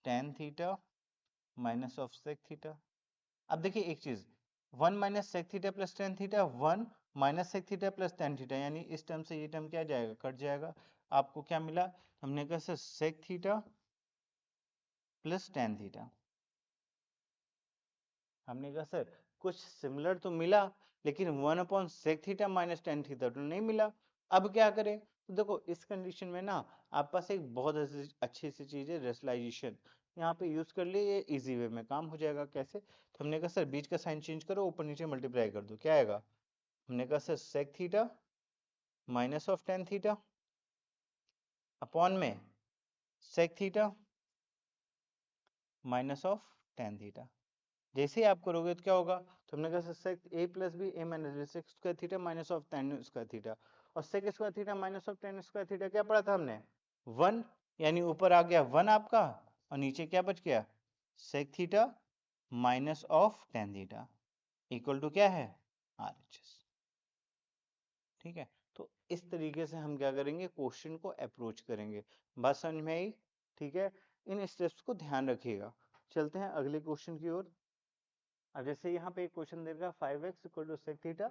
tan theta minus of sec theta. अब देखिए एक चीज, one minus sec theta plus tan theta, one minus sec theta plus tan theta, यानी इस टर्म से ये टर्म क्या जाएगा, कट जाएगा। आपको क्या मिला, हमने कहा sir sec theta plus tan theta, हमने कहा सर कुछ सिमिलर तो मिला, लेकिन one upon sec theta minus tan theta तो नहीं मिला। अब क्या करें, तो देखो इस कंडीशन में ना आप पास एक बहुत अच्छी सी चीज है, रेशनलाइजेशन, यहाँ पे यूज कर लिए, ये इजी वे में काम हो जाएगा। कैसे, तो हमने कहा सर बीच का साइन चेंज करो, ऊपर नीचे मल्टीप्लाई कर दो, क्या आएगा, हमने कहा sir sec theta minus of tan theta upon में sec theta minus of tan theta. जैसे ही आप करोगे तो क्या होगा, तो हमने कहा sec A plus B A minus B sec square theta minus of tan square theta, और sec square theta minus of tan square theta क्या पढ़ा था हमने, वन, यानी ऊपर आ गया वन आपका, और नीचे क्या बच गया, sec theta minus of tan theta equal to क्या है, आर एच एस। ठीक है, तो इस तरीके से हम क्या करेंगे, क्वेश्चन को अप्रोच करेंगे। बात समझ में आई, ठीक है, इन स्टेप्स को ध्यान रखिएगा। चलते हैं अगले क्वेश्चन की ओर। अब जैसे यहाँ पे एक क्वेश्चन दे रखा 5x equal to sec theta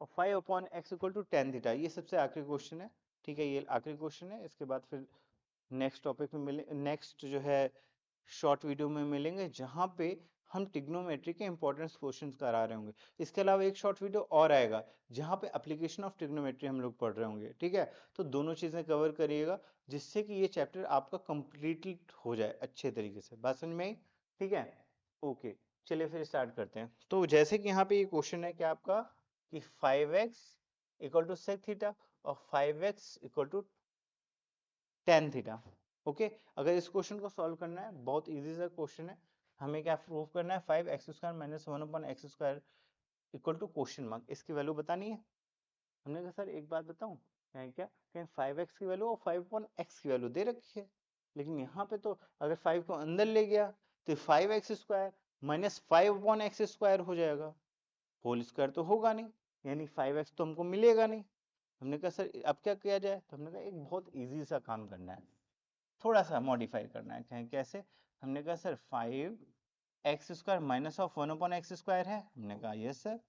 और 5 upon x equal to tan theta, ये सबसे आखिरी क्वेश्चन है, ठीक है, ये आखिरी क्वेश्चन है। इसके बाद फिर नेक्स्ट टॉपिक में मिले, नेक्स्ट जो है शॉर्ट वीडियो में मिलेंगे, जहाँ पे हम ट्रिग्नोमेट्री के इंपॉर्टेंट क्वेश्चंस करा रहे होंगे। इसके अलावा एक शॉर्ट वीडियो और आएगा जहाँ पे एप्लीकेशन ऑफ ट्रिग्नोमेट्री हम लोग पढ़ रहे होंगे, ठीक है। तो दोनों चीजें कवर करिएगा, जिससे कि ये चैप्टर आपका कंप्लीटली हो जाए अच्छे तरीके से। बात समझ में आई, ठीक है, ओके। चलिए फिर स्टार्ट करते हैं। तो जैसे कि यहाँ पे ये क्वेश्चन है कि आपका कि 5x equal to sec theta और 5x equal to tan theta. Okay, अगर इस क्वेश्चन को सॉल्व करना है, बहुत इजी सा क्वेश्चन है, हमें क्या प्रूव करना है, five x square minus one upon x square equal to question mark, इसकी वैल्यू बतानी है। हमने कहा सर एक बात बताऊं, क्या कहीं फाइव एक्स की वैल्यू और फाइव अपॉन एक्स की वैल्यू दे रखी है, लेकिन यहाँ पे तो अगर फाइव को अंदर ले गया तो five x square minus five upon x square हो जाएगा, होल स्क्वायर तो होगा नहीं, यानी फाइव एक्स तो हमको मिलेगा नहीं। हमने कहा सर अब क्या किया जाए, तो हमने कहा एक बहुत इजी सा काम करना है, थोड़ा सा मॉडिफाई करना है। कहें कैसे, हमने कहा sir five x square minus of one upon x square है, हमने कहा यस सर।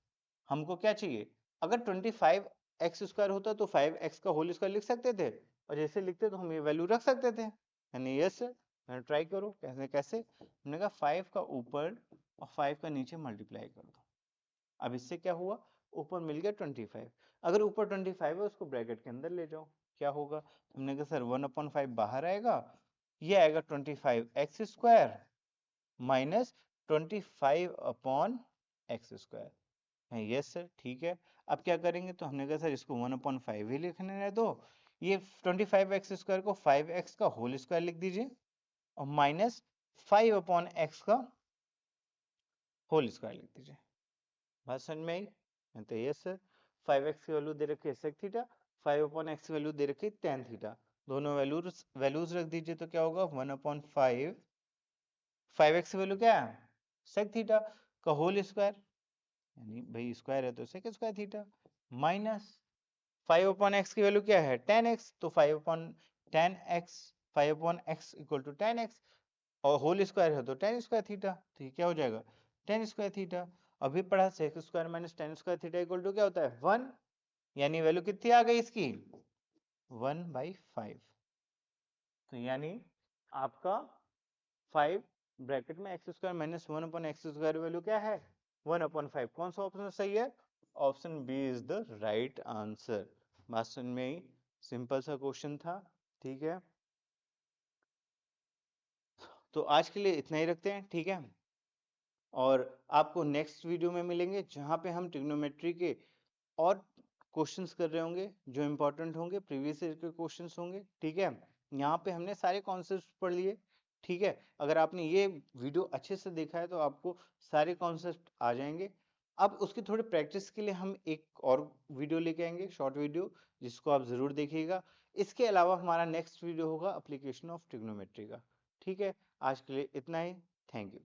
हमको क्या चाहिए, अगर 25x स्क्वायर होता तो 5x का होल स्क्वायर लिख सकते थे, और जैसे लिखते तो हम ये वैल्यू रख सकते थे, यानी यस सर। ट्राई करो कैसे कैसे, हमने कहा 5 का ऊपर और 5 का नीचे मल्टीप्लाई कर दो। अब इससे क्या हुआ, ऊपर मिल गया 25, अगर ऊपर 25 है उसको ब्रैकेट के अंदर ले जाओ, क्या होगा, हमने कहा सर 1/5 बाहर आएगा, ये आएगा 25x square minus 25 upon x square. Yes sir, ठीक है। अब क्या करेंगे, तो हमने कहा सर इसको 1/5 ही लिखने दो, ये 25x स्क्वायर को 5x का होल स्क्वायर लिख दीजिए, और माइनस 5 अपॉन एक्स का होल स्क्वायर लिख दीजिए। बात समझ में आई? तो यस सर, 5x की वैल्यू दे रखी है sec थीटा, 5/x की वैल्यू दे रखी है tan थीटा, दोनों वैल्यूज रख दीजिए तो क्या होगा 1/5, 5x की वैल्यू क्या है sec थीटा का होल स्क्वायर, यानी भाई स्क्वायर है तो sec square theta, minus 5/x की वैल्यू क्या है tan x, तो 5/tan x, 5/x equal to tan x, और होल स्क्वायर है तो tan स्क्वायर थीटा, तो ये क्या हो जाएगा tan स्क्वायर थीटा। अभी पढ़ा sec square minus tan square theta equal to क्या होता है 1, यानी वैल्यू कितनी आ गई इसकी 1/5, तो यानी आपका 5 ब्रैकेट में x square minus 1/x² value क्या है 1/5। कौन सा ऑप्शन सही है? Option B is the right answer. बात समझ में आई? सिंपल सा क्वेश्चन था, ठीक है। तो आज के लिए इतना ही रखते हैं, ठीक है, और आपको नेक्स्ट वीडियो में मिलेंगे जहां पे हम ट्रिग्नोमेट्री के और क्वेश्चंस कर रहे होंगे जो इंपॉर्टेंट होंगे, प्रीवियस ईयर के क्वेश्चंस होंगे, ठीक है। यहाँ पे हमने सारे कॉन्सेप्ट्स पढ़ लिए, ठीक है। अगर आपने ये वीडियो अच्छे से देखा है तो आपको सारे कॉन्सेप्ट आ जाएंगे। अब उसकी थोड़ी प्रैक्टिस के लिए हम एक और वीडियो लेके आएंगे, शॉर्ट वीडियो, जिसको आप जरूर देखिएगा। इसके अलावा हमारा नेक्स्ट वीडियो होगा एप्लीकेशन ऑफ ट्रिग्नोमेट्री का, ठीक है। आज के लिए इतना ही, थैंक यू।